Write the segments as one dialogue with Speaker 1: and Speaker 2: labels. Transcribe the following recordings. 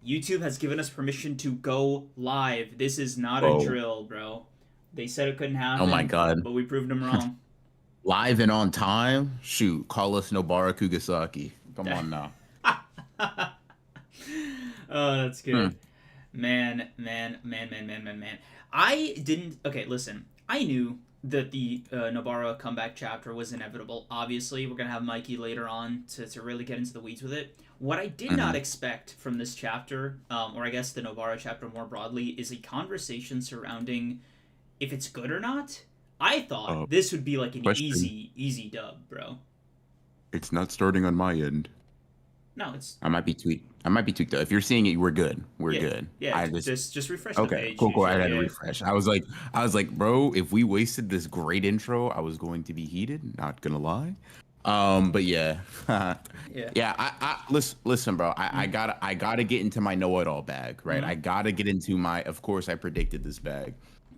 Speaker 1: YouTube has given us permission to go live. This is not a
Speaker 2: Whoa.
Speaker 1: drill, bro. They said it couldn't
Speaker 2: Oh my
Speaker 1: happen,
Speaker 2: God.
Speaker 1: but we proved them wrong.
Speaker 2: Live and on time? Shoot, call us Nobara Kugisaki. Come on now.
Speaker 1: Oh, that's
Speaker 2: Hmm.
Speaker 1: good. Man. I didn't. Okay, listen. I knew that the Nobara comeback chapter was inevitable. Obviously, we're going to have Mikey later on to really get into the weeds with it. What I did not
Speaker 2: Hmm.
Speaker 1: expect from this chapter, or I guess the Nobara chapter more broadly, is a conversation surrounding if it's good or not. I thought
Speaker 2: Uh,
Speaker 1: this would be like an
Speaker 2: Question.
Speaker 1: easy dub, bro.
Speaker 2: It's not starting on my end.
Speaker 1: No, it's
Speaker 2: I might be tweaked. I might be tweaked though. If you're seeing it, we're good. We're
Speaker 1: yeah,
Speaker 2: good.
Speaker 1: yeah.
Speaker 2: I just
Speaker 1: Just refresh the
Speaker 2: okay.
Speaker 1: page
Speaker 2: Cool, cool. I
Speaker 1: usually.
Speaker 2: had to
Speaker 1: Yeah.
Speaker 2: refresh. I was like, bro, if we wasted this great intro, I was going to be heated. Not gonna lie. But yeah,
Speaker 1: Yeah.
Speaker 2: yeah. Listen, bro.
Speaker 1: Mm,
Speaker 2: I gotta get into my know-it-all bag, right?
Speaker 1: mm-hmm.
Speaker 2: I gotta get into my. Of course, I predicted this bag.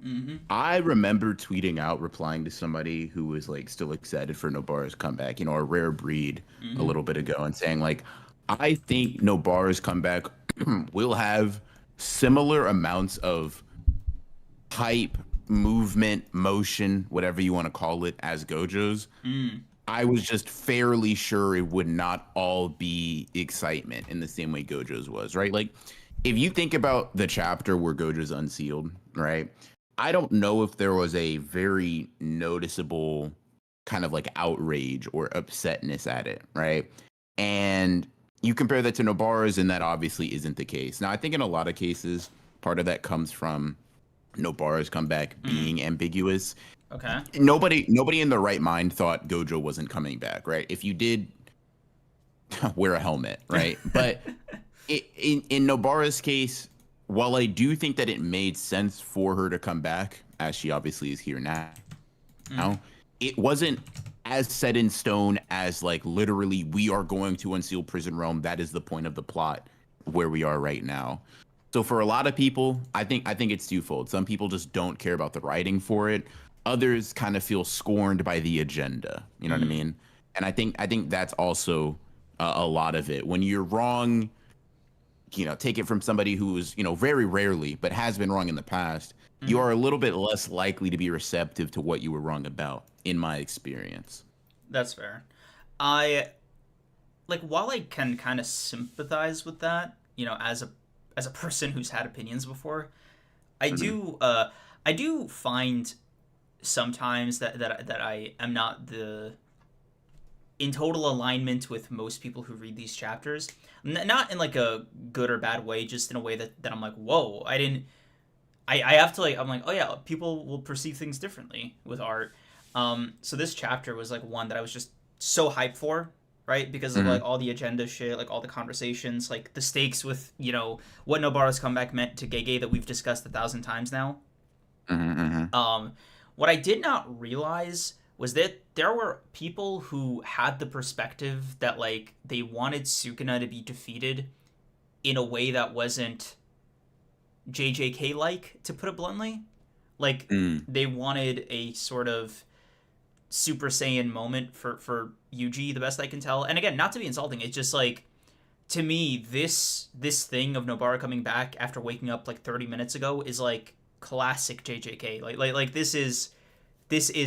Speaker 1: Mm-hmm.
Speaker 2: I remember tweeting out, replying to somebody who was like still excited for Nobara's comeback, you know, a rare breed a
Speaker 1: Mm-hmm.
Speaker 2: little bit ago, and saying like, I think Nobara's comeback will have similar amounts of hype, movement, motion, whatever you want to call it, as Gojo's.
Speaker 1: Mm.
Speaker 2: I was just fairly sure it would not all be excitement in the same way Gojo's was, right? Like, if you think about the chapter where Gojo's unsealed, right? I don't know if there was a very noticeable kind of like outrage or upsetness at it, right? And you compare that to Nobara's, and that obviously isn't the case. Now, I think in a lot of cases, part of that comes from Nobara's comeback
Speaker 1: Mm.
Speaker 2: being ambiguous.
Speaker 1: Okay.
Speaker 2: Nobody in their right mind thought Gojo wasn't coming back, right? If you did, wear a helmet, right? But in Nobara's case, while I do think that it made sense for her to come back, as she obviously is here
Speaker 1: Mm.
Speaker 2: now, it wasn't as set in stone as like literally we are going to unseal Prison Realm. That is the point of the plot where we are right now. So for a lot of people, I think it's twofold. Some people just don't care about the writing for it. Others kind of feel scorned by the agenda. You know what I
Speaker 1: Mm.
Speaker 2: mean? And I think that's also a lot of it. When you're wrong, take it from somebody who is, very rarely, but has been wrong in the past, you
Speaker 1: Mm.
Speaker 2: are a little bit less likely to be receptive to what you were wrong about, in my experience.
Speaker 1: That's fair. I like while I can kind of sympathize with that, as a person who's had opinions before, I
Speaker 2: Hmm.
Speaker 1: do I do find sometimes that I am not the in total alignment with most people who read these chapters. Not in like a good or bad way, just in a way that I'm like, whoa, I didn't. I have to like I'm like, oh yeah, people will perceive things differently with art. So this chapter was like one that I was just so hyped for, right? Because of like
Speaker 2: Hmm.
Speaker 1: all the agenda shit, like all the conversations, like the stakes with what Nobara's comeback meant to Gege that we've discussed 1,000 times now.
Speaker 2: Hmm. Hmm.
Speaker 1: Um, what I did not realize was that there were people who had the perspective that like they wanted Sukuna to be defeated in a way that wasn't JJK like, to put it bluntly. Like
Speaker 2: Mm.
Speaker 1: they wanted a sort of Super Saiyan moment for Yuji, the best I can tell. And again, not to be insulting, it's just like to me this thing of Nobara coming back after waking up like 30 minutes ago is like classic JJK. Like this is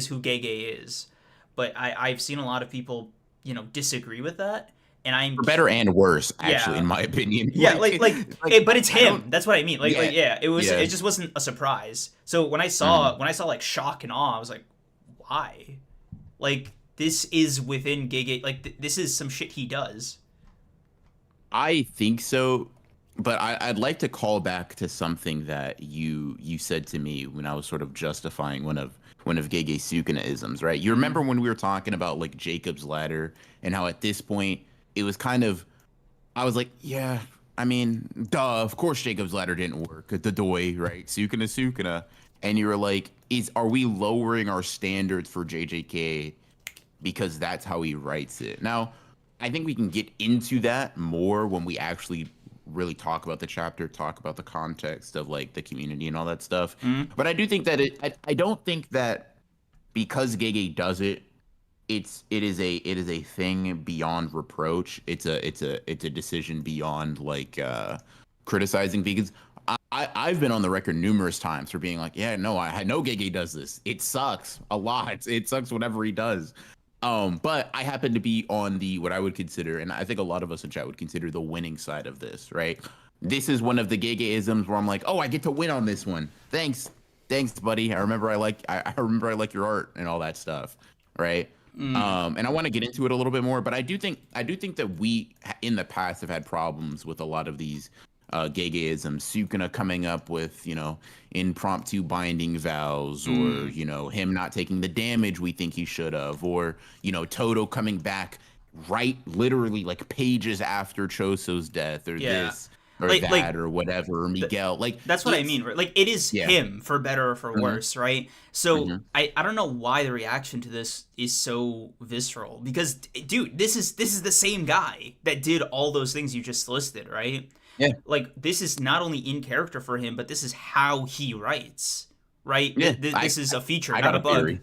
Speaker 1: who Gege is. But I've seen a lot of people, disagree with that. And
Speaker 2: For better and worse, actually,
Speaker 1: yeah.
Speaker 2: in my opinion.
Speaker 1: Yeah, but it's
Speaker 2: I don't.
Speaker 1: him. That's what I mean.
Speaker 2: Yeah,
Speaker 1: Yeah, it
Speaker 2: yeah.
Speaker 1: just wasn't a surprise. So
Speaker 2: Hmm.
Speaker 1: when I saw like shock and awe, I was like, why? Like this is within Gege. Like this is some shit he does.
Speaker 2: I think so, but I'd like to call back to something that you said to me when I was sort of justifying one of Gege Sukuna-isms, right? You remember
Speaker 1: Mm,
Speaker 2: when we were talking about like Jacob's ladder and how at this point it was kind of I was like, yeah, I mean, duh, of course Jacob's ladder didn't work. The doy, right? Sukuna Sukuna. And you were like, are we lowering our standards for JJK because that's how he writes it? Now, I think we can get into that more when we actually really talk about the chapter, talk about the context of like the community and all that stuff.
Speaker 1: mm,
Speaker 2: But I do think that I don't think that because Gege does it it is a thing beyond reproach. It's a decision beyond like criticizing vegans. I've been on the record numerous times for being like, yeah, no, I know Gege does this. It sucks a lot. It sucks whatever he does. But I happen to be on the what I would consider, and I think a lot of us in chat would consider the winning side of this, right? This is one of the Gege-isms where I'm like, oh, I get to win on this one. Thanks, buddy. I remember I like your art and all that stuff, right? And I want to get into it a little bit more, but I do think that we in the past have had problems with a lot of these Gege-isms. Sukuna coming up with, impromptu binding vows, or, him not taking the damage we think he should have, or, Todo coming back literally like pages after Choso's death, or this or that or whatever, or Miguel.
Speaker 1: That's what I mean, right? Like, it is him, for better or for worse, right? So I don't know why the reaction to this is so visceral, because, dude, this is the same guy that did all those things you just listed, right?
Speaker 2: Yeah.
Speaker 1: Like, this is not only in character for him, but this is how he writes, right?
Speaker 2: Yeah.
Speaker 1: This is a feature, not a bug.
Speaker 2: Theory.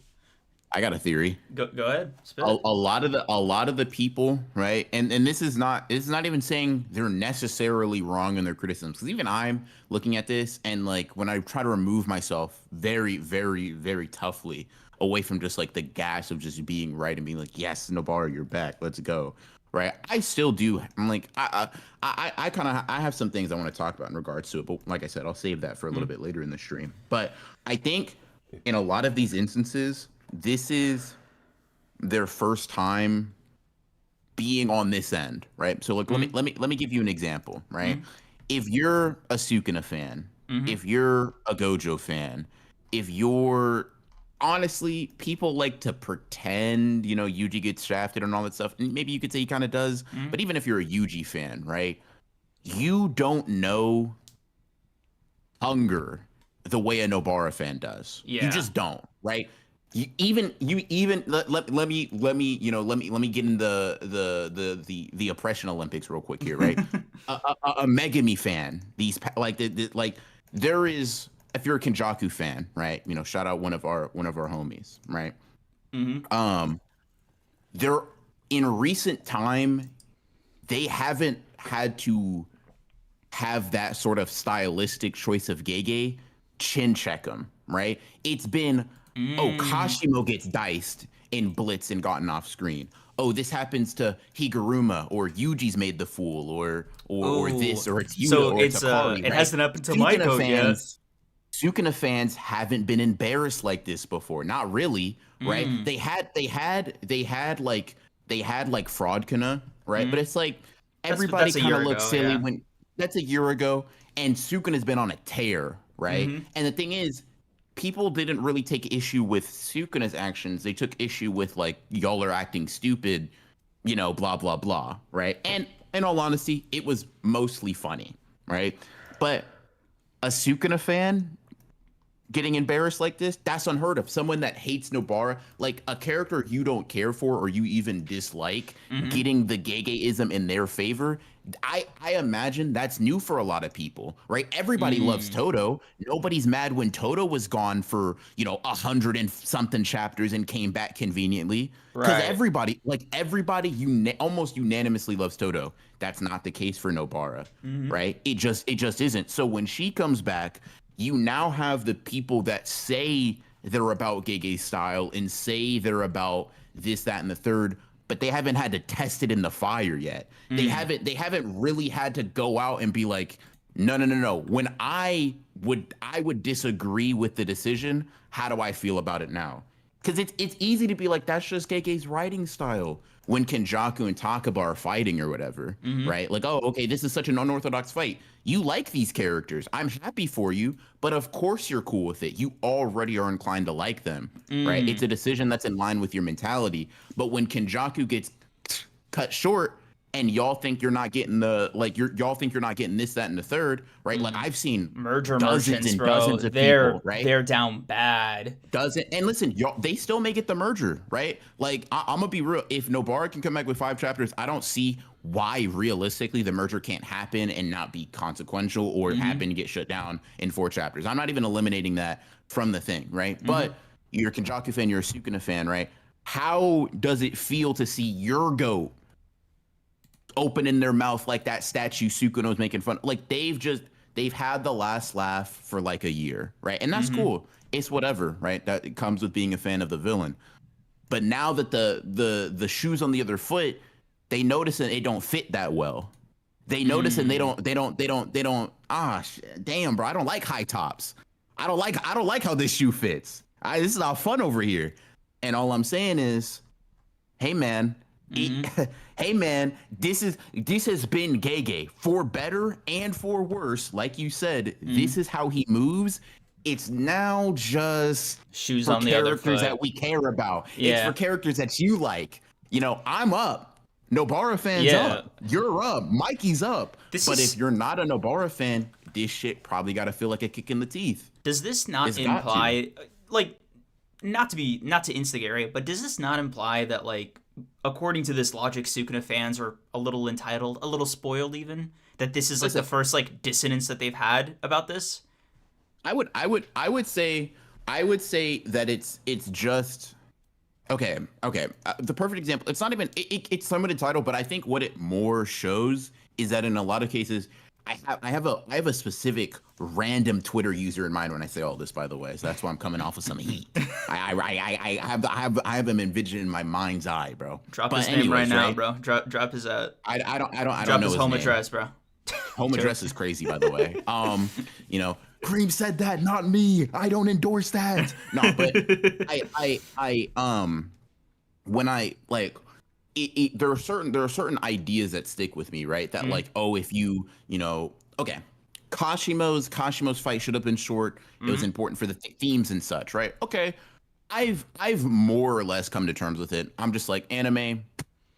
Speaker 2: I got a theory.
Speaker 1: Go ahead. Spit
Speaker 2: a lot of the people, right? And this is not even saying they're necessarily wrong in their criticisms, because even I'm looking at this, and like when I try to remove myself very, very, very toughly away from just like the gas of just being right and being like, yes, Nobara, you're back, let's go, right? I still do. I'm like, I have some things I want to talk about in regards to it, but like I said, I'll save that for a little bit later in the stream. But I think in a lot of these instances, this is their first time being on this end, right? So like, let me give you an example, right? If you're a Sukuna fan, if you're a Gojo fan, if you're honestly, people like to pretend, Yuji gets shafted and all that stuff, and maybe you could say he kind of does, but even if you're a Yuji fan, right? You don't know hunger the way a Nobara fan does. You just don't, right? Let me get in the oppression Olympics real quick here, right? a Megami fan, there is, if you're a Kenjaku fan, right? Shout out one of our homies, right? There, in recent time, they haven't had to have that sort of stylistic choice of Gege chin check them, right? It's been, oh, Kashimo gets diced in Blitz and gotten off screen. Oh, this happens to Higuruma, or Yuji's made the fool, or this, or it's Yuno,
Speaker 1: so
Speaker 2: or it's Akari,
Speaker 1: it
Speaker 2: right?
Speaker 1: hasn't up until my code yet.
Speaker 2: Sukuna fans haven't been embarrassed like this before. Not really, right? They had like Fraudkina, right? But it's like everybody kind of looks silly when that's a year ago, and Sukuna's been on a tear, right? And the thing is, people didn't really take issue with Sukuna's actions. They took issue with like, y'all are acting stupid, blah, blah, blah, right? And in all honesty, it was mostly funny, right? But a Sukuna fan getting embarrassed like this, that's unheard of. Someone that hates Nobara, like a character you don't care for or you even dislike, getting the Gege-ism in their favor, I imagine that's new for a lot of people, right? Everybody loves Todo. Nobody's mad when Todo was gone for 100 and something chapters and came back conveniently, because everybody almost unanimously loves Todo. That's not the case for Nobara, right? It just isn't. So when she comes back, you now have the people that say they're about Gege style and say they're about this, that, and the third, but they haven't had to test it in the fire yet. They haven't really had to go out and be like, no. When I would disagree with the decision, how do I feel about it now? Because it's easy to be like, that's just Gege's writing style when Kenjaku and Takaba are fighting or whatever, right? Like, oh, okay, this is such an unorthodox fight. You like these characters. I'm happy for you, but of course you're cool with it. You already are inclined to like them, right? It's a decision that's in line with your mentality. But when Kenjaku gets cut short and y'all think you're not getting y'all think you're not getting this, that, and the third, right? Like, I've seen
Speaker 1: merger
Speaker 2: dozens
Speaker 1: merchants,
Speaker 2: and
Speaker 1: bro.
Speaker 2: dozens of people, right?
Speaker 1: They're down bad.
Speaker 2: And listen, y'all, they still may get the merger, right? Like, I'm gonna be real. If Nobara can come back with 5 chapters, I don't see why realistically the merger can't happen and not be consequential or happen to get shut down in 4 chapters. I'm not even eliminating that from the thing, right? But you're a Kenjaku fan, you're a Sukuna fan, right? how does it feel to see your goat opening their mouth like that statue Sukuna making fun? Like they've had the last laugh for like a year, right? And that's cool. It's whatever, right? That it comes with being a fan of the villain. But now that the shoes on the other foot, they notice that it don't fit that well. They notice and they don't. Damn, bro, I don't like high tops. I don't like how this shoe fits. This is not fun over here. And all I'm saying is, hey man, hey man, this has been Gege for better and for worse. Like you said, this is how he moves. It's now just
Speaker 1: shoes
Speaker 2: for
Speaker 1: on the other
Speaker 2: characters
Speaker 1: foot
Speaker 2: that we care about.
Speaker 1: Yeah.
Speaker 2: It's for characters that you like. You know, I'm up. Nobara fans up. You're up. Mikey's up. If you're not a Nobara fan, this shit probably got to feel like a kick in the teeth.
Speaker 1: Does this not imply, like, not to instigate, right? But does this not imply that, like, according to this logic, Sukuna fans are a little entitled, a little spoiled, even that this is like the first like dissonance that they've had about this?
Speaker 2: I would say that it's just okay. The perfect example. It's not even it's somewhat entitled, but I think what it more shows is that in a lot of cases, I have a specific random Twitter user in mind when I say all this. By the way, so that's why I'm coming off of some heat. I have them envisioned in my mind's eye, bro.
Speaker 1: Drop his name right now, bro. Drop his
Speaker 2: I don't
Speaker 1: drop
Speaker 2: know
Speaker 1: his home address, bro.
Speaker 2: Home address is crazy, by the way. You know, Cream said that, not me. I don't endorse that. No, but when I like there are certain ideas that stick with me, right? That like, oh, if you know, okay, Kashimo's fight should have been short. It was important for the themes and such, right? Okay, I've more or less come to terms with it. I'm just like, anime,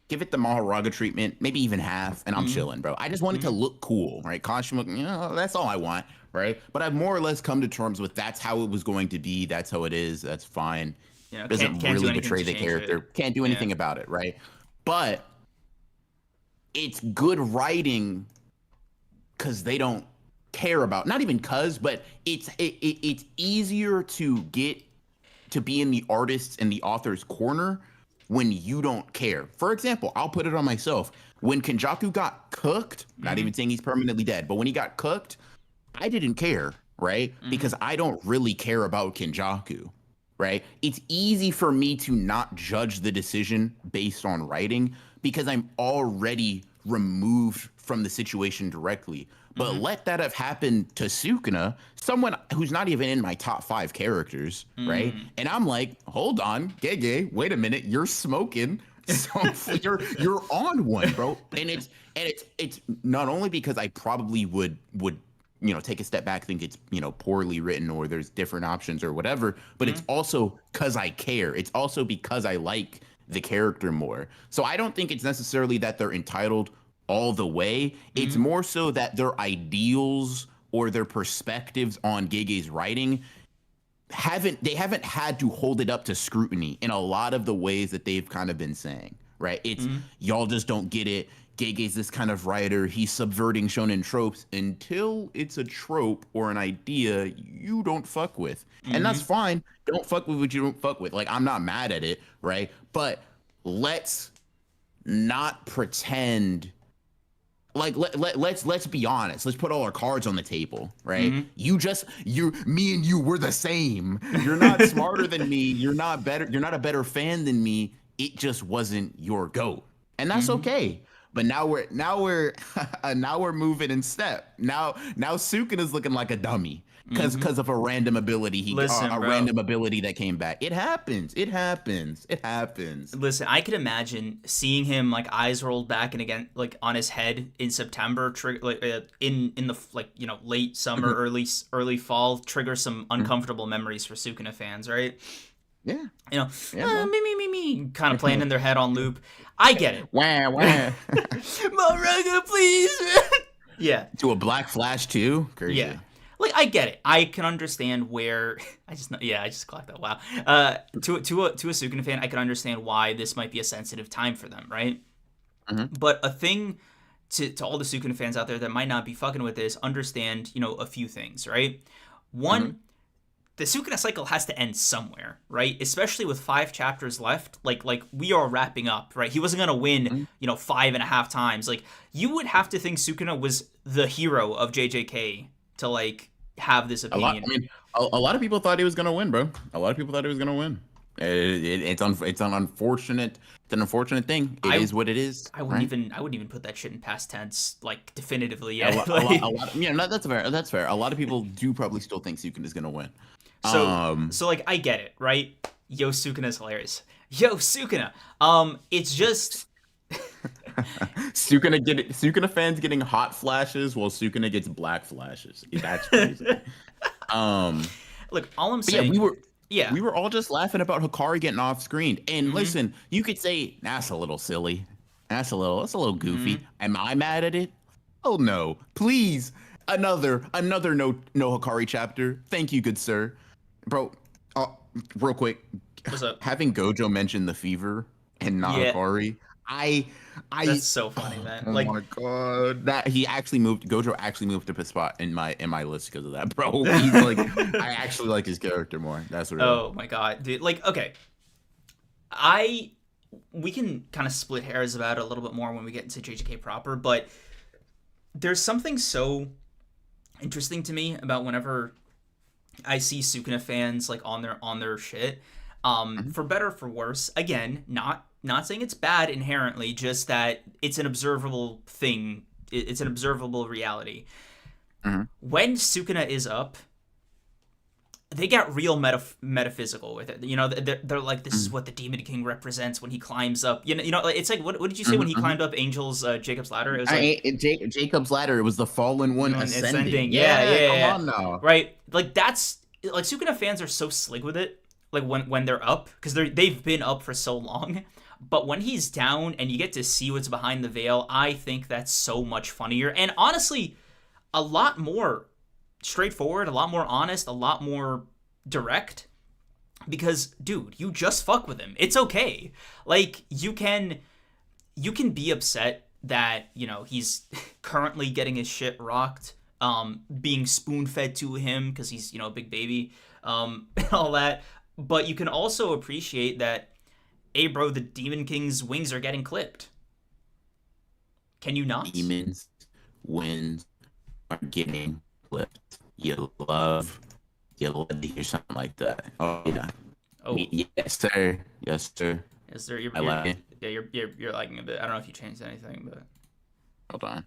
Speaker 2: give it the Maharaga treatment, maybe even half, and I'm chilling, bro. I just want it to look cool, right? Kashimo, you know, that's all I want, right? But I've more or less come to terms with that's how it was going to be. That's how it is. That's fine.
Speaker 1: You know,
Speaker 2: doesn't
Speaker 1: can't
Speaker 2: really
Speaker 1: do
Speaker 2: betray the character. Can't do anything about it, right? But it's good writing because they don't care about, not even cause, but it's easier to get to be in the artist's and the author's corner when you don't care. For example, I'll put it on myself. When Kenjaku got cooked, not even saying he's permanently dead, but when he got cooked, I didn't care, right? Because I don't really care about Kenjaku, right? It's easy for me to not judge the decision based on writing because I'm already removed from the situation directly. But let that have happened to Sukuna, someone who's not even in my top 5 characters, right? And I'm like, hold on, Gege, wait a minute, you're smoking. So you're on one, bro. And it's not only because I probably would you know, take a step back, think it's, you know, poorly written or there's different options or whatever, but it's also because I care. It's also because I like the character more. So I don't think it's necessarily that they're entitled all the way. It's more so that their ideals or their perspectives on Gege's writing haven't had to hold it up to scrutiny in a lot of the ways that they've kind of been saying, right? It's y'all just don't get it. Gege's this kind of writer. He's subverting shonen tropes until it's a trope or an idea you don't fuck with. And that's fine. Don't fuck with what you don't fuck with. Like, I'm not mad at it, right? But let's not pretend like let's be honest. Let's put all our cards on the table, right? Me and you, we're the same. You're not smarter than me. You're not better. You're not a better fan than me. It just wasn't your GOAT, and that's okay. But now we're now we're moving in step. Now Sukuna's looking like a dummy because of a random ability random ability that came back. It happens.
Speaker 1: Listen, I could imagine seeing him like eyes rolled back and again like on his head in September, in the like, you know, late summer, early fall, trigger some uncomfortable memories for Sukuna fans, right?
Speaker 2: Yeah.
Speaker 1: You know, me, kind of playing in their head on loop. I get it.
Speaker 2: Wah.
Speaker 1: Maharaga, please. Yeah.
Speaker 2: To a Black Flash too? Crazy.
Speaker 1: Yeah. Like, I get it. I can understand where I just clocked that. Wow. To a Sukuna fan, I can understand why this might be a sensitive time for them, right? But a thing to all the Sukuna fans out there that might not be fucking with this, understand, you know, a few things, right? One, the Sukuna cycle has to end somewhere, right? Especially with 5 chapters left. Like we are wrapping up, right? He wasn't gonna win, 5.5 times. Like, you would have to think Sukuna was the hero of JJK to like have this opinion.
Speaker 2: A lot of people thought he was gonna win, bro. A lot of people thought he was gonna win. It's an unfortunate thing. It is what it is.
Speaker 1: I wouldn't even put that shit in past tense, like, definitively. Yeah,
Speaker 2: a lot. Yeah, no, that's fair. That's fair. A lot of people do probably still think Sukuna is gonna win.
Speaker 1: So like, I get it, right? Yo, Sukuna's hilarious. Yo, Sukuna. It's just
Speaker 2: Sukuna fans getting hot flashes while Sukuna gets black flashes. That's crazy.
Speaker 1: Look, all I'm saying.
Speaker 2: Yeah, we were all just laughing about Hikari getting off screen. And listen, you could say that's a little silly. That's a little goofy. Am I mad at it? Oh no. Please. Another no Hikari chapter. Thank you, good sir. Bro, real quick.
Speaker 1: What's up?
Speaker 2: Having Gojo mention the fever and not Hikari.
Speaker 1: That's so funny, man.
Speaker 2: Oh my god, Gojo actually moved up a spot in my list because of that, bro. He's like, I actually like his character more. That's what.
Speaker 1: Oh my god, dude. Like, okay, we can kind of split hairs about it a little bit more when we get into JJK proper, but there's something so interesting to me about whenever I see Sukuna fans like on their shit. For better or for worse. Again, not saying it's bad inherently, just that it's an observable thing. It's an observable reality. When Sukuna is up, they get real metaphysical with it. They're like, this is what the Demon King represents when he climbs up. It's like, what did you say when he climbed up Angel's Jacob's Ladder? It was like
Speaker 2: Jacob's Ladder. It was the fallen one ascending.
Speaker 1: Yeah.
Speaker 2: Come on now.
Speaker 1: Right? Like, that's like, Sukuna fans are so slick with it. Like, when they're up, because they've been up for so long. But when he's down and you get to see what's behind the veil, I think that's so much funnier. And honestly, a lot more straightforward, a lot more honest, a lot more direct. Because, dude, you just fuck with him. It's okay. Like, you can be upset that, he's currently getting his shit rocked, being spoon-fed to him because he's, a big baby, and all that. But you can also appreciate that, hey, bro, the Demon King's wings are getting clipped. Can you not?
Speaker 2: Demons' wings are getting clipped. You love to hear something like that. Oh, yeah. Oh. Yes, sir. Yes, sir.
Speaker 1: Yes, sir.
Speaker 2: I like it.
Speaker 1: Yeah, you're liking a bit. I don't know if you changed anything, but...
Speaker 2: Hold on.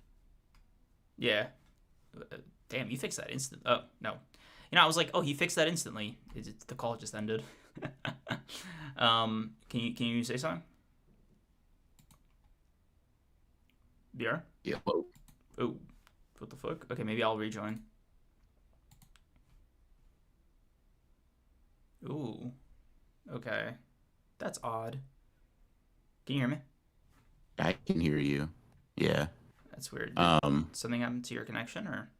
Speaker 1: Yeah. Damn, you fixed that instant. Oh, no. I was like, oh, he fixed that instantly. The call just ended. Can you say something? BR?
Speaker 2: Yeah.
Speaker 1: Oh, what the fuck? Okay, maybe I'll rejoin. Ooh. Okay. That's odd. Can you hear me?
Speaker 2: I can hear you. Yeah.
Speaker 1: That's weird. Something happened to your connection, or?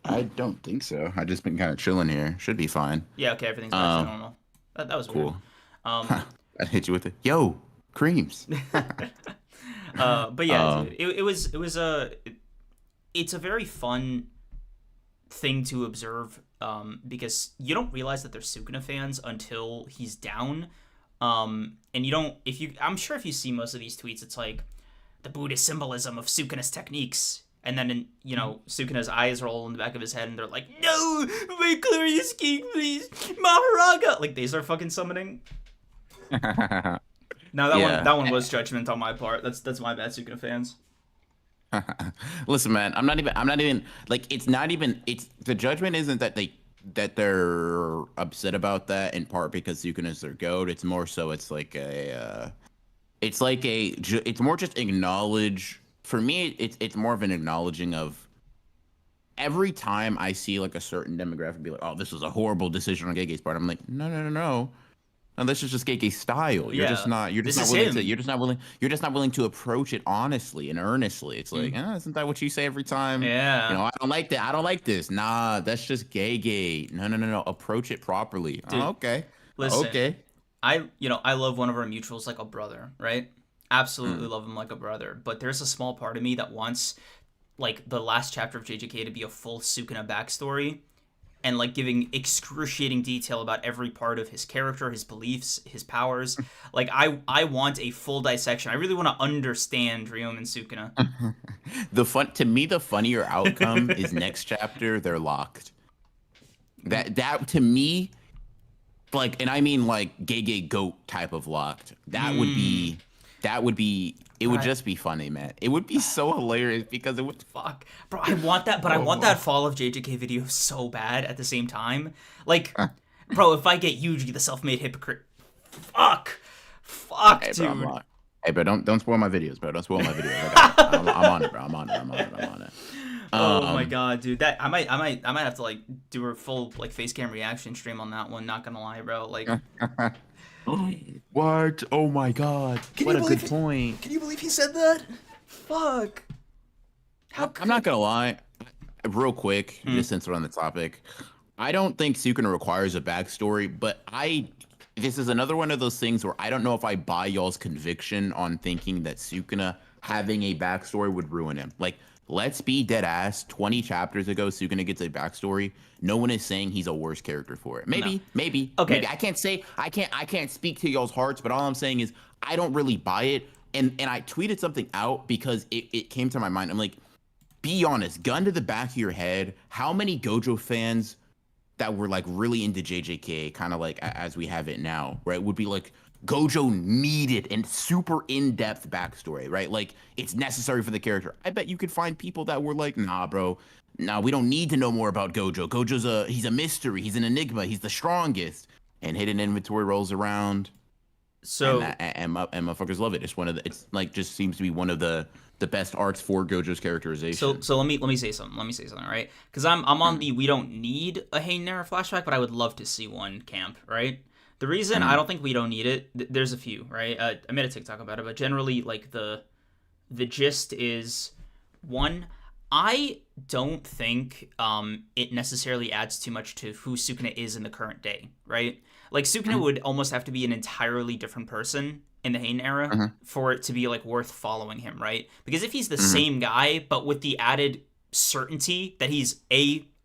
Speaker 2: I don't think so. I just been kind of chilling here. Should be fine.
Speaker 1: Yeah, okay, everything's back to normal. That was
Speaker 2: cool.
Speaker 1: Weird.
Speaker 2: I hit you with it. Yo, creams.
Speaker 1: But yeah, it's a very fun thing to observe, because you don't realize that they're Sukuna fans until he's down. And I'm sure if you see most of these tweets, it's like the Buddhist symbolism of Sukuna's techniques. And then, Sukuna's eyes roll in the back of his head, and they're like, no, my glorious king, please, Maharaga. Like, they start fucking summoning. No, that one was judgment on my part. That's my bad, Sukuna fans.
Speaker 2: Listen, man, I'm not even like, the judgment isn't that they're upset about that in part because Sukuna's their goat. It's more so it's more just acknowledge. For me, it's more of an acknowledging of every time I see like a certain demographic be like, oh, this was a horrible decision on Gege's part. I'm like, no. No, this is just Gege's style. You're just not willing to approach it honestly and earnestly. It's like, isn't that what you say every time?
Speaker 1: Yeah.
Speaker 2: I don't like that. I don't like this. Nah, that's just Gege. No. Approach it properly.
Speaker 1: Dude,
Speaker 2: okay.
Speaker 1: Listen,
Speaker 2: okay.
Speaker 1: I love one of our mutuals like a brother, right? Absolutely love him like a brother. But there's a small part of me that wants, like, the last chapter of JJK to be a full Sukuna backstory. and like giving excruciating detail about every part of his character, his beliefs, his powers. Like I want a full dissection. I really want to understand Ryoma and Sukuna.
Speaker 2: To me, the funnier outcome is next chapter they're locked. That to me, like, and I mean like Gege Goat type of locked. That would be it would just be funny, man. It would be so hilarious because it would
Speaker 1: fuck. Bro, I want that, but I want that Fall of JJK video so bad at the same time. Like, bro, if I get Yuji, the self-made hypocrite, fuck,
Speaker 2: hey,
Speaker 1: dude.
Speaker 2: Bro, hey, bro, don't spoil my videos, bro. Don't spoil my videos. I'm on it, bro. I'm on it.
Speaker 1: Oh my god, dude. That I might have to like do a full like face cam reaction stream on that one, not gonna lie, bro. Like
Speaker 2: what? Oh my god. What a good point.
Speaker 1: Can you believe he said that? Fuck.
Speaker 2: I'm not gonna lie. Real quick, just since we're on the topic, I don't think Sukuna requires a backstory, but this is another one of those things where I don't know if I buy y'all's conviction on thinking that Sukuna having a backstory would ruin him. Like, let's be dead ass. 20 chapters ago, Sukuna gets a backstory. No one is saying he's a worse character for it. Maybe.
Speaker 1: Okay.
Speaker 2: Maybe. I can't speak to y'all's hearts, but all I'm saying is I don't really buy it. And I tweeted something out because it came to my mind. I'm like, be honest, gun to the back of your head, how many Gojo fans that were like really into JJK, kind of like as we have it now, right, would be like, Gojo needed and super in-depth backstory, right? Like, it's necessary for the character. I bet you could find people that were like, nah, bro, we don't need to know more about Gojo. He's a mystery. He's an enigma. He's the strongest. And hidden inventory rolls around.
Speaker 1: So
Speaker 2: and motherfuckers love it. It's like just seems to be one of the best arts for Gojo's characterization.
Speaker 1: So let me say something. Right? Because I'm on the we don't need a Heian era flashback, but I would love to see one camp, right? The reason I don't think we don't need it, there's a few, right? I made a TikTok about it, but generally, like, the gist is, one, I don't think it necessarily adds too much to who Sukuna is in the current day, right? Like, Sukuna would almost have to be an entirely different person in the Heian era for it to be, like, worth following him, right? Because if he's the same guy, but with the added certainty that he's,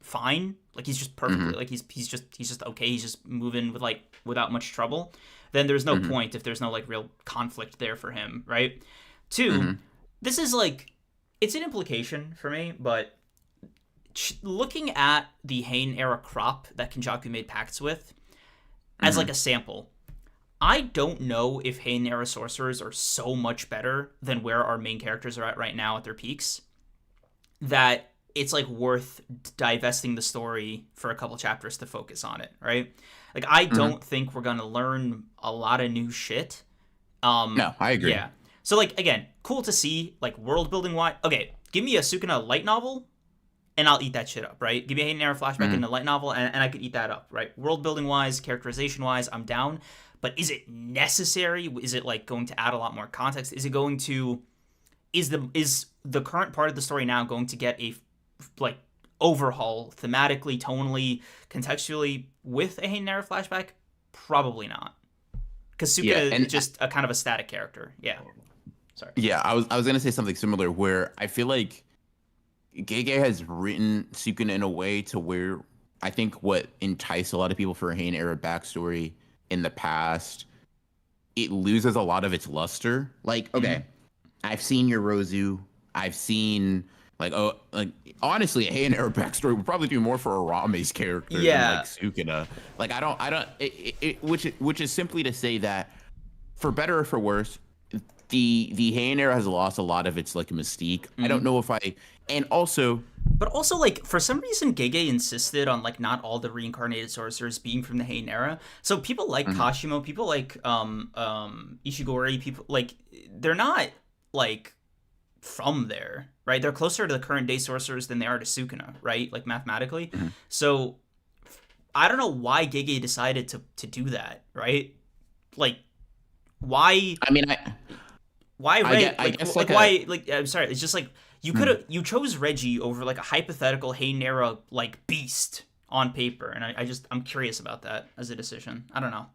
Speaker 1: fine, like, he's just perfectly, like, he's just okay, he's just moving with, like, without much trouble, then there's no point if there's no, like, real conflict there for him, right? Two, this is, like, it's an implication for me, but looking at the Heian era crop that Kenjaku made pacts with as, like, a sample, I don't know if Heian era sorcerers are so much better than where our main characters are at right now at their peaks that it's, like, worth divesting the story for a couple chapters to focus on it, right? Like, I don't think we're gonna learn a lot of new shit.
Speaker 2: No, I agree.
Speaker 1: Yeah. So, like, again, cool to see, like, world building wise. Okay, give me a Sukuna light novel, and I'll eat that shit up, right? Give me a Heian era flashback in a light novel, and I could eat that up, right? World building wise, characterization wise, I'm down. But is it necessary? Is it, like, going to add a lot more context? Is it going to... Is the current part of the story now going to get a, like, overhaul thematically, tonally, contextually with a Heian era flashback? Probably not. Because Sukuna is just a kind of a static character. Yeah. Sorry.
Speaker 2: Yeah, I was gonna say something similar where I feel like Gege has written Sukuna in a way to where I think what enticed a lot of people for a Heian era backstory in the past, it loses a lot of its luster. Like, okay, I've seen Yorozu, I've seen honestly, a Heian era backstory would probably do more for Arame's character than like Sukuna. Like, I don't which is simply to say that for better or for worse, the Heian era has lost a lot of its, like, mystique. I don't know if
Speaker 1: But also, like, for some reason, Gege insisted on, like, not all the reincarnated sorcerers being from the Heian era. So people like Kashimo, people like Ishigori, people, like, they're not, like, from there, right? They're closer to the current day sorcerers than they are to Sukuna, right? Like, mathematically. So I don't know why Gege decided to do that, right? Like, why?
Speaker 2: I mean,
Speaker 1: why Red?
Speaker 2: I guess
Speaker 1: why? Like, I'm sorry. It's just like you chose Reggie over, like, a hypothetical Heian era, like, beast on paper, and I'm curious about that as a decision. I don't know.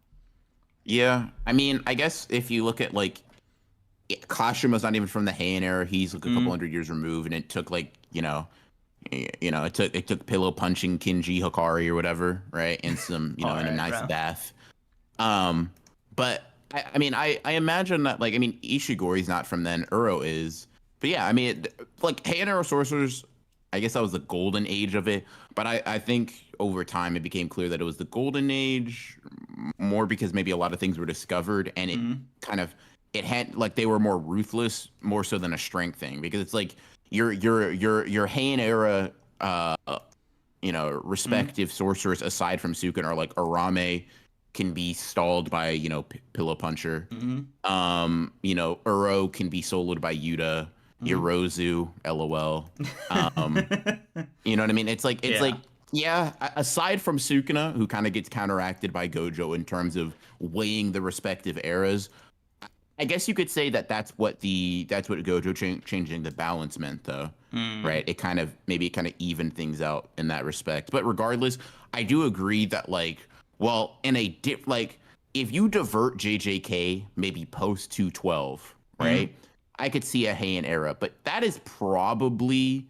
Speaker 2: Yeah, I mean, I guess if you look at, like, Kashima's not even from the Heian era. He's, like, a couple hundred years removed, and it took, like, you know, it took pillow punching Kinji Hikari or whatever, right? And some, in a nice
Speaker 1: bro.
Speaker 2: bath. But I imagine that, like, Ishigori's not from then, Uro is. But yeah, like, Heian Era sorcerers, I guess that was the golden age of it. But I think over time it became clear that it was the golden age more because maybe a lot of things were discovered, and it had, like, they were more ruthless, more so than a strength thing, because it's like your Heian Era respective sorcerers aside from Sukuna are like Arame can be stalled by, Pillow Puncher. Uro can be soloed by Yuta. Yorozu, LOL. You know what I mean? It's like aside from Sukuna, who kind of gets counteracted by Gojo in terms of weighing the respective eras, I guess you could say that that's what Gojo changing the balance meant, though, right? It kind of evened things out in that respect. But regardless, I do agree that, like, well, if you divert JJK maybe post 212, right? I could see a Heian Era, but that is probably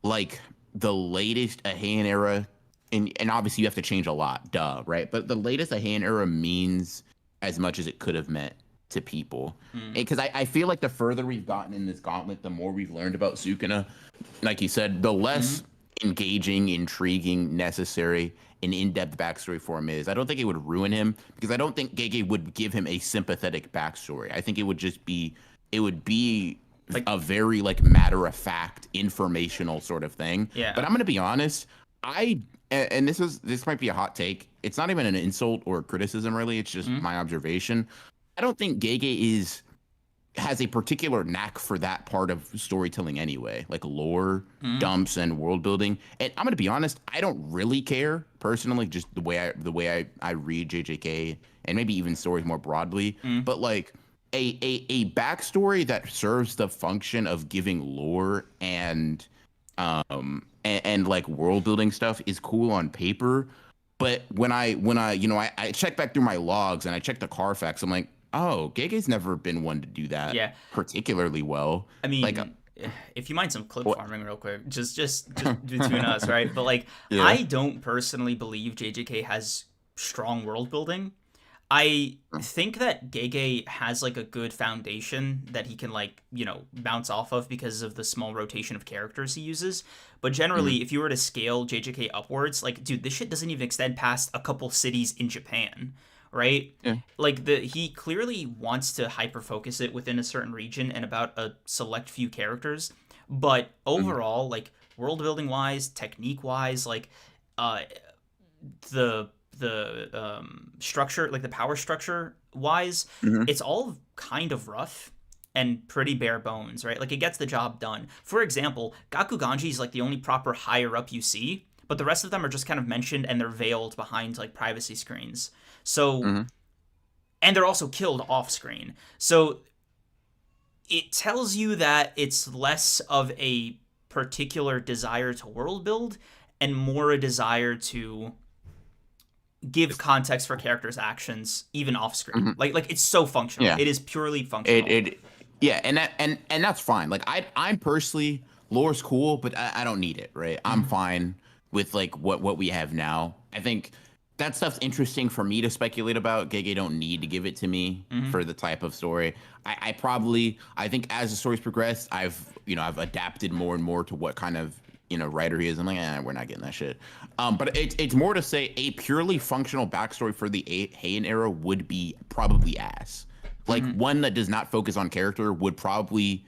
Speaker 2: like the latest a Heian Era, and obviously you have to change a lot, duh, right? But the latest a Heian Era means as much as it could have meant to people. Because I feel like the further we've gotten in this gauntlet, the more we've learned about Sukuna. Like you said, the less engaging, intriguing, necessary, an in-depth backstory for him is. I don't think it would ruin him, because I don't think Gege would give him a sympathetic backstory. I think it would be like a very, like, matter-of-fact, informational sort of thing.
Speaker 1: Yeah.
Speaker 2: But I'm gonna be honest, and this might be a hot take. It's not even an insult or criticism, really. It's just my observation. I don't think Gege has a particular knack for that part of storytelling anyway, like lore dumps and world building. And I'm gonna be honest, I don't really care personally, just the way I read JJK and maybe even stories more broadly. But like a backstory that serves the function of giving lore and like world building stuff is cool on paper. But when I check back through my logs and I check the Carfax, I'm like, oh, Gege's never been one to do that particularly well.
Speaker 1: I mean,
Speaker 2: like,
Speaker 1: if you mind some clip farming real quick, just between us, right? But like, I don't personally believe JJK has strong world building. I think that Gege has, like, a good foundation that he can, like, bounce off of because of the small rotation of characters he uses. But generally, if you were to scale JJK upwards, like, dude, this shit doesn't even extend past a couple cities in Japan, right? Like, he clearly wants to hyper-focus it within a certain region and about a select few characters. But overall, like, world-building wise, technique wise, like, the structure, like the power structure wise, it's all kind of rough and pretty bare bones, right? Like, it gets the job done. For example, Gakuganji is like the only proper higher up you see, but the rest of them are just kind of mentioned and they're veiled behind, like, privacy screens. So, and they're also killed off screen. So it tells you that it's less of a particular desire to world build and more a desire to give context for characters' actions even off screen. Like it's so functional. It is purely functional.
Speaker 2: And that's fine. Like, I'm personally, lore's cool, but I don't need it, right? I'm fine with, like, what we have now. I think that stuff's interesting for me to speculate about. Gege don't need to give it to me for the type of story. I think as the story's progressed, I've adapted more and more to what kind of writer he is. I'm like, we're not getting that shit. But it's more to say a purely functional backstory for the Heian Era would be probably ass. Like, one that does not focus on character would probably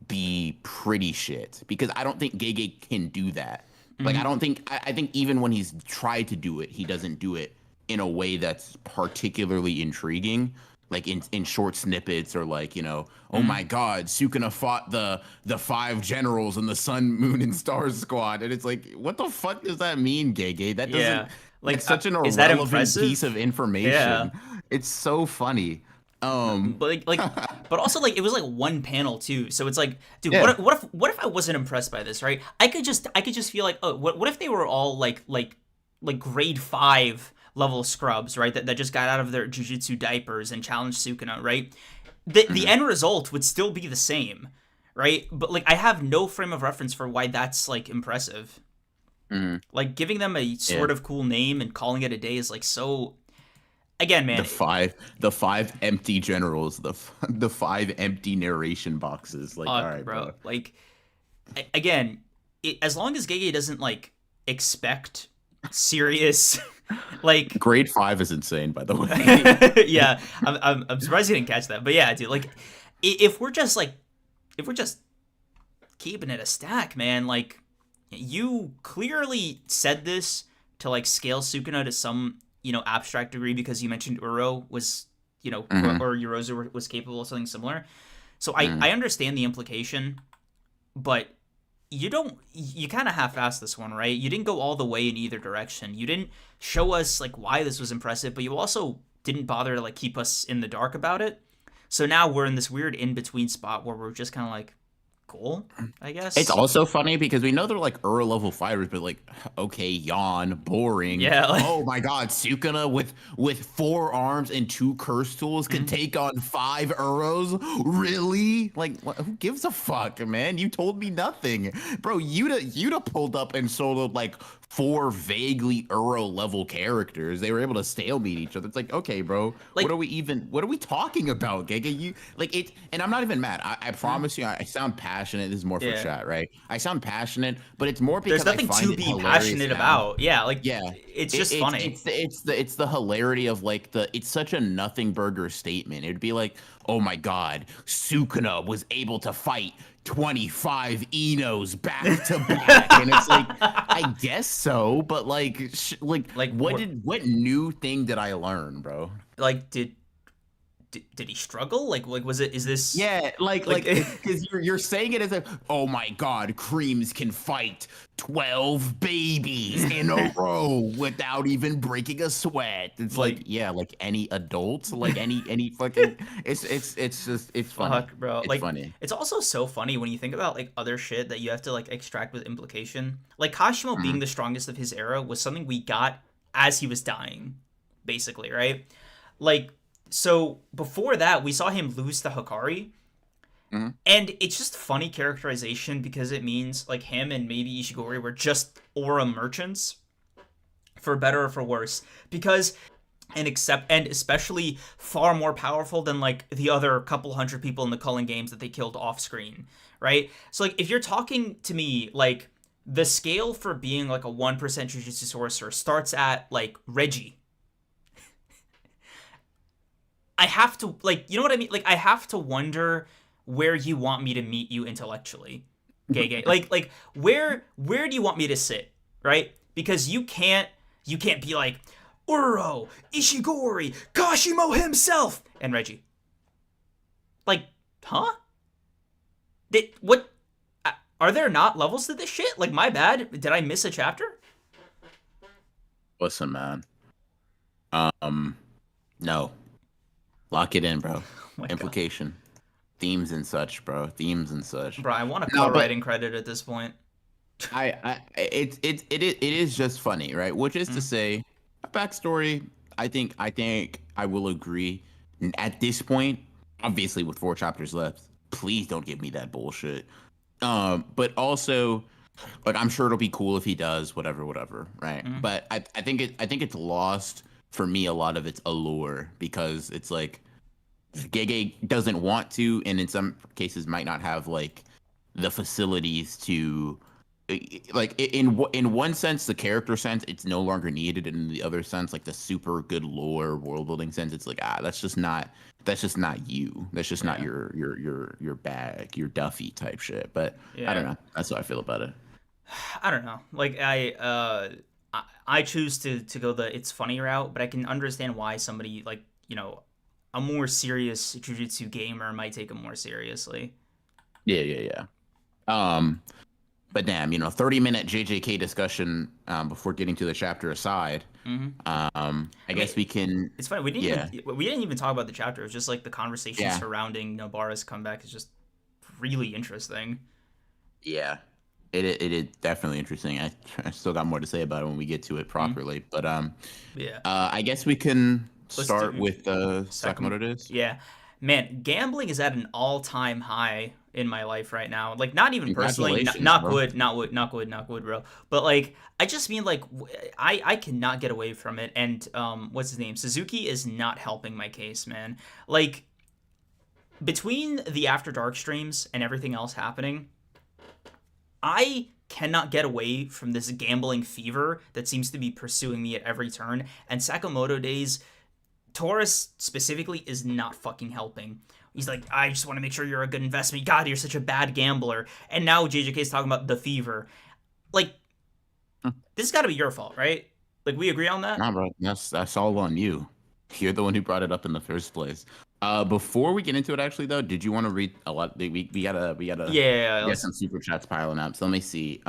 Speaker 2: be pretty shit, because I don't think Gege can do that. Like, I think even when he's tried to do it, he doesn't do it in a way that's particularly intriguing. Like, in short snippets, or like, oh my God, Sukuna fought the 5 generals in the Sun, Moon, and Stars squad, and it's like, what the fuck does that mean, Gege? That doesn't like such an irrelevant piece of information. It's so funny.
Speaker 1: But but also, like, it was like one panel too, so it's like, dude, what if I wasn't impressed by this, right? I could just feel like, oh, what if they were all like grade 5 level scrubs, right? That just got out of their jujutsu diapers and challenged Sukuna, right? The end result would still be the same, right? But like I have no frame of reference for why that's like impressive.
Speaker 2: Mm-hmm.
Speaker 1: Like giving them a
Speaker 2: Yeah.
Speaker 1: sort of cool name and calling it a day is like so. Again, man.
Speaker 2: The five empty generals, the five empty narration boxes. Like, all right,
Speaker 1: Bro.
Speaker 2: bro.
Speaker 1: Like, again, as long as Gege doesn't like expect serious, like
Speaker 2: Grade 5 is insane, by the way.
Speaker 1: yeah, I'm surprised you didn't catch that. But yeah, dude, like if we're just keeping it a stack, man, like you clearly said this to like scale Sukuna to some, abstract degree because you mentioned Uro was,
Speaker 2: Mhm.
Speaker 1: or Yorozu was capable of something similar. So
Speaker 2: Mhm.
Speaker 1: I understand the implication, but you kind of half-assed this one, right? You didn't go all the way in either direction. You didn't show us like why this was impressive, but you also didn't bother to like keep us in the dark about it. So now we're in this weird in-between spot where we're just kind of like, cool, I
Speaker 2: It's
Speaker 1: guess.
Speaker 2: also funny because we know they're like Ura level fighters, but like, okay, yawn, boring.
Speaker 1: Yeah, like,
Speaker 2: Oh my God, Sukuna with 4 arms and 2 curse tools can take on 5 Uros. Really? Like, who gives a fuck, man? You told me nothing, bro. Yuta pulled up and soloed like 4 vaguely Uro level characters. They were able to stalemate each other. It's like, okay, bro,
Speaker 1: like
Speaker 2: what are we talking about, Giga? You like it, and I'm not even mad. I
Speaker 1: mm,
Speaker 2: promise you, I sound passionate. This is more for
Speaker 1: yeah.
Speaker 2: chat, right? I sound passionate, but it's more
Speaker 1: There's
Speaker 2: because I
Speaker 1: nothing
Speaker 2: find
Speaker 1: to
Speaker 2: it
Speaker 1: be
Speaker 2: hilarious
Speaker 1: passionate
Speaker 2: now.
Speaker 1: about. Yeah, like
Speaker 2: Yeah,
Speaker 1: it's just funny.
Speaker 2: it's the hilarity of like it's such a nothing burger statement. It'd be like, oh my God, Sukuna was able to fight 25 Enos back to back, and it's like, I guess so, but like,
Speaker 1: like
Speaker 2: what new thing did I learn, bro?
Speaker 1: like did he struggle? Like was it is this
Speaker 2: Yeah,
Speaker 1: like
Speaker 2: because you're saying it as a, oh my God, Kreams can fight 12 babies in a row without even breaking a sweat. It's like,
Speaker 1: like
Speaker 2: yeah, like any adult, like any fucking, it's just it's funny.
Speaker 1: fuck, bro.
Speaker 2: It's
Speaker 1: Like
Speaker 2: funny.
Speaker 1: it's also so funny when you think about like other shit that you have to like extract with implication. Like Kashimo being
Speaker 2: Mhm.
Speaker 1: the strongest of his era was something we got as he was dying, basically, right? Like so before that, we saw him lose to Hikari,
Speaker 2: Mhm.
Speaker 1: and it's just funny characterization because it means like him and maybe Ishigori were just aura merchants, for better or for worse, because and especially far more powerful than like the other couple hundred people in the Cullen games that they killed off screen, right? So like if you're talking to me like the scale for being like a 1% Jujutsu sorcerer starts at like Reggie. I have to like, you know what I mean? Like I have to wonder where you want me to meet you intellectually. Gay. Like where do you want me to sit, right? Because you can't be like Uro, Ishigori, Kashimo himself, and Reggie. Like, huh? What? Are there not levels to this shit? Like, my bad. Did I miss a chapter?
Speaker 2: Listen, man. No, lock it in, bro.
Speaker 1: Oh my god,
Speaker 2: Implication, themes and such, bro. Themes and such.
Speaker 1: bro. I want a
Speaker 2: No, but
Speaker 1: co-writing credit at this point.
Speaker 2: it is just funny, right? Which is to
Speaker 1: Mm,
Speaker 2: say, a backstory. I think I will agree. At this point, obviously with 4 chapters left, please don't give me that bullshit. But also, like, I'm sure it'll be cool if he does whatever, right?
Speaker 1: mm,
Speaker 2: But I think it's lost for me a lot of its allure because it's like Gege doesn't want to, and in some cases might not have like the facilities to, like, in one sense, the character sense, it's no longer needed. And in the other sense, like the super good lore world building sense, it's like, that's just not you. That's just not
Speaker 1: yeah,
Speaker 2: your bag, your Duffy type shit. But I don't
Speaker 1: yeah.
Speaker 2: know. That's how I feel about it.
Speaker 1: I don't know. Like I choose to go the it's funny route, but I can understand why somebody like a more serious Jujutsu gamer might take it more seriously.
Speaker 2: Yeah. Um, but damn, 30-minute JJK discussion before getting to the chapter aside.
Speaker 1: Hmm.
Speaker 2: I
Speaker 1: I
Speaker 2: guess
Speaker 1: mean,
Speaker 2: we can.
Speaker 1: it's funny. We didn't
Speaker 2: Yeah,
Speaker 1: even talk about the chapter. It's just like the conversation
Speaker 2: yeah,
Speaker 1: surrounding Nobara's comeback is just really interesting.
Speaker 2: yeah. It is definitely interesting. I still got more to say about it when we get to it
Speaker 1: Mm,
Speaker 2: properly. But
Speaker 1: yeah.
Speaker 2: I guess we can
Speaker 1: Let's
Speaker 2: start
Speaker 1: do
Speaker 2: with
Speaker 1: Sakamoto.
Speaker 2: Sakamoto days.
Speaker 1: Yeah. Man, gambling is at an all-time high in my life right now. Like, not even personally, not,
Speaker 2: Congratulations,
Speaker 1: not
Speaker 2: bro.
Speaker 1: good, not good, bro. But like, I just mean like, I cannot get away from it. And what's his name? Suzuki is not helping my case, man. Like, between the After Dark streams and everything else happening, I cannot get away from this gambling fever that seems to be pursuing me at every turn. And Sakamoto days, Taurus specifically is not fucking helping. He's like, I just want to make sure you're a good investment. God, you're such a bad gambler. And now JJK is talking about the fever. Like, this has got to be your fault, right? Like, we agree on that?
Speaker 2: Nah, bro, that's all on you. You're the one who brought it up in the first place. Before we get into it, actually, though, did you want to read a lot? We gotta
Speaker 1: Yeah.
Speaker 2: get some super chats piling up. So let me see.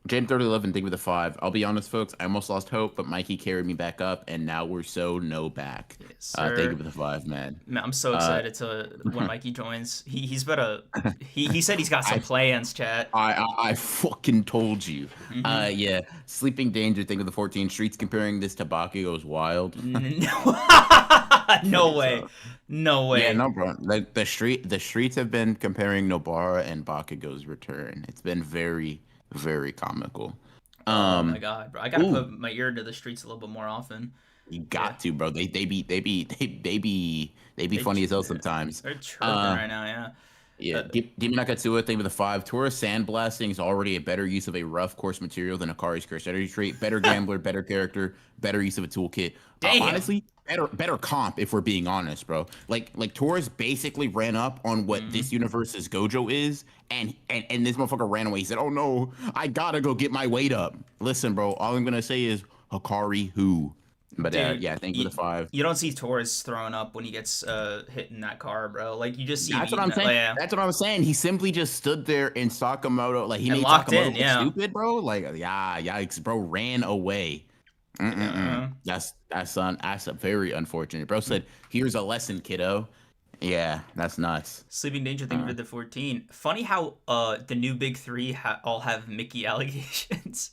Speaker 2: Jane 3011, thank you for the 5. I'll be honest, folks, I almost lost hope, but Mikey carried me back up, and now we're so no back.
Speaker 1: Yes,
Speaker 2: Thank you for the 5, man.
Speaker 1: I'm so excited to when Mikey joins. He's better. He said he's got some plans, chat.
Speaker 2: I fucking told you.
Speaker 1: Mm-hmm.
Speaker 2: Yeah. Sleeping Danger, thank you for the 14. Streets comparing this to Bakugo is wild.
Speaker 1: No way. No way.
Speaker 2: Yeah, no, bro. Like the streets have been comparing Nobara and Bakugo's return. It's been very, very comical.
Speaker 1: Oh my god, bro! I gotta put my ear to the streets a little bit more often.
Speaker 2: You got to, bro. They be funny as hell sometimes.
Speaker 1: They're chirping right now, yeah.
Speaker 2: Yeah, Demon Nakatsua, thank you for the 5. Taurus sandblasting is already a better use of a rough course material than Akari's cursed energy trait. Better gambler, better character, better use of a toolkit. Honestly, better comp if we're being honest, bro. Like Taurus basically ran up on what this universe's Gojo is, and this motherfucker ran away. He said, "Oh no, I gotta go get my weight up." Listen, bro. All I'm gonna say is Hikari who. But
Speaker 1: dude,
Speaker 2: yeah, thank you for the 5.
Speaker 1: You don't see Taurus throwing up when he gets hit in that car, bro. Like, you just see.
Speaker 2: That's what I'm saying. That's what I'm saying. He simply just stood there in Sakamoto, like he made Sakamoto look stupid, bro. Like, yikes, bro, ran away. That's very unfortunate. Bro said, "Here's a lesson, kiddo." Yeah, that's nuts.
Speaker 1: Sleeping Danger, thank you for the 14. Funny how the new big three all have Mickey allegations.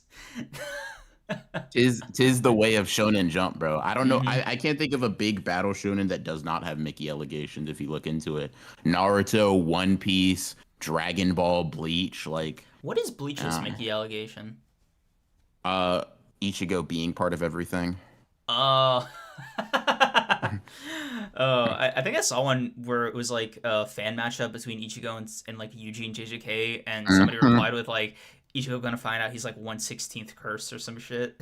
Speaker 2: Tis the way of Shonen Jump, bro. I don't know. I can't think of a big battle shonen that does not have Mickey allegations if you look into it. Naruto, One Piece, Dragon Ball, Bleach, like.
Speaker 1: What is Bleach's Mickey allegation?
Speaker 2: Ichigo being part of everything.
Speaker 1: I think I saw one where it was like a fan matchup between Ichigo and like Yuji and JJK, and somebody replied with like, Ichigo gonna find out he's like 1/16th cursed or some shit.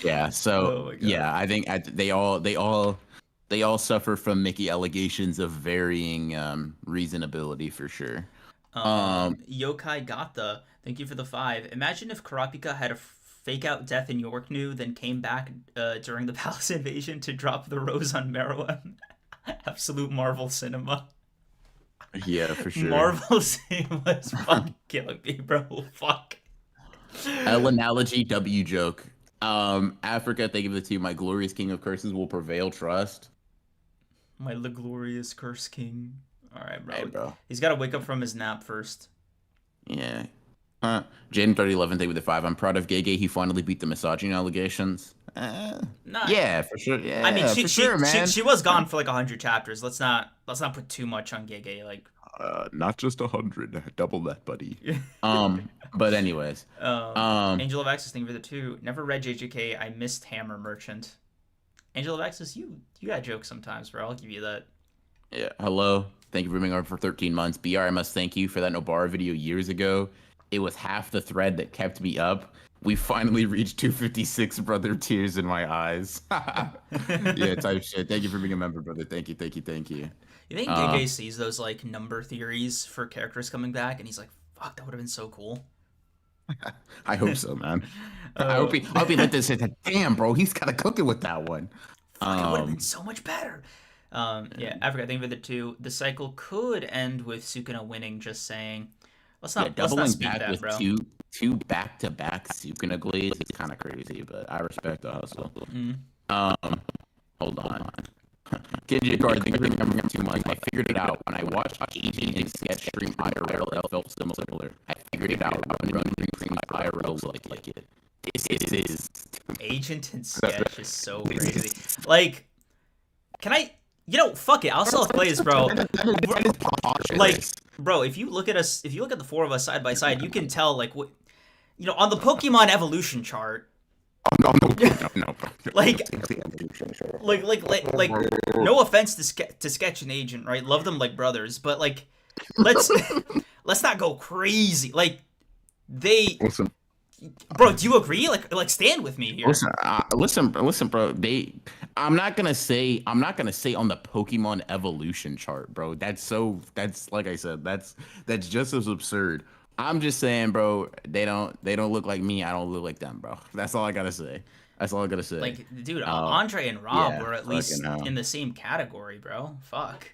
Speaker 2: yeah. So I think they all suffer from Mickey allegations of varying reasonability for sure.
Speaker 1: Yokai Gata, thank you for the 5. Imagine if Kurapika had a fake out death in York-New, then came back during the Palace invasion to drop the rose on Meruem. Absolute Marvel cinema.
Speaker 2: Yeah, for sure.
Speaker 1: Marvel cinemas fucking killing me, bro. Fuck.
Speaker 2: L analogy, W joke. Africa, thank you for the 2. My glorious king of curses will prevail. Trust.
Speaker 1: My glorious curse king. All right, bro.
Speaker 2: Hey, bro.
Speaker 1: He's got to wake up from his nap first.
Speaker 2: Yeah. Jaden 3011, thank you for the 5. I'm proud of Gege. He finally beat the misogyny allegations. Yeah, for sure. Yeah,
Speaker 1: I mean,
Speaker 2: man.
Speaker 1: She was gone for like 100 chapters. Let's not put too much on Gege. Like,
Speaker 2: not just 100, double that, buddy. But anyways,
Speaker 1: Angel of Access, thank you for the 2. Never read JJK. I missed Hammer Merchant. Angel of Access, you got jokes sometimes, bro. I'll give you that.
Speaker 2: Yeah. Hello. Thank you for being on for 13 months. BR, I must thank you for that Nobara video years ago. It was half the thread that kept me up. We finally reached 256, brother. Tears in my eyes. Yeah, type shit. Thank you for being a member, brother. Thank you.
Speaker 1: You think Gege sees those like number theories for characters coming back, and he's like, "Fuck, that would have been so cool."
Speaker 2: I hope so, man. I hope he let this hit. Damn, bro, he's got to cook it with that one.
Speaker 1: Fuck, it would have been so much better. Yeah, Africa, thank you for the 2. The cycle could end with Sukuna winning. Just saying. Let's not speak
Speaker 2: back
Speaker 1: that,
Speaker 2: with
Speaker 1: bro.
Speaker 2: two back-to-back Sukuna glades is kind of crazy, but I respect the hustle. Hold on. Kenji Card, I think I'm coming up too much. I figured it out when I watched Agent and Sketch stream IRL. It felt similar. I figured it out when running Creams IRL like it. This is
Speaker 1: Agent and Sketch is so crazy. Like, can I You know, fuck it. I'll self-play this, bro.
Speaker 2: That is preposterous.
Speaker 1: Like, bro, if you look at the four of us side by side, you can tell, like, what, you know, on the Pokemon evolution chart.
Speaker 2: No.
Speaker 1: Like, no offense to Sketch and Agent, right? Love them like brothers, but like, let's not go crazy. Like, they.
Speaker 2: Listen,
Speaker 1: bro, do you agree? Like, stand with me here.
Speaker 2: Listen, bro. I'm not gonna say on the Pokemon evolution chart, bro. That's like I said, that's just as absurd. I'm just saying, bro. They don't look like me. I don't look like them, bro. That's all I gotta say.
Speaker 1: Like, dude, Andre and Rob were at least in the same category, bro. Fuck.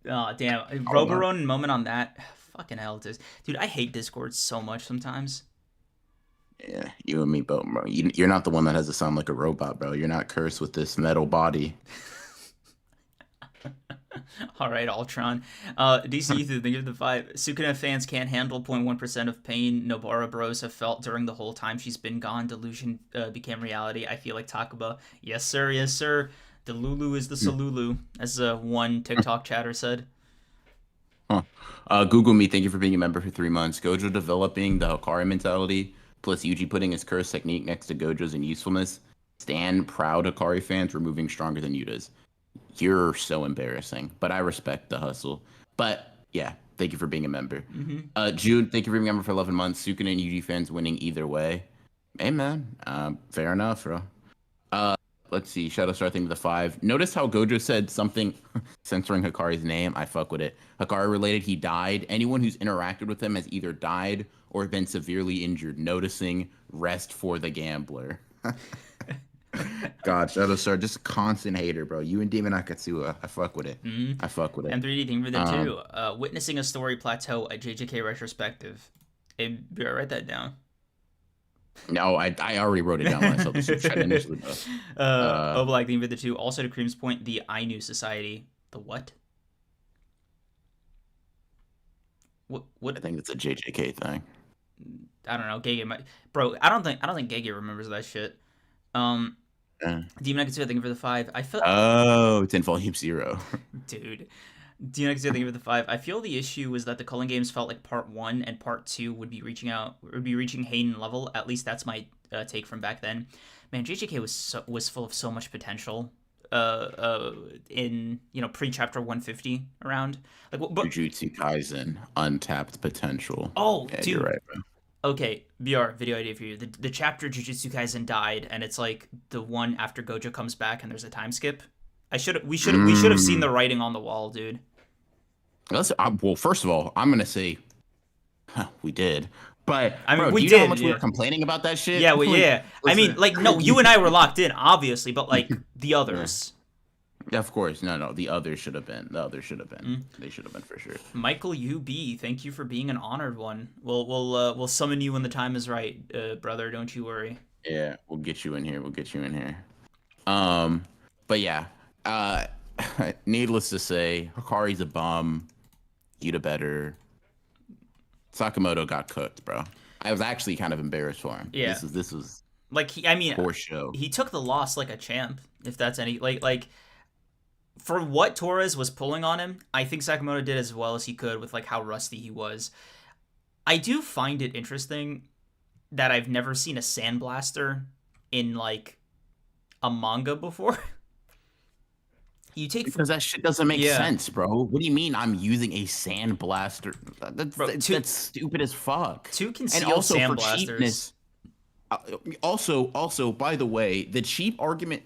Speaker 1: Oh, damn. Roborone moment on that. Fucking hell, dude. I hate Discord so much sometimes.
Speaker 2: Yeah, you and me both, bro. You're not the one that has to sound like a robot, bro. You're not cursed with this metal body.
Speaker 1: All right, Ultron. DC through the 5. Sukuna fans can't handle 0.1% of pain Nobara bros have felt during the whole time she's been gone. Delusion became reality. I feel like Takaba. Yes, sir. The Lulu is the Salulu, as one TikTok chatter said.
Speaker 2: Google me. Thank you for being a member for 3 months. Gojo developing the Hikari mentality, plus Yuji putting his curse technique next to Gojo's in usefulness. Stand proud Hikari fans removing stronger than Yuta's. You're so embarrassing, but I respect the hustle. But yeah, thank you for being a member.
Speaker 1: Mm-hmm.
Speaker 2: Jude, thank you for being a member for 11 months. Sukuna and Yuji fans winning either way. Hey man, fair enough, bro. Let's see. Shadowstar thing with the 5. Notice how Gojo said something censoring Hikari's name. I fuck with it. Hikari related. He died. Anyone who's interacted with him has either died or been severely injured. Noticing rest for the gambler. God, Shadowstar, just a constant hater, bro. You and Demon Akatsuha. I fuck with it.
Speaker 1: Mm-hmm.
Speaker 2: I fuck with it.
Speaker 1: M3D thing for the 2. Witnessing a story plateau at JJK retrospective. Hey, write that down.
Speaker 2: No, I already wrote it down when I saw the Superchat initially.
Speaker 1: Obligatory thing for the 2. Also to Cream's point, the Ainu Society. The what? What?
Speaker 2: I think it's a JJK thing.
Speaker 1: I don't know. Gege might. Bro, I don't think Gege remembers that shit. Demon Akatsuha, thank you for the 5. I feel.
Speaker 2: Oh, it's in volume 0.
Speaker 1: Dude. Demon Akatsuha, thank you for the 5. I feel the issue was that the Culling games felt like part 1 and part 2 would be reaching Hayden level. At least that's my take from back then. Man, JJK was full of so much potential. In pre-chapter 150 around like
Speaker 2: Jujutsu Kaisen, untapped potential.
Speaker 1: Oh,
Speaker 2: yeah,
Speaker 1: dude.
Speaker 2: You're right, bro.
Speaker 1: Okay, BR, video idea for you. The chapter Jujutsu Kaisen died, and it's like the one after Gojo comes back, and there's a time skip. We should have seen the writing on the wall, dude.
Speaker 2: Well, first of all, I'm gonna say, we did. But
Speaker 1: I mean,
Speaker 2: bro,
Speaker 1: we
Speaker 2: do you
Speaker 1: did.
Speaker 2: know how much we were complaining about that shit?
Speaker 1: Yeah, yeah. I mean, like, no, you and I were locked in, obviously, but like the others.
Speaker 2: Yeah, of course. No. The others should have been. They should have been for sure.
Speaker 1: Mikeyuubi, thank you for being an honored one. We'll summon you when the time is right, brother. Don't you worry.
Speaker 2: Yeah, we'll get you in here. But yeah. Needless to say, Hikari's a bum. Yuta better. Sakamoto got cooked, bro. I was actually kind of embarrassed for him.
Speaker 1: Yeah.
Speaker 2: This was
Speaker 1: like
Speaker 2: poor show.
Speaker 1: He took the loss like a champ, if that's any like for what Torres was pulling on him, I think Sakamoto did as well as he could with like how rusty he was. I do find it interesting that I've never seen a sandblaster in like a manga before.
Speaker 2: Because that shit doesn't make sense, bro. What do you mean I'm using a sandblaster? That's stupid as fuck.
Speaker 1: Two concealed sandblasters.
Speaker 2: Also, by the way, the cheap argument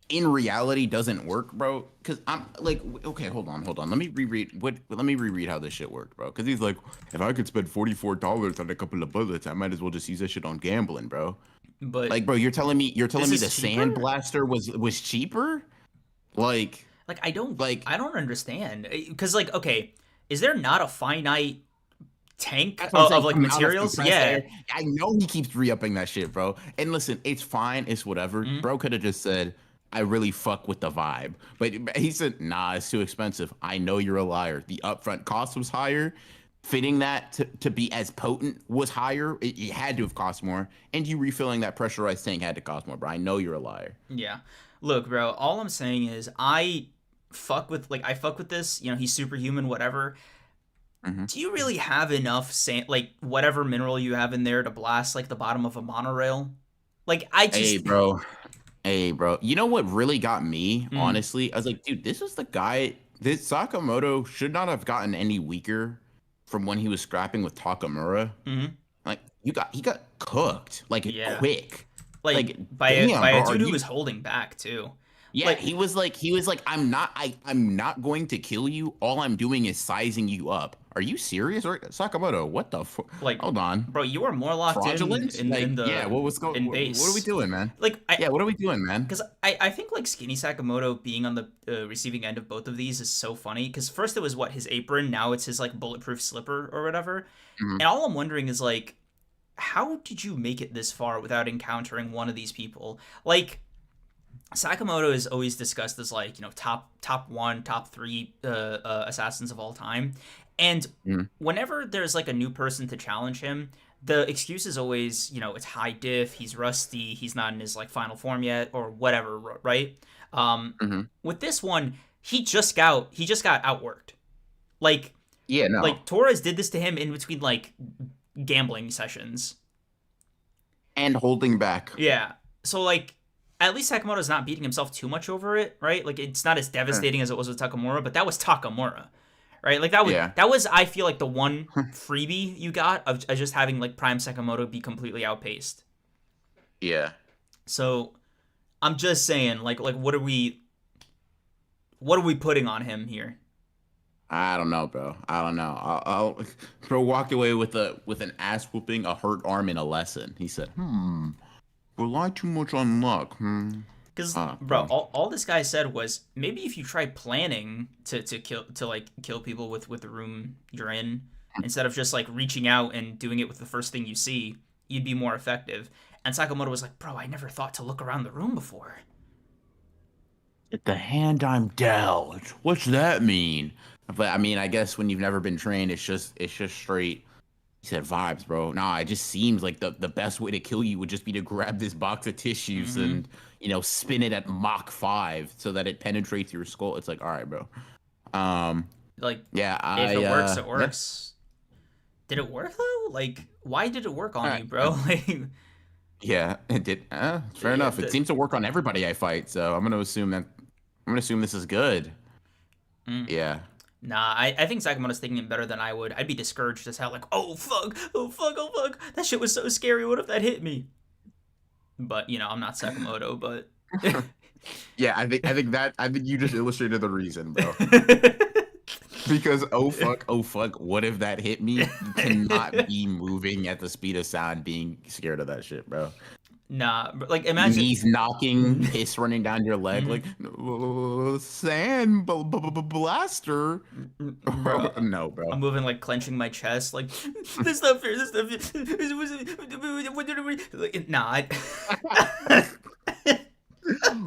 Speaker 2: in reality doesn't work, bro. Because I'm like, okay, hold on. Let me reread how this shit worked, bro. Because he's like, if I could spend $44 on a couple of bullets, I might as well just use that shit on gambling, bro. But like, bro, you're telling me the sandblaster was cheaper? Like I don't
Speaker 1: understand, because like, okay, is there not a finite tank of like materials? Yeah,
Speaker 2: I know he keeps re-upping that shit, bro. And listen, it's fine, it's whatever. Bro could have just said, I really fuck with the vibe, but he said, nah, it's too expensive. I know you're a liar. The upfront cost was higher. fitting that to be as potent was higher. It had to have cost more, and you refilling that pressurized tank had to cost more, bro. I know you're a liar.
Speaker 1: Yeah. Look, bro, all I'm saying is I fuck with this, he's superhuman, whatever.
Speaker 2: Hmm.
Speaker 1: Do you really have enough like whatever mineral you have in there to blast like the bottom of a monorail? Like I
Speaker 2: Hey,
Speaker 1: just
Speaker 2: bro. Hey, bro. You know what really got me,
Speaker 1: mm,
Speaker 2: honestly? I was like, dude, this was the guy. This Sakamoto should not have gotten any weaker from when he was scrapping with Takamura.
Speaker 1: mhm.
Speaker 2: Like, he got cooked, like,
Speaker 1: Yeah.
Speaker 2: quick.
Speaker 1: Like
Speaker 2: Like,
Speaker 1: by
Speaker 2: damn, bro,
Speaker 1: a
Speaker 2: are
Speaker 1: dude who
Speaker 2: you?
Speaker 1: was holding back too.
Speaker 2: Yeah,
Speaker 1: Like
Speaker 2: he was like, I'm not going to kill you. All I'm doing is sizing you up. Are you serious? Or Sakamoto, what the fuck?
Speaker 1: like
Speaker 2: Hold on.
Speaker 1: bro, you are more locked in
Speaker 2: Fraudulent? Like, yeah,
Speaker 1: in
Speaker 2: what are we
Speaker 1: base.
Speaker 2: doing, man?
Speaker 1: Like
Speaker 2: Yeah, what are we doing, man?
Speaker 1: because I think like Skinny Sakamoto being on the receiving end of both of these is so funny because first it was what his apron, now it's his like bulletproof slipper or whatever,
Speaker 2: Mhm.
Speaker 1: and all I'm wondering is like, how did you make it this far without encountering one of these people? Like Sakamoto is always discussed as like top one, top three assassins of all time, and
Speaker 2: Mhm.
Speaker 1: whenever there's like a new person to challenge him, the excuse is always it's high diff, he's rusty, he's not in his like final form yet, or whatever, right?
Speaker 2: Mhm.
Speaker 1: With this one, he just got outworked. Like
Speaker 2: Yeah, no.
Speaker 1: like Torres did this to him in between like gambling sessions.
Speaker 2: And holding back.
Speaker 1: Yeah. So like at least Sakamoto's not beating himself too much over it, right? Like it's not as
Speaker 2: Eh,
Speaker 1: devastating as it was with Takamura, but that was Takamura. Right? Like that was
Speaker 2: yeah.
Speaker 1: that was I feel like the one freebie you got of just having like Prime Sakamoto be completely outpaced.
Speaker 2: Yeah.
Speaker 1: So I'm just saying like what are we putting on him here?
Speaker 2: I don't know, bro. I don't know. I'll bro walked away with an ass whooping, a hurt arm, and a lesson. He said, rely too much on luck.
Speaker 1: Because bro,
Speaker 2: Bro.
Speaker 1: all this guy said was maybe if you try planning to kill people with the room you're in instead of just like reaching out and doing it with the first thing you see, you'd be more effective. And Sakamoto was like, bro, I never thought to look around the room before.
Speaker 2: The hand I'm dealt. What's that mean? But I mean, I guess when you've never been trained, it's just straight. He said vibes, bro. Nah, it just seems like the best way to kill you would just be to grab this box of tissues
Speaker 1: Mm-hmm.
Speaker 2: and spin it at Mach 5 so that it penetrates your skull. It's like, all right, bro. Um,
Speaker 1: Like,
Speaker 2: yeah,
Speaker 1: if it works, it
Speaker 2: yeah,
Speaker 1: works. Did it work though? Like, why did it work
Speaker 2: all
Speaker 1: on
Speaker 2: right.
Speaker 1: you, bro? Like,
Speaker 2: Yeah, it did. Fair
Speaker 1: yeah,
Speaker 2: enough. It seems to work on everybody I fight, so I'm gonna assume this is good.
Speaker 1: mm.
Speaker 2: Yeah.
Speaker 1: Nah, I think Sakamoto's thinking it better than I would. I'd be discouraged as hell, like, oh fuck, oh fuck, oh fuck, that shit was so scary. What if that hit me? But I'm not Sakamoto, but
Speaker 2: Yeah, I think you just illustrated the reason, bro. Because oh fuck, what if that hit me? You cannot be moving at the speed of sound being scared of that shit, bro.
Speaker 1: nah, but like imagine.
Speaker 2: Knees knocking, piss running down your leg, like sand blaster.
Speaker 1: Bro,
Speaker 2: No, bro.
Speaker 1: I'm moving like clenching my chest, like this stuff here, this stuff here. Like, nah.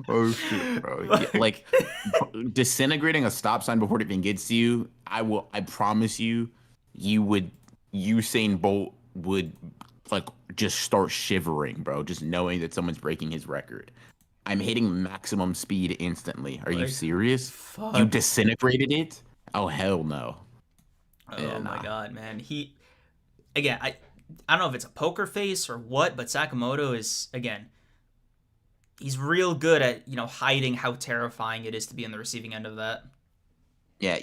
Speaker 2: Oh shit, bro. Yeah, like disintegrating a stop sign before it even gets to you. I promise you, Usain Bolt would like just start shivering, bro, just knowing that someone's breaking his record. I'm hitting maximum speed instantly. Are you
Speaker 1: Like,
Speaker 2: serious? You
Speaker 1: fuck.
Speaker 2: disintegrated it? Oh hell no. Yeah,
Speaker 1: Oh my
Speaker 2: nah.
Speaker 1: god, man. Again, I don't know if it's a poker face or what, but Sakamoto is again, he's real good at, hiding how terrifying it is to be on the receiving end of that.
Speaker 2: Yeah,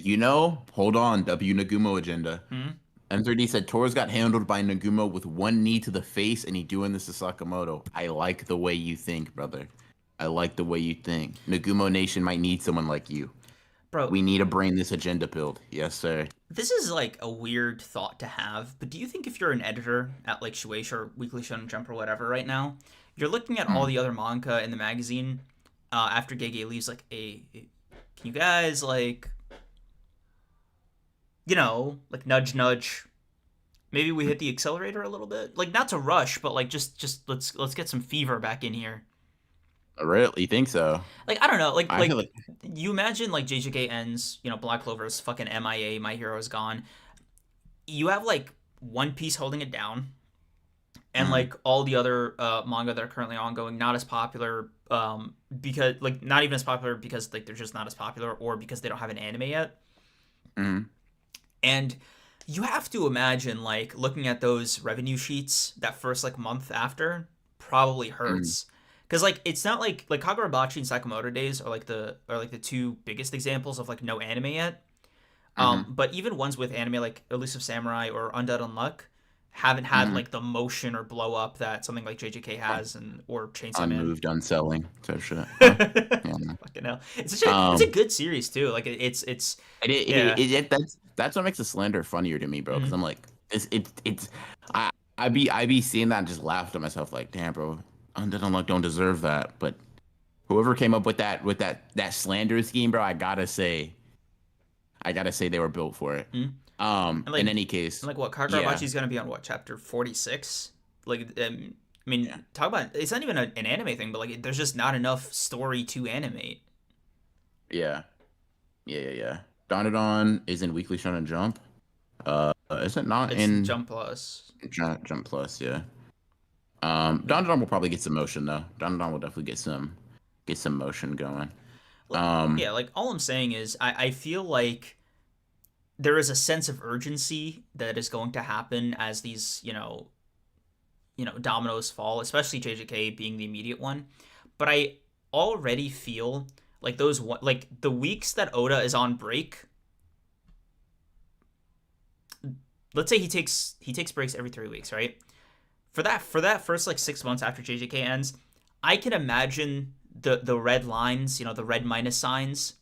Speaker 2: hold on, W Nagumo agenda.
Speaker 1: Hmm?
Speaker 2: M3D said Torres got handled by Nagumo with one knee to the face, and he doing this to Sakamoto. I like the way you think, brother. I like the way you think. Nagumo Nation might need someone like you.
Speaker 1: Bro,
Speaker 2: We need to brain this agenda build. Yes, sir.
Speaker 1: this is like a weird thought to have, but do you think if you're an editor at like Shueisha or Weekly Shonen Jump or whatever right now, you're looking at all
Speaker 2: Hmm.
Speaker 1: the other manga in the magazine after Gege leaves, like, can you guys like, like nudge nudge, maybe we hit the accelerator a little bit, like not to rush, but like just let's get some fever back in here.
Speaker 2: Really? You think so?
Speaker 1: Like I don't know, like
Speaker 2: I
Speaker 1: like
Speaker 2: feel like
Speaker 1: you imagine like JJK ends, Black Clover's fucking MIA, My Hero's Gone. you have like One Piece holding it down, and
Speaker 2: Mm,
Speaker 1: like all the other manga that are currently ongoing, not as popular, because like not even as popular because like they're just not as popular, or because they don't have an anime yet.
Speaker 2: mm,
Speaker 1: And you have to imagine like looking at those revenue sheets that first like month after probably
Speaker 2: mm,
Speaker 1: hurts. Because like it's not like Kagurabachi and Sakamoto days are like the two biggest examples of like no anime yet.
Speaker 2: mm,
Speaker 1: But even ones with anime like Elusive Samurai or Undead Unluck haven't had
Speaker 2: mm.
Speaker 1: like the motion or blow up that something like JJK has, and or Chainsaw Man.
Speaker 2: Unmoved, unselling type shit. Huh? Yeah.
Speaker 1: Fucking hell, it's a
Speaker 2: Um,
Speaker 1: good series too. Like it's yeah.
Speaker 2: that's what makes the slander funnier to me, bro. Because
Speaker 1: Mhm.
Speaker 2: I'm like, it's I I be seeing that and just laugh to myself like, damn, bro, Undead Unluck don't deserve that. But whoever came up with that slander scheme, bro, I gotta say they were built for it.
Speaker 1: Mhm. And
Speaker 2: In
Speaker 1: like
Speaker 2: any case,
Speaker 1: what
Speaker 2: yeah,
Speaker 1: Kagurabachi is gonna be on what chapter 46? Like I
Speaker 2: yeah,
Speaker 1: mean, talk about it's not even an anime thing, but like there's just not enough story to animate.
Speaker 2: yeah, yeah. Donadon is in Weekly Shonen Jump. Is it not
Speaker 1: It's
Speaker 2: in
Speaker 1: Jump Plus.
Speaker 2: Jump Plus? Yeah.
Speaker 1: Like,
Speaker 2: Don will probably get some motion though. Don will definitely get some motion going.
Speaker 1: yeah, like all I'm saying is I feel like there is a sense of urgency that is going to happen as these, dominoes fall, especially JJK being the immediate one. But I already feel like like the weeks that Oda is on break. Let's say he takes breaks every 3 weeks, right? For that first like 6 months after JJK ends, I can imagine the red lines, the red minus signs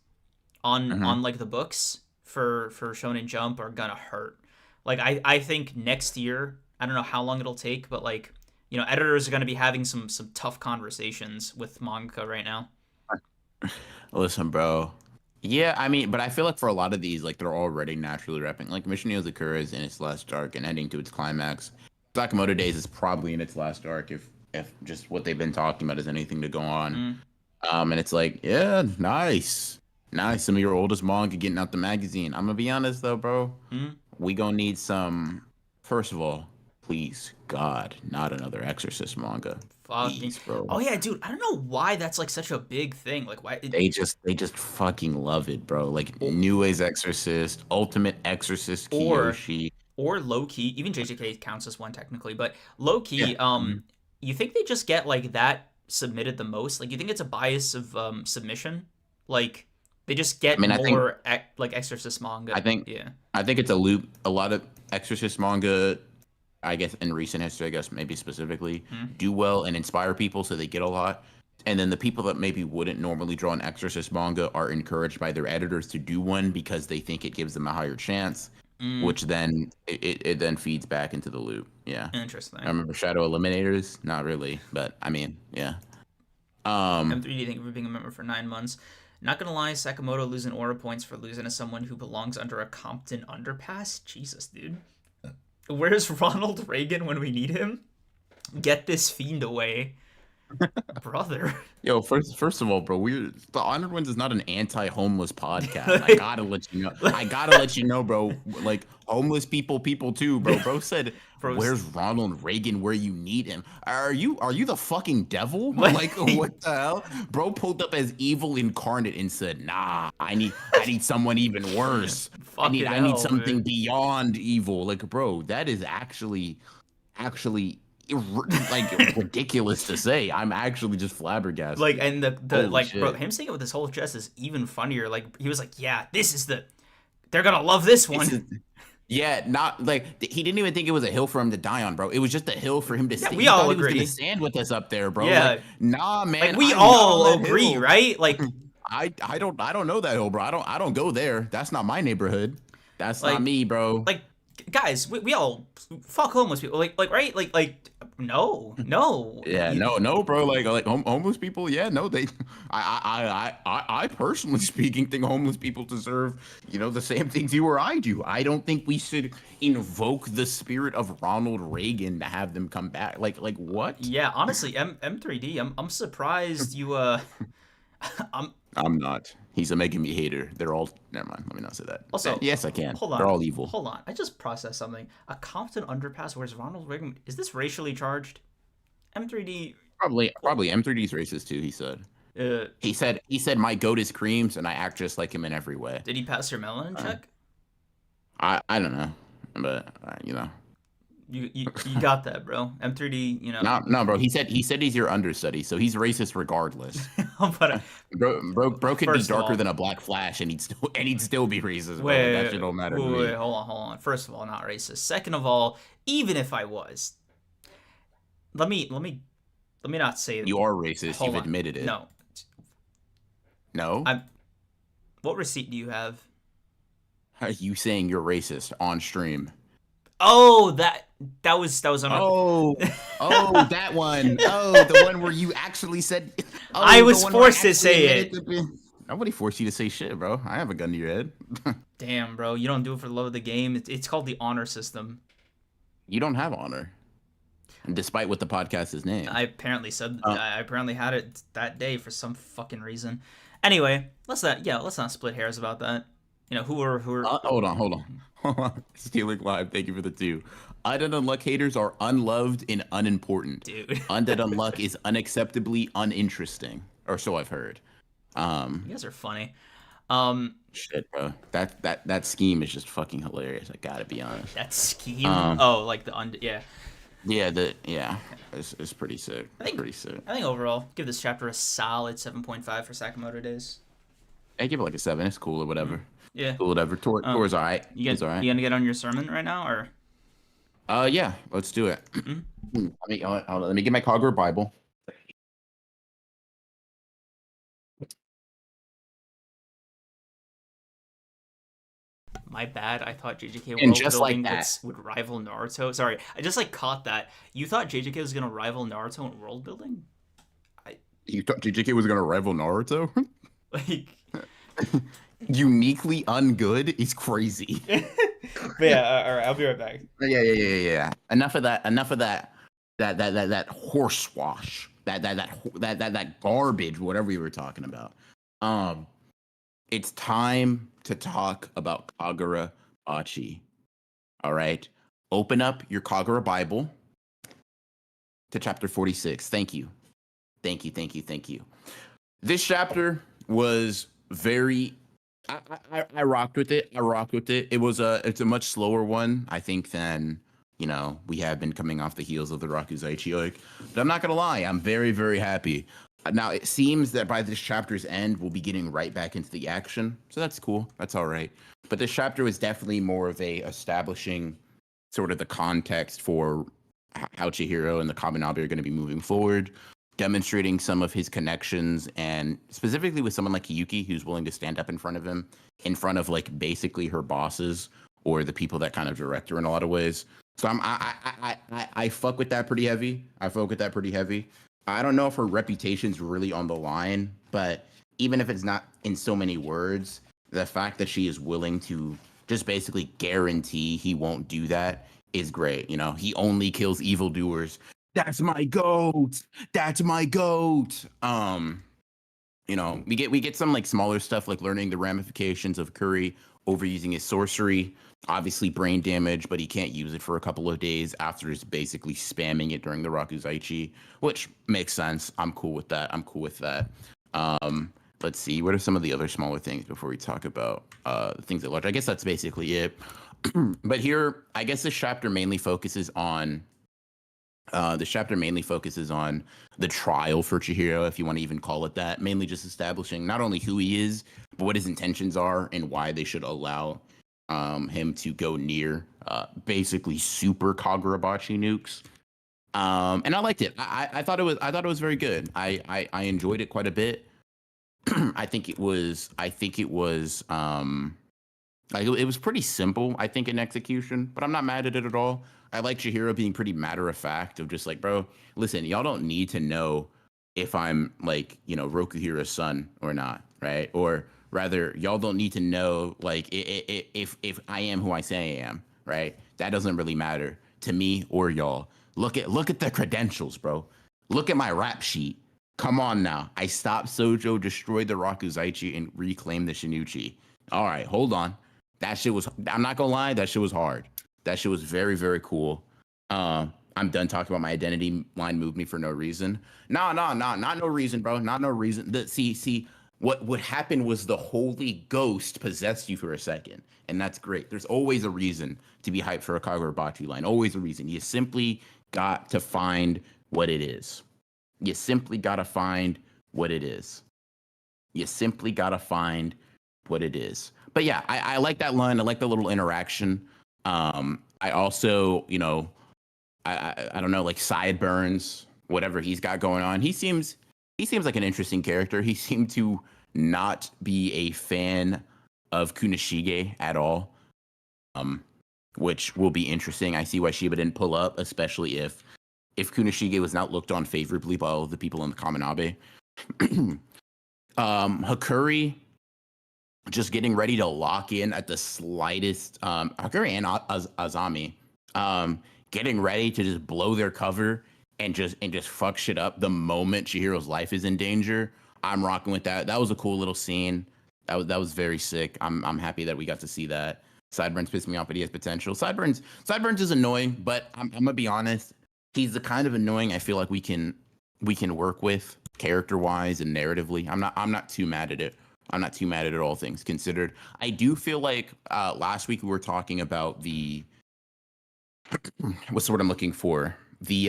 Speaker 2: Mhm.
Speaker 1: on like the books for Shonen Jump are gonna hurt. Like I think next year, I don't know how long it'll take, but like editors are gonna be having some tough conversations with manga right now.
Speaker 2: Listen, bro. Yeah, I mean, but I feel like for a lot of these, like they're already naturally wrapping. Like Mission Yozakura is in its last arc and heading to its climax. Sakamoto Days is probably in its last arc if just what they've been talking about is anything to go on.
Speaker 1: Mm,
Speaker 2: And it's like, yeah, nice. Nice. Some of your oldest manga getting out the magazine. I'm gonna be honest though, bro.
Speaker 1: mm.
Speaker 2: We gonna need some. First of all, please, God, not another Exorcist manga.
Speaker 1: Fuck me.
Speaker 2: Please, bro.
Speaker 1: Oh yeah, dude. I don't know why that's like such a big thing. Like why
Speaker 2: They just fucking love it, bro. Like
Speaker 1: or
Speaker 2: New Age Exorcist, Ultimate Exorcist
Speaker 1: or
Speaker 2: Kiyoshi.
Speaker 1: or low key, even JJK counts as one technically, but low
Speaker 2: Yeah.
Speaker 1: key, you think they just get like that submitted the most? Like you think it's a bias of submission? Like they just
Speaker 2: I
Speaker 1: get
Speaker 2: mean,
Speaker 1: more like Exorcist manga.
Speaker 2: I think
Speaker 1: Yeah.
Speaker 2: I think it's a loop. A lot of Exorcist manga, I guess in recent history, I guess maybe specifically,
Speaker 1: Hmm.
Speaker 2: do well and inspire people, so they get a lot. And then the people that maybe wouldn't normally draw an Exorcist manga are encouraged by their editors to do one because they think it gives them a higher chance,
Speaker 1: Mm,
Speaker 2: which then it then feeds back into the loop. Yeah. I
Speaker 1: interesting.
Speaker 2: remember Shadow Eliminators, not really, but I mean, yeah. Um,
Speaker 1: M3D think we're being a member for 9 months. Not gonna lie, Sakamoto losing aura points for losing to someone who belongs under a Compton underpass. Jesus, dude. Where's Ronald Reagan when we need him? Get this fiend away, brother.
Speaker 2: Yo, first of all, bro, we're the Honored Ones is not an anti-homeless podcast. I
Speaker 1: like,
Speaker 2: gotta let you know.
Speaker 1: like,
Speaker 2: I gotta let you know, bro. Like homeless people too, bro. Bro said,
Speaker 1: bros,
Speaker 2: "Where's Ronald Reagan? Where you need him? Are you the fucking devil?
Speaker 1: like,
Speaker 2: Like what the hell?" Bro pulled up as evil incarnate and said, "Nah, I need someone even worse.
Speaker 1: fucking
Speaker 2: I need
Speaker 1: hell,
Speaker 2: something
Speaker 1: man.
Speaker 2: beyond evil." Like, bro, that is actually like ridiculous to say. I'm actually just
Speaker 1: Like,
Speaker 2: flabbergasted.
Speaker 1: and the
Speaker 2: Holy
Speaker 1: like, bro,
Speaker 2: shit.
Speaker 1: him saying it with his whole chest is even funnier. Like, he was like, "Yeah, this is they're gonna love this
Speaker 2: This
Speaker 1: one."
Speaker 2: is yeah, not like he didn't even think it was a hill for him to die on, bro. It was just a hill for him to
Speaker 1: Yeah,
Speaker 2: stand.
Speaker 1: we
Speaker 2: He thought
Speaker 1: all
Speaker 2: he was gonna
Speaker 1: agree.
Speaker 2: stand with us up there, bro. Like,
Speaker 1: Yeah,
Speaker 2: nah,
Speaker 1: like
Speaker 2: man,
Speaker 1: we
Speaker 2: I'm not on
Speaker 1: all
Speaker 2: that
Speaker 1: agree,
Speaker 2: hill.
Speaker 1: right? Like,
Speaker 2: I don't know that hill, bro. I don't go there. That's not my neighborhood. That's not
Speaker 1: like,
Speaker 2: me, bro.
Speaker 1: like, guys, we all fuck homeless people. Like, right? Like, no, no.
Speaker 2: Yeah, no, bro. Like homeless people. Yeah, no, they. I personally speaking, think homeless people deserve, the same things you or I do. I don't think we should invoke the spirit of Ronald Reagan to have them come back. Like what?
Speaker 1: Yeah, honestly, M3D, I'm surprised you
Speaker 2: I'm not. He's a Mega Me hater. They're all. Never mind. Let me not say that.
Speaker 1: Also,
Speaker 2: Yes, I can.
Speaker 1: hold on.
Speaker 2: They're all evil.
Speaker 1: Hold on. I just processed something. A Compton underpass. Where's Ronald Reagan? Is this racially charged? M3D.
Speaker 2: Probably M3D's racist too. He said.
Speaker 1: Uh,
Speaker 2: He said my goat is Kreams, and I act just like him in every way.
Speaker 1: did he pass your melanin check?
Speaker 2: I don't know, but you know.
Speaker 1: You got that, bro. M3D, you know.
Speaker 2: No, bro. He said he's your understudy, so he's racist regardless.
Speaker 1: But
Speaker 2: bro could be
Speaker 1: first of
Speaker 2: darker
Speaker 1: all-
Speaker 2: than a black flash, and he'd still be racist. Bro.
Speaker 1: wait,
Speaker 2: That shit don't matter to me.
Speaker 1: wait, hold on. First of all, not racist. Second of all, even if I was, let me not say
Speaker 2: You are racist.
Speaker 1: Hold
Speaker 2: You've
Speaker 1: on.
Speaker 2: admitted it.
Speaker 1: No.
Speaker 2: No.
Speaker 1: What receipt do you have?
Speaker 2: Are you saying you're racist on stream?
Speaker 1: Oh, that was on.
Speaker 2: Oh, that one. Oh, the one where you actually said. Oh,
Speaker 1: I was
Speaker 2: the one where I
Speaker 1: forced to
Speaker 2: actually
Speaker 1: say
Speaker 2: admitted to Nobody forced you to say shit, bro. I have a gun to your head.
Speaker 1: Damn, bro, you don't do it for the love of the game. It's called the honor system.
Speaker 2: You don't have honor, and despite what the podcast is named.
Speaker 1: I apparently had it that day for some fucking reason. Anyway, let's not split hairs about that. You know, who are
Speaker 2: Hold on. Stealing Live, thank you for the 2. Undead Unluck haters are unloved and unimportant.
Speaker 1: dude.
Speaker 2: Undead Unluck is unacceptably uninteresting, or so I've heard.
Speaker 1: You guys are funny.
Speaker 2: Shit, bro. That scheme is just fucking hilarious. I gotta be honest.
Speaker 1: That scheme. Like the yeah.
Speaker 2: Yeah, it's pretty sick.
Speaker 1: I think overall, give this chapter a solid 7.5 for Sakamoto days.
Speaker 2: I give it like a 7. It's cool or whatever.
Speaker 1: Yeah.
Speaker 2: Cool, whatever. Tor's alright. He's alright.
Speaker 1: You gonna get on your sermon right now, or?
Speaker 2: Yeah, let's do it. Let me get my Kagurabible.
Speaker 1: My bad. I thought JJK
Speaker 2: And
Speaker 1: world
Speaker 2: just
Speaker 1: building
Speaker 2: like that.
Speaker 1: would rival Naruto. Sorry, I just caught that. You thought JJK was gonna rival Naruto in world building?
Speaker 2: You thought JJK was gonna rival Naruto?
Speaker 1: Like,
Speaker 2: Uniquely ungood is crazy.
Speaker 1: but yeah. All right, I'll be right back.
Speaker 2: Yeah. Enough of that. That horsewash. That garbage. Whatever you were talking about. It's time to talk about Kagurabachi. All right. Open up your Kagurabible to chapter 46. Thank you. This chapter was very. I rocked with it. It's a much slower one, I think, than we have been coming off the heels of the Rakuzaichi arc. But I'm not gonna lie, I'm very, very happy. Now it seems that by this chapter's end, we'll be getting right back into the action, so that's cool. That's all right. But this chapter was definitely more of a establishing sort of the context for how Chihiro and the Kaminabe are going to be moving forward, demonstrating some of his connections, and specifically with someone like Yuki, who's willing to stand up in front of him, in front of like basically her bosses or the people that kind of direct her in a lot of ways. So I fuck with that pretty heavy. I don't know if her reputation's really on the line, but even if it's not in so many words, the fact that she is willing to just basically guarantee he won't do that is great. He only kills evildoers. That's my goat. We get some like smaller stuff, like learning the ramifications of Curry overusing his sorcery. Obviously brain damage, but he can't use it for a couple of days after just basically spamming it during the Rakuzaichi, which makes sense. I'm cool with that. Let's see. What are some of the other smaller things before we talk about things at large? I guess that's basically it. But here, I guess this chapter mainly focuses on the trial for Chihiro, if you want to even call it that. Mainly just establishing not only who he is, but what his intentions are and why they should allow him to go near basically super Kagurabachi nukes. And I liked it. I thought it was very good. I enjoyed it quite a bit. I think it was pretty simple, I think, in execution, but I'm not mad at it at all. I like Chihiro being pretty matter of fact of just like, bro, listen, y'all don't need to know if I'm like, Rokuhiro's son or not, right? Or rather, y'all don't need to know like if I am who I say I am, right? That doesn't really matter to me or y'all. Look at the credentials, bro. Look at my rap sheet. Come on now. I stopped Sojo, destroyed the Rakuzaichi, and reclaimed the Shinichi. All right, hold on. That shit was, I'm not gonna lie, that shit was hard. That shit was very, very cool. I'm done talking about my identity line moved me for no reason. Not no reason, bro. Not no reason. See, what happened was the Holy Ghost possessed you for a second, and that's great. There's always a reason to be hyped for a Kagurabachi line. Always a reason. You simply got to find what it is. You simply got to find what it is. You simply got to find what it is. But yeah, I like that line. I like the little interaction. I also, I don't know, like sideburns, whatever he's got going on. He seems like an interesting character. He seemed to not be a fan of Kunishige at all, which will be interesting. I see why Shiba didn't pull up, especially if Kunishige was not looked on favorably by all of the people in the Kaminabe. Hakuri just getting ready to lock in at the slightest. Hakuri and Azami getting ready to just blow their cover and just fuck shit up the moment Chihiro's life is in danger. I'm rocking with that. That was a cool little scene. That was very sick. I'm happy that we got to see that. Sideburns pissed me off, but he has potential. Sideburns is annoying, but I'm gonna be honest. He's the kind of annoying I feel like we can work with character wise and narratively. I'm not too mad at it. I'm not too mad at it, all things considered. I do feel like last week we were talking about the what's the word I'm looking for? The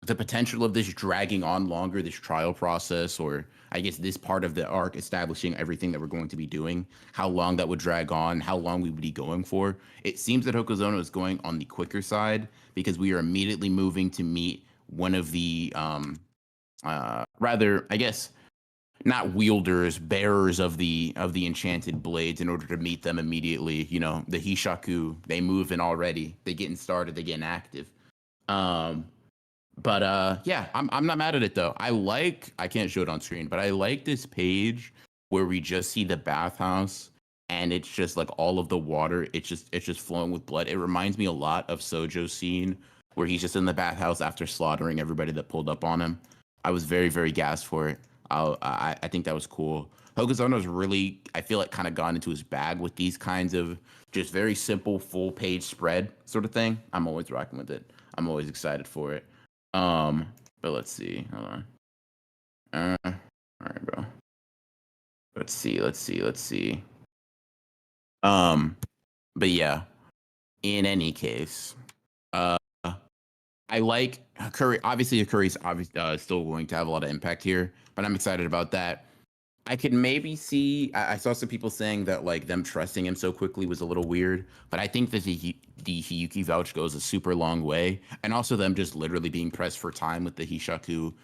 Speaker 2: potential of this dragging on longer, this trial process, or I guess this part of the arc establishing everything that we're going to be doing, how long that would drag on, how long we would be going for. It seems that Hokuzono is going on the quicker side because we are immediately moving to meet one of the rather, I guess, not wielders, bearers of the enchanted blades in order to meet them immediately. The Hishaku, they moving already. They getting started, they getting active. But yeah, I'm not mad at it though. I can't show it on screen, but I like this page where we just see the bathhouse and it's just like all of the water, it's just flowing with blood. It reminds me a lot of Sojo's scene where he's just in the bathhouse after slaughtering everybody that pulled up on him. I was very, very gassed for it. I think that was cool. Hokuzono's really, I feel like, kind of gone into his bag with these kinds of just very simple full page spread sort of thing. I'm always rocking with it. I'm always excited for it. But let's see. Hold on. All right, bro. Let's see. But yeah. In any case, I like Curry. Obviously, Curry's still going to have a lot of impact here, but I'm excited about that. I could maybe see. I saw some people saying that like them trusting him so quickly was a little weird, but I think that the Hiyuki vouch goes a super long way, and also them just literally being pressed for time with the Hishaku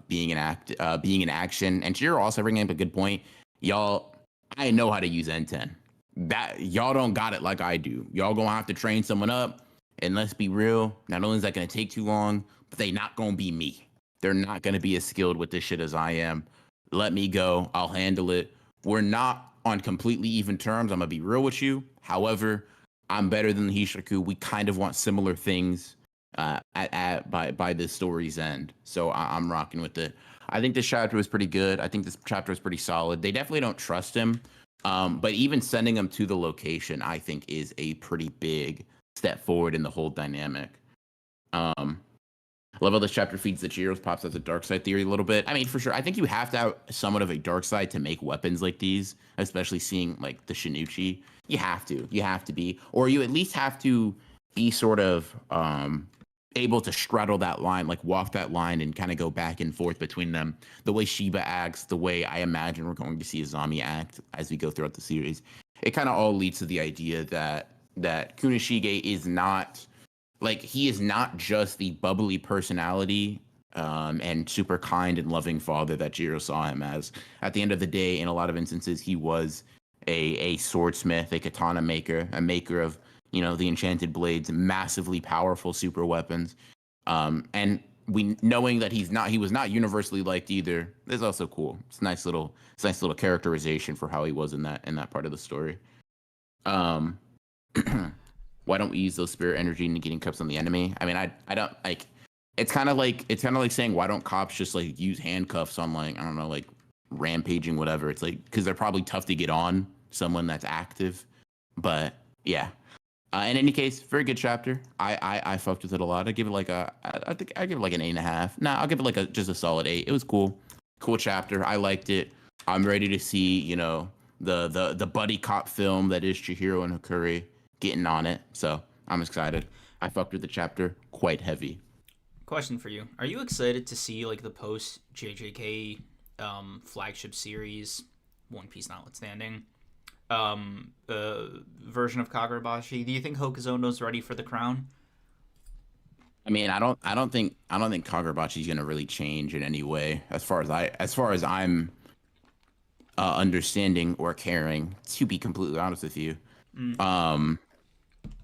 Speaker 2: being in action. And you're also bringing up a good point, y'all. I know how to use N10. That y'all don't got it like I do. Y'all gonna have to train someone up. And let's be real, not only is that going to take too long, but they not going to be me. They're not going to be as skilled with this shit as I am. Let me go. I'll handle it. We're not on completely even terms. I'm going to be real with you. However, I'm better than the Hishaku. We kind of want similar things by this story's end. So I'm rocking with it. I think this chapter was pretty good. I think this chapter was pretty solid. They definitely don't trust him. But even sending him to the location, I think, is a pretty big step forward in the whole dynamic. I love how this chapter feeds the Chihiro's pops as a dark side theory a little bit. I mean, for sure, I think you have to have somewhat of a dark side to make weapons like these, especially seeing like the Shinichi. You have to be, or you at least have to be sort of able to straddle that line, like walk that line and kind of go back and forth between them. The way Shiba acts, the way I imagine we're going to see Azami act as we go throughout the series. It kind of all leads to the idea that Kunishige is not, like, he is not just the bubbly personality and super kind and loving father that Jiro saw him as. At the end of the day, in a lot of instances, he was a swordsmith, a katana maker, a maker of, the enchanted blades, massively powerful super weapons. And knowing that he was not universally liked either, is also cool. It's a nice little characterization for how he was in that part of the story. Why don't we use those spirit energy negating cups on the enemy? I mean, I don't like. it's kind of like saying, why don't cops just like use handcuffs on, like, I don't know, like rampaging, whatever. It's like, because they're probably tough to get on someone that's active. But yeah. In any case, very good chapter. I fucked with it a lot. I give it like I think I give it like an 8.5. Nah, I'll give it like just a solid 8. It was cool. Cool chapter. I liked it. I'm ready to see, the buddy cop film that is Chihiro and Hakuri getting on it. So I'm excited. I fucked with the chapter quite heavy.
Speaker 1: Question for you: are you excited to see like the post JJK flagship series, One Piece notwithstanding, version of Kagurabachi? Do you think Hokuzono's ready for the crown?
Speaker 2: I mean, I don't think Kagurabachi is gonna really change in any way as far as I'm understanding or caring. To be completely honest with you,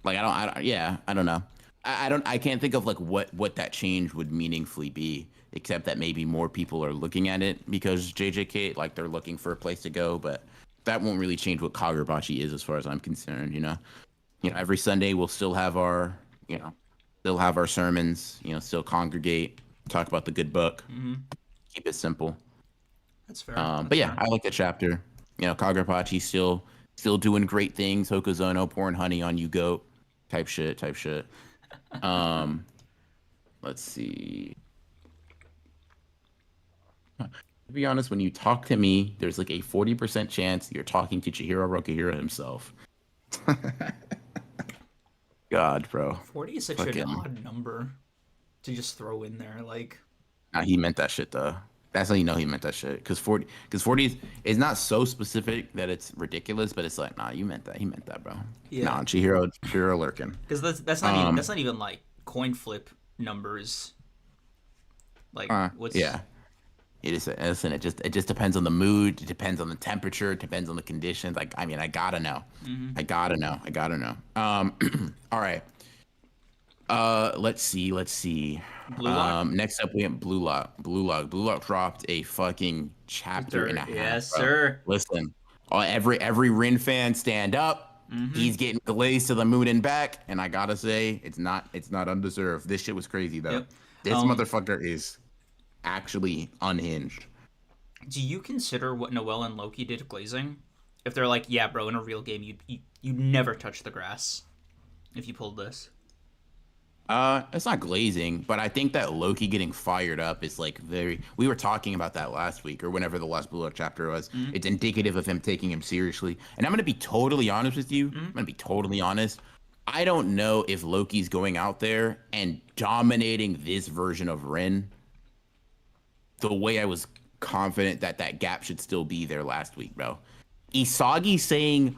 Speaker 2: like I don't know. I can't think of like what that change would meaningfully be, except that maybe more people are looking at it because JJK, like, they're looking for a place to go, but that won't really change what Kagurabachi is as far as I'm concerned. Every Sunday we'll still have our sermons, still congregate, talk about the good book, keep it simple.
Speaker 1: That's fair.
Speaker 2: But yeah, I like the chapter. Kagurabachi still doing great things. Hokuzono pouring honey on you, goat, type shit. Let's see. To be honest, when you talk to me, there's like a 40% chance you're talking to Chihiro Rokuhiro himself. God, bro.
Speaker 1: 40 is such an odd number to just throw in there. Like,
Speaker 2: nah, he meant that shit though. That's how you know he meant that shit. Because 40 is not so specific that it's ridiculous, but it's like, nah, you meant that. He meant that, bro.
Speaker 1: Yeah.
Speaker 2: Nah, Chihiro lurking.
Speaker 1: Because that's not even like coin flip numbers. Like, what's
Speaker 2: yeah. It is. Listen, it just depends on the mood. It depends on the temperature. It depends on the conditions. Like, I mean, I gotta know. I gotta know. All right. Let's see.
Speaker 1: Blue Lock?
Speaker 2: Next up we have Blue Lock. Blue Lock dropped a fucking chapter and a half.
Speaker 1: Yes,
Speaker 2: bro.
Speaker 1: sir.
Speaker 2: Listen, every Rin fan stand up. He's getting glazed to the moon and back, and I gotta say, it's not undeserved. This shit was crazy though.
Speaker 1: Yep.
Speaker 2: This motherfucker is actually unhinged.
Speaker 1: Do you consider what Noelle and Loki did to Glazing? If they're like, yeah, bro, in a real game, you never touch the grass if you pulled this.
Speaker 2: It's not glazing, but I think that Loki getting fired up is like we were talking about that last week or whenever the last Blue Lock chapter was. It's indicative of him taking him seriously. And I'm going to be totally honest with you. I'm going to be totally honest. I don't know if Loki's going out there and dominating this version of Rin the way I was confident that gap should still be there last week, bro. Isagi saying,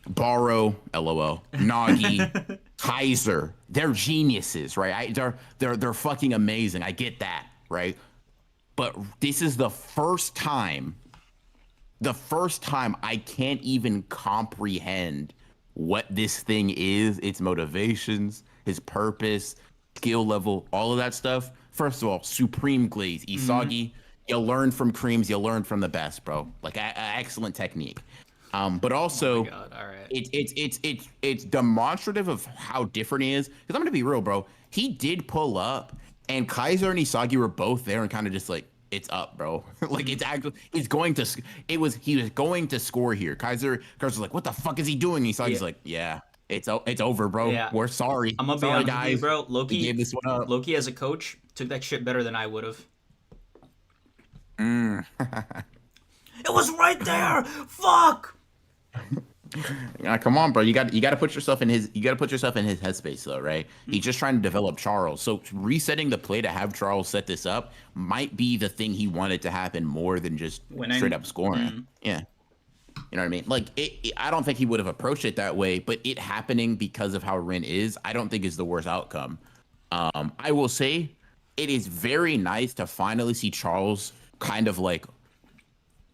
Speaker 2: Borrow, LOL, Nagi, Kaiser, they're geniuses, right? They're fucking amazing. I get that, right? But this is the first time I can't even comprehend what this thing is, its motivations, his purpose, skill level, all of that stuff. First of all, supreme glaze. Isagi, you learn from Kreams, you learn from the best, bro. Like, excellent technique. But also,
Speaker 1: God. All right.
Speaker 2: it's demonstrative of how different he is. Because I'm gonna be real, bro. He did pull up, and Kaiser and Isagi were both there and kind of just like, it's up, bro. Like, he was going to score here. Kaiser's like, what the fuck is he doing? Isagi's like, yeah, it's over, bro. Yeah. We're sorry.
Speaker 1: I'm gonna be honest with you, bro. Loki
Speaker 2: gave this one up.
Speaker 1: Loki as a coach took that shit better than I would have. It was right there. Fuck.
Speaker 2: Yeah, come on, bro. You got to put yourself in his headspace, though, right? He's just trying to develop Charles. So resetting the play to have Charles set this up might be the thing he wanted to happen more than just straight up scoring. Yeah, you know what I mean? Like, I don't think he would have approached it that way, but it happening because of how Rin is, I don't think is the worst outcome. I will say it is very nice to finally see Charles kind of like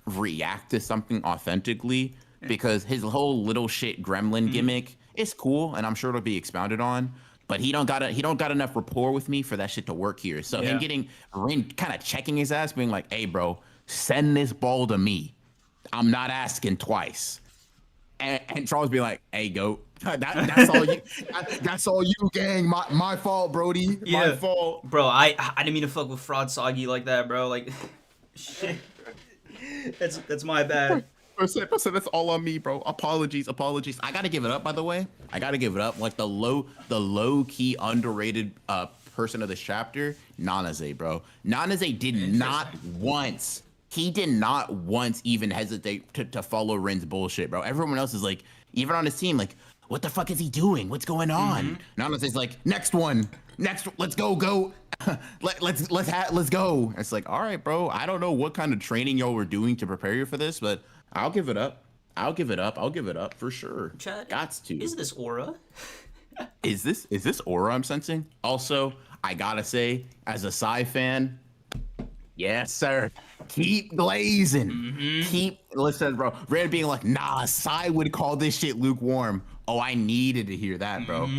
Speaker 2: react to something authentically. Because his whole little shit gremlin gimmick is cool, and I'm sure it'll be expounded on. But he don't got enough rapport with me for that shit to work here. So him getting Rin kind of checking his ass, being like, "Hey, bro, send this ball to me. I'm not asking twice." and Charles be like, "Hey, goat, that's all you. That's all you, gang. My fault, Brody.
Speaker 1: Yeah.
Speaker 2: My fault,
Speaker 1: bro. I didn't mean to fuck with Fraud Soggy like that, bro. Like, shit. That's my bad.
Speaker 2: Listen, that's all on me, bro. Apologies. I gotta give it up, by the way. I gotta give it up. Like the low key underrated person of this chapter, Nanaze, bro. Nanaze did not once. He did not once even hesitate to follow Rin's bullshit, bro. Everyone else is like, even on his team, like, what the fuck is he doing? What's going on? Nanaze's like, next one, let's go. let's go. It's like, all right, bro. I don't know what kind of training y'all were doing to prepare you for this, but I'll give it up. I'll give it up for sure.
Speaker 1: Chad,
Speaker 2: Gots to.
Speaker 1: Is this aura?
Speaker 2: Is this aura I'm sensing? Also, I gotta say, as a Psy fan, yes, sir. Keep glazing. Listen, bro. Red being like, nah, Psy would call this shit lukewarm. Oh, I needed to hear that, bro.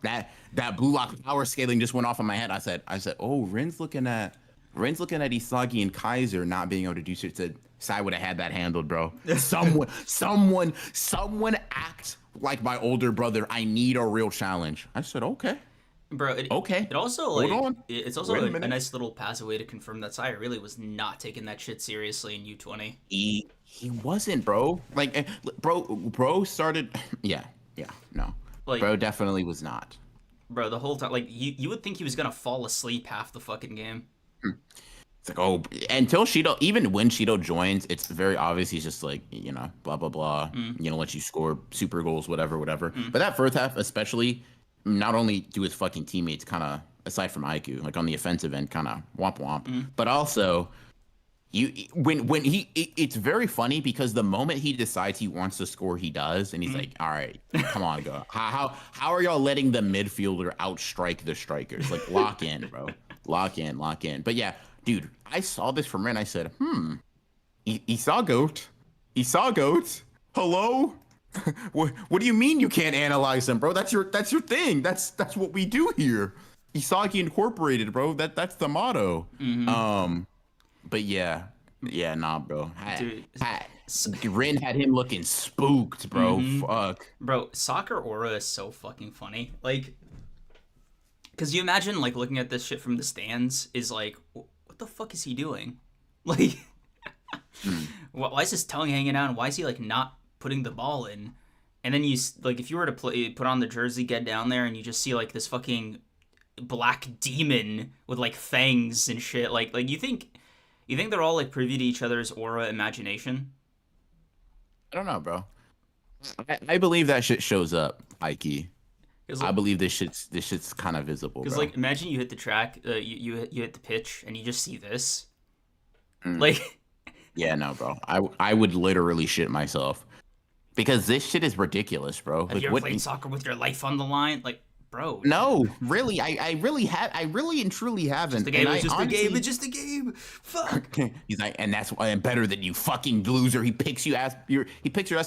Speaker 2: That blue lock power scaling just went off in my head. I said, oh, Ren's looking at Isagi and Kaiser not being able to do shit. Said Psy would have had that handled, bro. Someone act like my older brother. I need a real challenge. I said, okay.
Speaker 1: Bro, it also it's also a nice little passive way to confirm that Saya really was not taking that shit seriously in U20.
Speaker 2: He wasn't, bro. Like, bro started. No. Like, bro definitely was not.
Speaker 1: Bro, the whole time, like you would think he was gonna fall asleep half the fucking game.
Speaker 2: It's like, oh, until Shido, even when Shido joins, it's very obvious he's just like, blah blah blah. Let you score super goals, whatever. But that first half, especially. Not only do his fucking teammates kind of, aside from Aiku, like on the offensive end, kind of womp, but also it's very funny because the moment he decides he wants to score, he does, and he's like, all right, come on, go. How are y'all letting the midfielder outstrike the strikers? Like, lock in, bro, lock in. But yeah, dude, I saw this from Ren. I said, he saw goat. Hello. What do you mean you can't analyze them, bro? That's your thing. That's what we do here. Isagi Incorporated, bro. That's the motto. But nah, bro. Rin had him looking spooked, bro. Fuck.
Speaker 1: Bro, soccer aura is so fucking funny. Like, cause you imagine like looking at this shit from the stands is like, what the fuck is he doing? Like, why is his tongue hanging out? And why is he like not putting the ball in? And then you like, if you were to put on the jersey, get down there, and you just see like this fucking black demon with like fangs and shit. Like you think they're all like privy to each other's aura imagination?
Speaker 2: I don't know, bro. I believe that shit shows up, Ike. Like, I believe this shit's kind of visible.
Speaker 1: Because like, imagine you hit the track, you hit the pitch, and you just see this. Like,
Speaker 2: yeah, no, bro. I would literally shit myself. Because this shit is ridiculous, bro.
Speaker 1: Have you ever played soccer with your life on the line? Like, bro.
Speaker 2: No, really. I really and truly haven't.
Speaker 1: It's just a game. Fuck.
Speaker 2: He's like, and that's why I'm better than you, fucking loser. He picks your ass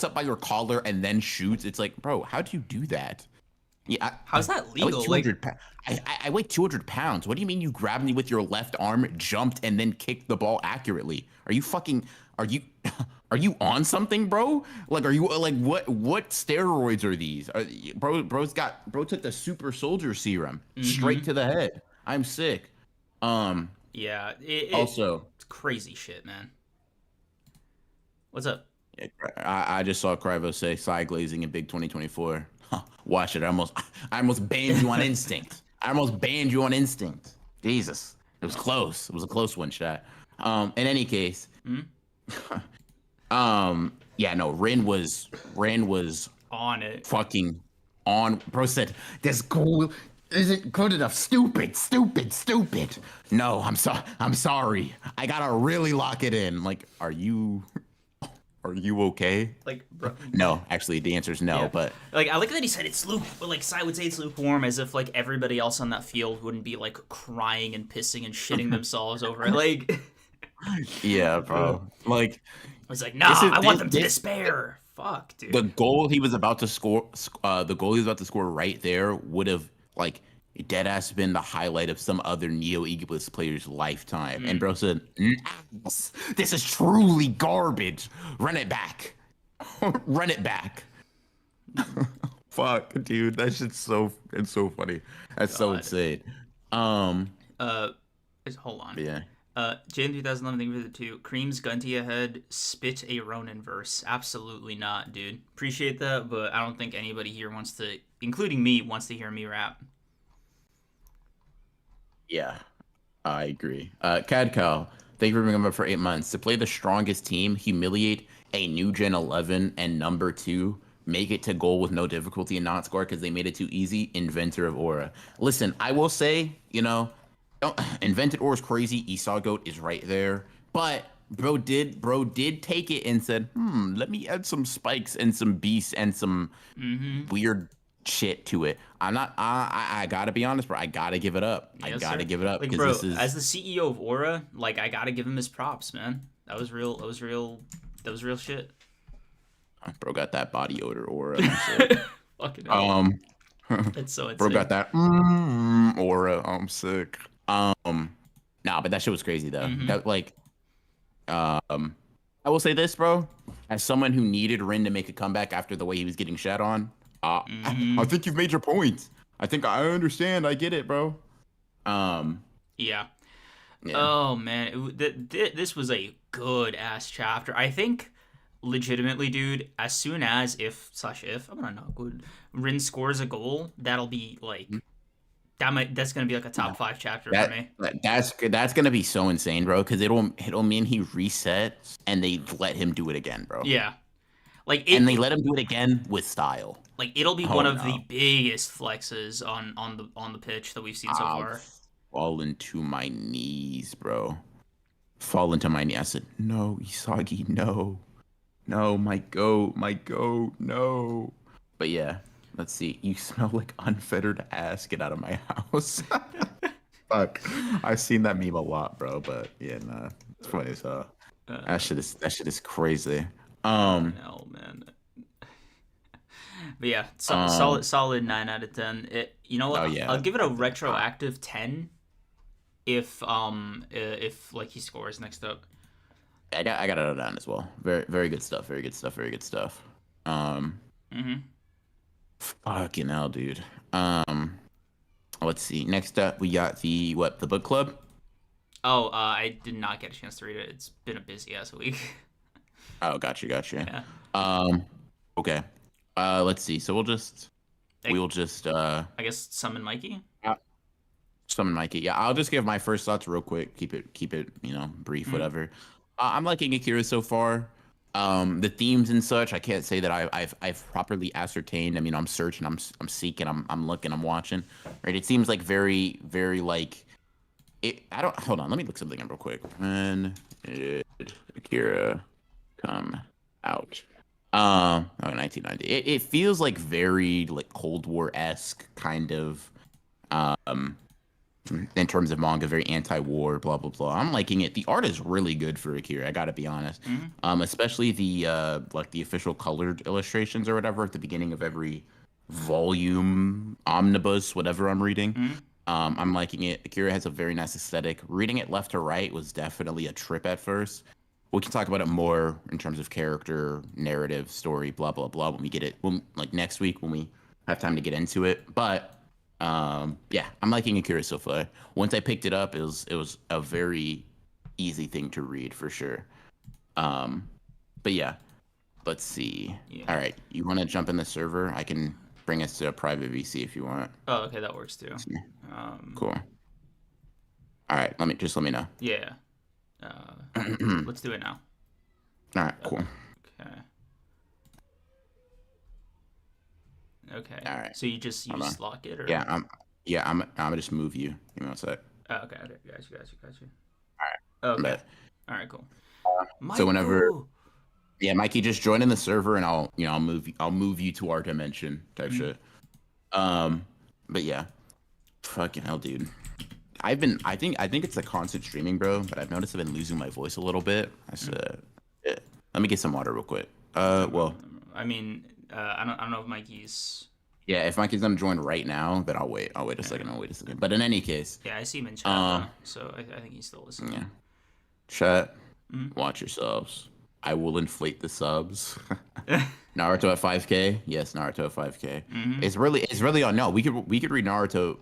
Speaker 2: up by your collar and then shoots. It's like, bro, how do you do that? Yeah.
Speaker 1: How's that legal?
Speaker 2: I weigh 200 pounds. What do you mean you grabbed me with your left arm, jumped, and then kicked the ball accurately? Are you on something, bro? Like, are you like what steroids are these? Bro took the super soldier serum straight to the head. I'm sick.
Speaker 1: Yeah.
Speaker 2: Also,
Speaker 1: it's crazy shit, man. What's up?
Speaker 2: I just saw Crivo say side glazing in Big 2024. Watch it. I almost banned you on instinct. Jesus, it was close. It was a close one, chat. In any case. Yeah, no, Rin was
Speaker 1: on it.
Speaker 2: Fucking on. Bro said, this goal isn't good enough. Stupid. No, I'm sorry. I gotta really lock it in. Like, are you okay?
Speaker 1: Like, bro.
Speaker 2: No, actually, the answer is no. Yeah. But
Speaker 1: like, I like that he said it's like Sai would say it's lukewarm, as if like everybody else on that field wouldn't be like crying and pissing and shitting themselves over it. Like,
Speaker 2: yeah, bro. Like,
Speaker 1: he's like, I want them to despair. Fuck, dude.
Speaker 2: The goal he was about to score, right there would have like deadass been the highlight of some other Neo Aegis player's lifetime. And bro said, this is truly garbage. Run it back. Run it back. Fuck, dude, that shit's it's so funny. That's so
Speaker 1: God.
Speaker 2: insane. Um,
Speaker 1: Uh, hold on.
Speaker 2: yeah.
Speaker 1: Jan 2011, thank you for the 2. Creams Gunty ahead, spit a Ronin verse. Absolutely not, dude. Appreciate that, but I don't think anybody here wants to, including me, wants to hear me rap.
Speaker 2: Yeah, I agree. Cadcal, thank you for bringing him up for 8 months. To play the strongest team, humiliate a new Gen 11, and number 2, make it to goal with no difficulty and not score because they made it too easy. Inventor of Aura. Listen, I will say, Invented Aura's crazy. Esau Goat is right there, but bro did take it and said, let me add some spikes and some beasts and some weird shit to it. I'm not. I gotta be honest, bro. I gotta give it up.
Speaker 1: Yes,
Speaker 2: I gotta
Speaker 1: sir.
Speaker 2: give it up
Speaker 1: Like,
Speaker 2: because
Speaker 1: bro,
Speaker 2: this is.
Speaker 1: as the CEO of Aura, like, I gotta give him his props, man. That was real. That was real. That was real shit.
Speaker 2: Bro got that body odor aura.
Speaker 1: Fucking hell.
Speaker 2: um,
Speaker 1: It's so insane.
Speaker 2: bro got that aura. I'm sick. Nah, but that shit was crazy though. That like, I will say this, bro. As someone who needed Rin to make a comeback after the way he was getting shat on, I think you've made your point. I think I understand. I get it, bro.
Speaker 1: Yeah.
Speaker 2: Yeah.
Speaker 1: Oh man, this was a good ass chapter. I think, legitimately, dude. As soon as if I'm gonna not good. Rin scores a goal, that'll be like that's gonna be like a top 5 chapter for me.
Speaker 2: That's gonna be so insane, bro. Because it'll mean he resets and they let him do it again, bro.
Speaker 1: Yeah, like
Speaker 2: and they let him do it again with style.
Speaker 1: Like, it'll be one of the biggest flexes on the pitch that we've seen so far.
Speaker 2: Fallen to my knees, bro. Fallen to my knees. I said, no, Isagi, no. No, my goat, no. But yeah, let's see. You smell like unfettered ass. Get out of my house. Fuck. I've seen that meme a lot, bro. But yeah, nah. It's funny as hell. That shit is crazy.
Speaker 1: No, man. But yeah, solid 9 out of 10. You know what?
Speaker 2: Oh, yeah.
Speaker 1: I'll give it a retroactive 10 if like he scores next up.
Speaker 2: I got it down as well. Very very good stuff. Very good stuff. Very good stuff. Fucking hell, dude. Let's see. Next up, we got the book club.
Speaker 1: Oh, I did not get a chance to read it. It's been a busy ass week.
Speaker 2: Oh, gotcha.
Speaker 1: Yeah.
Speaker 2: Okay. Let's see. So we'll just
Speaker 1: I guess summon Mikey.
Speaker 2: Summon Mikey. Yeah, I'll just give my first thoughts real quick. Keep it, brief, whatever. I'm liking Akira so far. The themes and such, I can't say that I've properly ascertained. I mean, I'm searching, I'm seeking, I'm looking, I'm watching. Right? It seems like very, very like it. I don't. Hold on. Let me look something up real quick. When did Akira come out? 1990. It feels like very like Cold War-esque kind of. In terms of manga, very anti-war, blah blah blah. I'm liking it. The art is really good for Akira. I gotta be honest. Especially the like the official colored illustrations or whatever at the beginning of every volume, omnibus, whatever I'm reading. I'm liking it. Akira has a very nice aesthetic. Reading it left to right was definitely a trip at first. We can talk about it more in terms of character, narrative, story, blah blah blah when we get it. Like next week when we have time to get into it, but. Yeah, I'm liking Akira so far. Once I picked it up, it was a very easy thing to read for sure. But yeah, let's see.
Speaker 1: Yeah.
Speaker 2: All right, you want to jump in the server? I can bring us to a private VC if you want.
Speaker 1: Oh, okay, that works too.
Speaker 2: Cool. All right, let me know.
Speaker 1: Yeah. Let's do it now.
Speaker 2: All right, cool.
Speaker 1: Okay. Okay.
Speaker 2: All right.
Speaker 1: So you just lock it, or
Speaker 2: yeah, I'm gonna just move you. Give me one sec.
Speaker 1: Oh, okay. Got you.
Speaker 2: All right.
Speaker 1: Okay. All right. Cool.
Speaker 2: So whenever, yeah, Mikey, just join in the server, and I'll move you to our dimension type shit. But yeah, fucking hell, dude. I think it's a constant streaming, bro. But I've noticed I've been losing my voice a little bit. I said, yeah. Let me get some water real quick. Well,
Speaker 1: I mean. I don't know if Mikey's.
Speaker 2: Yeah, if Mikey's gonna join right now, then I'll wait. I'll wait a second. But in any case.
Speaker 1: Yeah, I see him in chat. So I think he's still listening.
Speaker 2: Yeah. Chat. Watch yourselves. I will inflate the subs. Naruto at 5K. Yes, Naruto at 5K.
Speaker 1: Mm-hmm.
Speaker 2: It's really on. No, we could read Naruto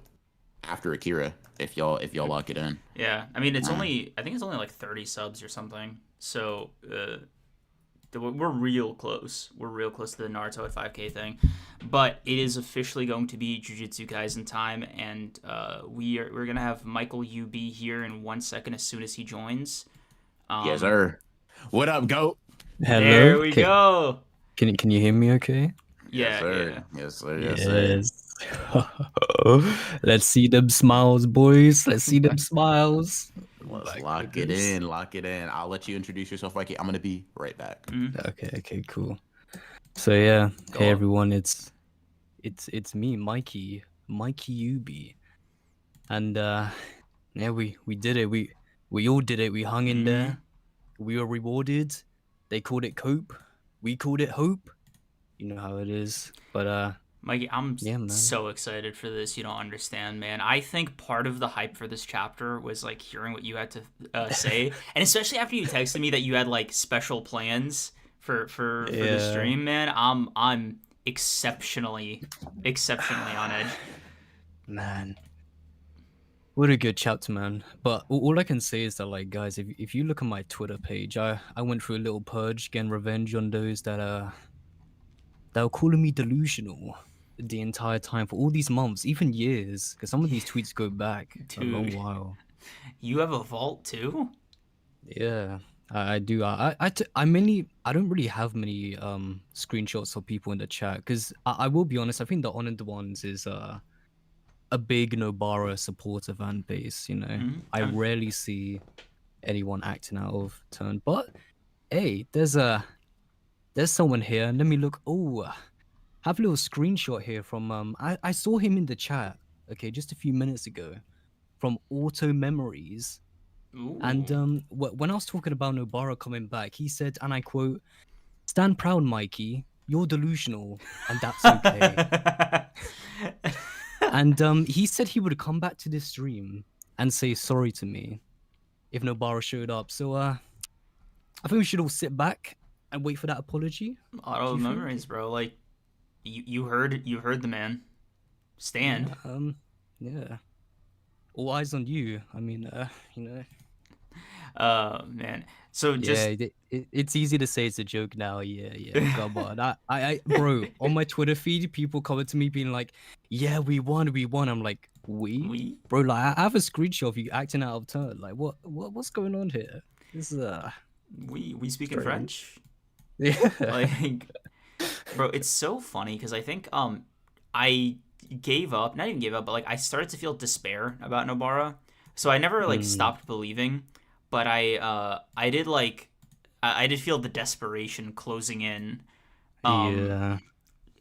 Speaker 2: after Akira if y'all lock it in.
Speaker 1: Yeah, I mean it's only I think it's only like 30 subs or something. So we're real close. We're real close to the Naruto at 5K thing, but it is officially going to be Jujutsu Kaisen time, and we're gonna have Mikeyuubi here in 1 second as soon as he joins.
Speaker 2: Yes, sir. What up, goat?
Speaker 3: Hello.
Speaker 1: There we go.
Speaker 3: Can you hear me? Okay.
Speaker 1: Yeah,
Speaker 2: Yes, sir.
Speaker 1: yeah.
Speaker 2: Yes, sir. Yes, sir.
Speaker 3: Let's see them smiles, boys. Let's see them smiles.
Speaker 2: Let's lock it in. Lock it in. I'll let you introduce yourself, Mikey. I'm gonna be right back.
Speaker 3: Okay, cool. So yeah,
Speaker 2: Go
Speaker 3: hey
Speaker 2: on.
Speaker 3: everyone, it's me, Mikeyuubi, and yeah, we did it. We all did it. We hung in there. We were rewarded. They called it cope. We called it hope. You know how it is. But
Speaker 1: Mikey, I'm
Speaker 3: yeah, man.
Speaker 1: so excited for this. You don't understand, man. I think part of the hype for this chapter was like hearing what you had to say, and especially after you texted me that you had like special plans for the stream, man. I'm exceptionally on edge.
Speaker 3: Man, what a good chapter, man. But all I can say is that, like, guys, if you look at my Twitter page, I went through a little purge, getting revenge on those that were calling me delusional the entire time for all these months, even years, because some of these tweets go back a long while.
Speaker 1: You have a vault too?
Speaker 3: Yeah, I do. I don't really have many screenshots of people in the chat, because I will be honest, I think the Honored Ones is a big Nobara supporter fan base, you know. I rarely see anyone acting out of turn, but hey, there's someone here. Let me look. Oh, have a little screenshot here from I saw him in the chat, okay, just a few minutes ago, from Auto Memories.
Speaker 1: Ooh.
Speaker 3: And when I was talking about Nobara coming back, he said, and I quote, "Stand proud, Mikey. You're delusional, and that's okay." And he said he would come back to this stream and say sorry to me if Nobara showed up. So I think we should all sit back and wait for that apology.
Speaker 1: Auto Memories, bro. Like you heard the man. Stand.
Speaker 3: Yeah. All eyes on you. I mean, you know.
Speaker 1: Man. So just
Speaker 3: it's easy to say it's a joke now. Yeah. Come on. I bro, on my Twitter feed, people comment to me being like, "Yeah, we won." I'm like, we? Bro, like I have a screenshot of you acting out of turn. Like, what's going on here? This is
Speaker 1: we speak in French.
Speaker 3: Yeah.
Speaker 1: Like, bro, it's so funny because I think I gave up, not even gave up, but like I started to feel despair about Nobara. So I never like stopped believing, but I did like I did feel the desperation closing in.
Speaker 3: Yeah.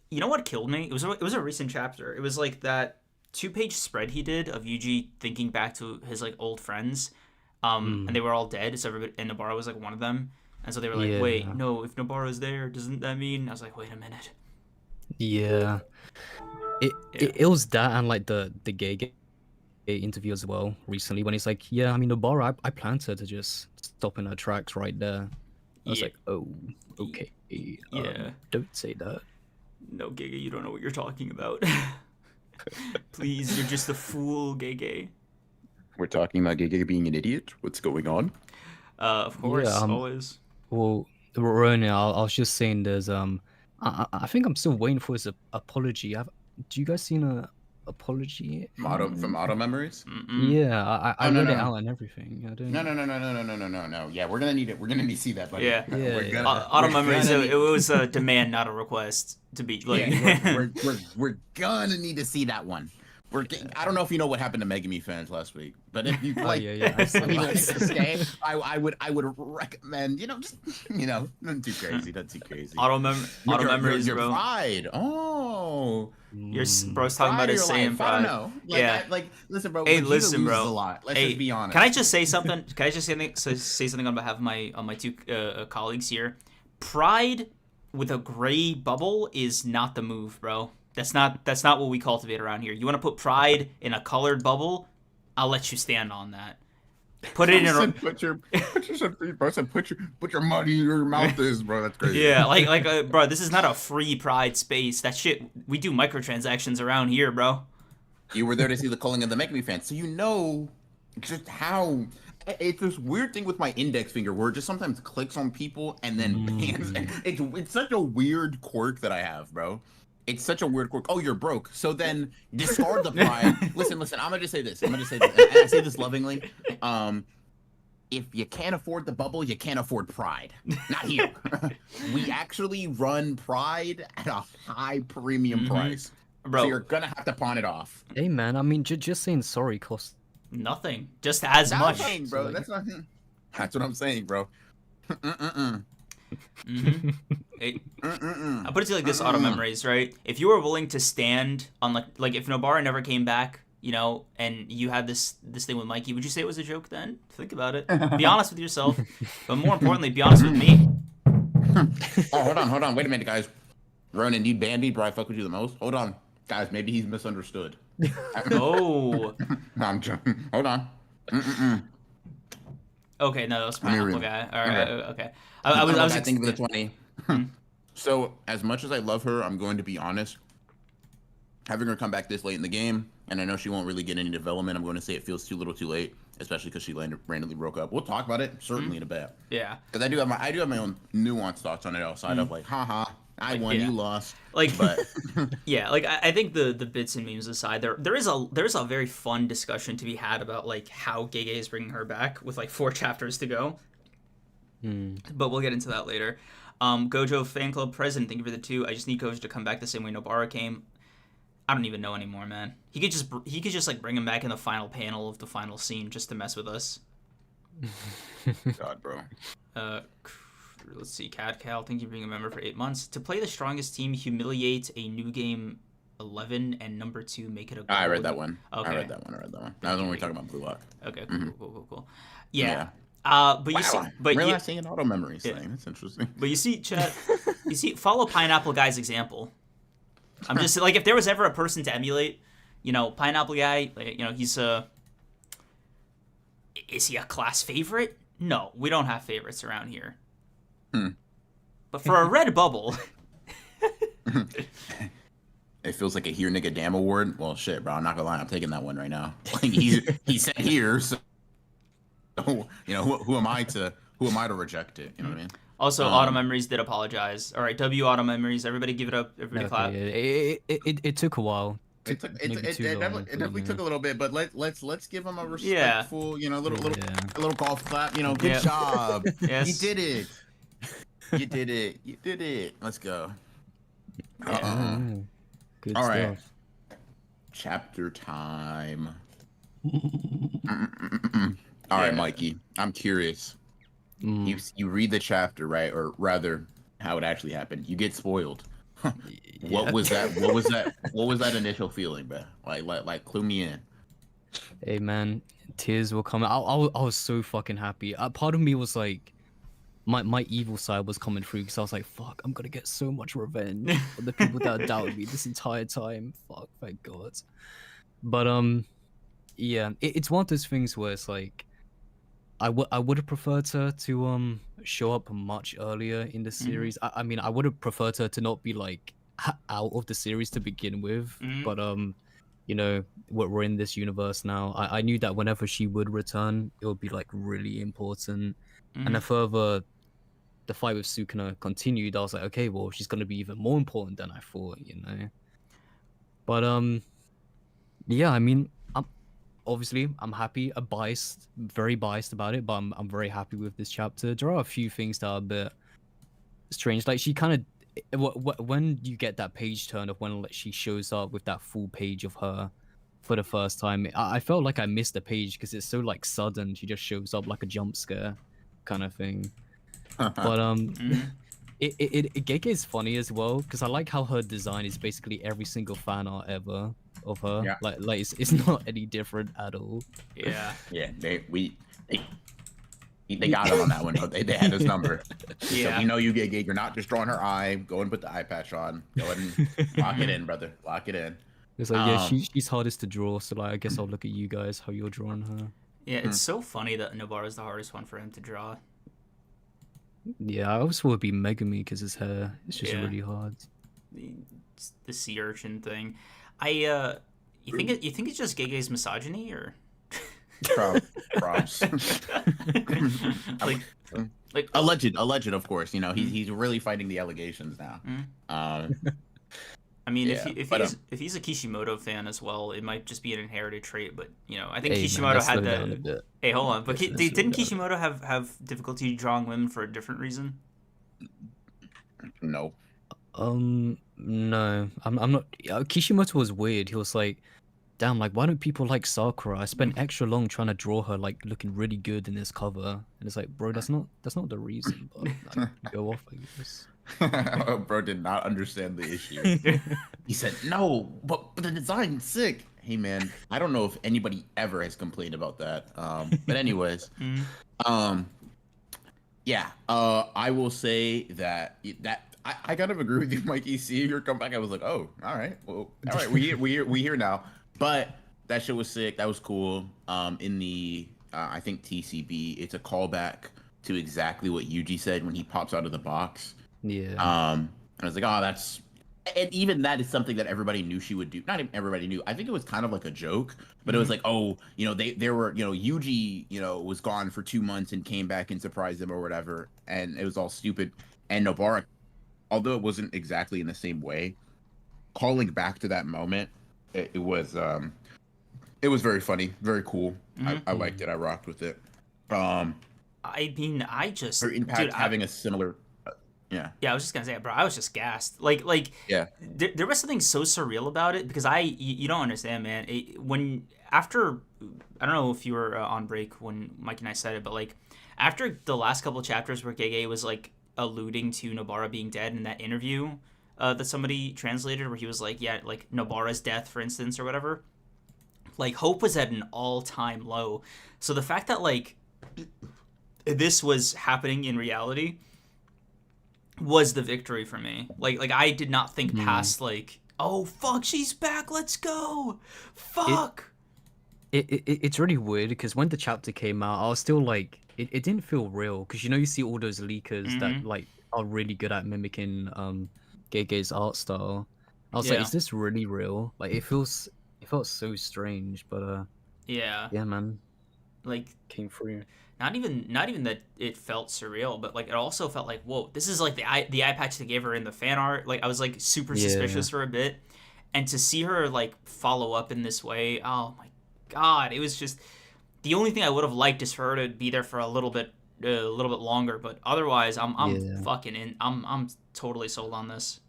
Speaker 1: You know what killed me? It was a recent chapter. It was like that 2-page spread he did of Yuji thinking back to his like old friends, and they were all dead. So everybody, and Nobara was like one of them. And so they were like, wait, no, if Nobara's there, doesn't that mean? I was like, wait a minute.
Speaker 3: Yeah. It was that, and like the gay interview as well recently, when he's like, yeah, I mean, Nobara, I planned her to just stop in her tracks right there. I was like, oh, okay.
Speaker 1: Yeah.
Speaker 3: Don't say that.
Speaker 1: No, Gege, you don't know what you're talking about. Please, you're just a fool, Gege.
Speaker 2: We're talking about Gege being an idiot. What's going on?
Speaker 1: Of course, always.
Speaker 3: Well, Ronan, I was just saying there's I think I'm still waiting for his apology. Do you guys seen a apology
Speaker 2: From Auto Memories?
Speaker 3: Yeah, I read it out and everything.
Speaker 2: No. Yeah, we're gonna need it. We're gonna need to see that, buddy.
Speaker 1: Yeah. Auto Memories. It was a demand, not a request. To be like,
Speaker 2: we're gonna need to see that one. I don't know if you know what happened to Megami fans last week, but if you like, I would recommend, nothing too crazy.
Speaker 1: Auto Memories,
Speaker 2: your
Speaker 1: bro.
Speaker 2: Pride. Oh,
Speaker 1: your bro's talking about his same pride.
Speaker 2: I don't know. Listen, bro.
Speaker 1: Hey, listen, bro.
Speaker 2: A lot. Let's just be honest.
Speaker 1: Can I just say something? Can I just say something on behalf of my two colleagues here? Pride with a gray bubble is not the move, bro. That's not what we cultivate around here. You want to put pride in a colored bubble? I'll let you stand on that. Put it in
Speaker 2: I
Speaker 1: a
Speaker 2: said, put your money in your mouth is, bro. That's crazy.
Speaker 1: yeah, bro, this is not a free Pride space. That shit, we do microtransactions around here, bro.
Speaker 2: You were there to see the culling of the Make Me fans, so you know just how it's this weird thing with my index finger where it just sometimes clicks on people and then bans. It's such a weird quirk that I have, bro. It's such a weird quirk. Oh, you're broke. So then discard the pride. Listen. I'm gonna just say this. And I say this lovingly. If you can't afford the bubble, you can't afford pride. Not here. We actually run pride at a high premium price.
Speaker 1: Bro.
Speaker 2: So you're gonna have to pawn it off.
Speaker 3: Hey man, I mean, just saying sorry costs
Speaker 1: nothing. Just as much.
Speaker 2: Nothing, bro.
Speaker 3: So, like...
Speaker 2: That's what I'm saying, bro.
Speaker 1: I put it to you like this, Auto Memories, right? If you were willing to stand on like if Nobara never came back, you know, and you had this thing with Mikey, would you say it was a joke then? Think about it. Be honest with yourself, but more importantly, be honest with me.
Speaker 2: Oh, hold on. Wait a minute, guys. Ronan, you Bandy, bro. I fuck with you the most. Hold on, guys. Maybe he's misunderstood.
Speaker 1: Oh.
Speaker 2: No, I'm joking. Hold on.
Speaker 1: Okay, no, that was Pineapple Guy. All right, okay. I was
Speaker 2: thinking of the 20. So, as much as I love her, I'm going to be honest. Having her come back this late in the game, and I know she won't really get any development, I'm going to say it feels too little too late, especially because she randomly broke up. We'll talk about it, certainly in a bit.
Speaker 1: Yeah.
Speaker 2: Because I do have my own nuanced thoughts on it outside of like, haha, I won, you lost.
Speaker 1: Like,
Speaker 2: but
Speaker 1: yeah, like I think the bits and memes aside, there is a very fun discussion to be had about like how Gege is bringing her back with like 4 chapters to go. But we'll get into that later. Gojo fan club president, thank you for the 2. I just need Gojo to come back the same way Nobara came. I don't even know anymore, man. He could just like bring him back in the final panel of the final scene just to mess with us.
Speaker 2: God, bro.
Speaker 1: Let's see, Cal, thank you for being a member for 8 months. To play the strongest team, humiliate a new game 11, and number 2, make it a gold.
Speaker 2: I read that one.
Speaker 1: Okay.
Speaker 2: I read that one. That was when we were talking about Blue Lock.
Speaker 1: Okay, cool. Yeah. But
Speaker 2: wow.
Speaker 1: you see,
Speaker 2: realizing an auto memory thing. That's interesting.
Speaker 1: But you see, Chet, follow Pineapple Guy's example. I'm just like, if there was ever a person to emulate, you know, Pineapple Guy, like, you know, is he a class favorite? No, we don't have favorites around here. But for a red bubble,
Speaker 2: it feels like a here nigga damn award. Well, shit, bro. I'm not gonna lie. I'm taking that one right now. Like, he said here, so you know, who am I to reject it? You know what I mean?
Speaker 1: Also, Auto Memories did apologize. All right, W Auto Memories. Everybody give it up. Everybody clap.
Speaker 3: It took a while.
Speaker 2: It definitely took a little bit, but let's give him a respectful, you know, little golf clap. You know, good job.
Speaker 1: Yes.
Speaker 2: You did it. You did it. Let's go.
Speaker 3: Good
Speaker 2: All
Speaker 3: stuff.
Speaker 2: right. Chapter time. All right, Mikey. I'm curious. You read the chapter, right? Or rather, how it actually happened. You get spoiled. What was that? What was that initial feeling, bro? Like clue me in.
Speaker 3: Hey man, tears were coming. I was so fucking happy. Part of me was like, my evil side was coming through because I was like, fuck, I'm gonna get so much revenge on the people that doubted me this entire time. Fuck, thank God. But yeah, it's one of those things where it's like, I would have preferred her to show up much earlier in the series. I mean, I would have preferred her to not be like out of the series to begin with. But you know, we're in this universe now. I knew that whenever she would return, it would be like really important. And the further the fight with Sukuna continued, I was like, okay, well, she's gonna be even more important than I thought, you know. But yeah, I mean, obviously, I'm happy, very biased about it, but I'm very happy with this chapter. There are a few things that are a bit strange. Like, she kind of, when you get that page turn of when she shows up with that full page of her for the first time, I felt like I missed the page because it's so like sudden. She just shows up like a jump scare kind of thing. But Gege is funny as well because I like how her design is basically every single fan art ever of her. Yeah. Like it's not any different at all.
Speaker 1: Yeah.
Speaker 2: Yeah. They got him on that one. They had his number. Yeah. So we know you, Gege. You're not just drawing her eye. Go and put the eye patch on. Go ahead and lock it in, brother. Lock it in.
Speaker 3: It's like, yeah, she's hardest to draw. So like, I guess I'll look at you guys how you're drawing her.
Speaker 1: Yeah, it's so funny that Nobara's the hardest one for him to draw.
Speaker 3: Yeah, I also would be Megami because his hair is just
Speaker 1: Yeah.
Speaker 3: really hard.
Speaker 1: The sea urchin thing. You think it's just Gege's misogyny or
Speaker 2: Props.
Speaker 1: like like
Speaker 2: alleged, of course. You know, he's really fighting the allegations now.
Speaker 1: I mean,
Speaker 2: Yeah,
Speaker 1: if he's a Kishimoto fan as well, it might just be an inherited trait. But you know, I think
Speaker 3: Hey, man,
Speaker 1: Kishimoto
Speaker 3: let's
Speaker 1: had
Speaker 3: slow down a
Speaker 1: the.
Speaker 3: bit.
Speaker 1: Hey, hold on. But
Speaker 3: Let's slow
Speaker 1: didn't
Speaker 3: down.
Speaker 1: Kishimoto have difficulty drawing women for a different reason?
Speaker 2: No.
Speaker 3: No, I'm not. Kishimoto was weird. He was like, damn, like, why don't people like Sakura? I spent extra long trying to draw her like looking really good in this cover, and it's like, bro, that's not the reason. But like, go off, I guess.
Speaker 2: Bro did not understand the issue. He said, "No, but the design's sick." Hey, man, I don't know if anybody ever has complained about that. But anyways, yeah. I will say that I kind of agree with you, Mikey. Seeing your comeback, I was like, oh, all right, well, all right, we here now. But that shit was sick. That was cool. In the I think TCB, it's a callback to exactly what Yuji said when he pops out of the box.
Speaker 3: Yeah.
Speaker 2: I was like, oh, that's, and even that is something that everybody knew she would do. Not even everybody knew. I think it was kind of like a joke, but it was like, oh, you know, they were, you know, Yuji, you know, was gone for 2 months and came back and surprised them or whatever, and it was all stupid. And Nobara, although it wasn't exactly in the same way, calling back to that moment, it was very funny, very cool. I liked it. I rocked with it.
Speaker 1: I mean,
Speaker 2: Her impact having a similar. Yeah.
Speaker 1: Yeah, I was just gonna say, bro. I was just gassed. Like,
Speaker 2: yeah.
Speaker 1: There was something so surreal about it because you don't understand, man. When after, I don't know if you were on break when Mike and I said it, but like after the last couple chapters where Gege was like alluding to Nobara being dead in that interview that somebody translated, where he was like, yeah, like Nobara's death, for instance, or whatever. Like hope was at an all-time low. So the fact that like this was happening in reality was the victory for me. Like I did not think past like, oh fuck, she's back, let's go, fuck.
Speaker 3: It's really weird because when the chapter came out, I was still like, it didn't feel real because you know you see all those leakers that like are really good at mimicking Gege's art style. I was like, is this really real? Like it felt so strange, but yeah, man,
Speaker 1: like
Speaker 3: came through.
Speaker 1: Not even that it felt surreal, but like it also felt like, whoa, this is like the eye patch they gave her in the fan art. Like I was like super suspicious for a bit, and to see her like follow up in this way, oh my god, it was just the only thing I would have liked is for her to be there for a little bit longer. But otherwise, I'm fucking in. I'm totally sold on this.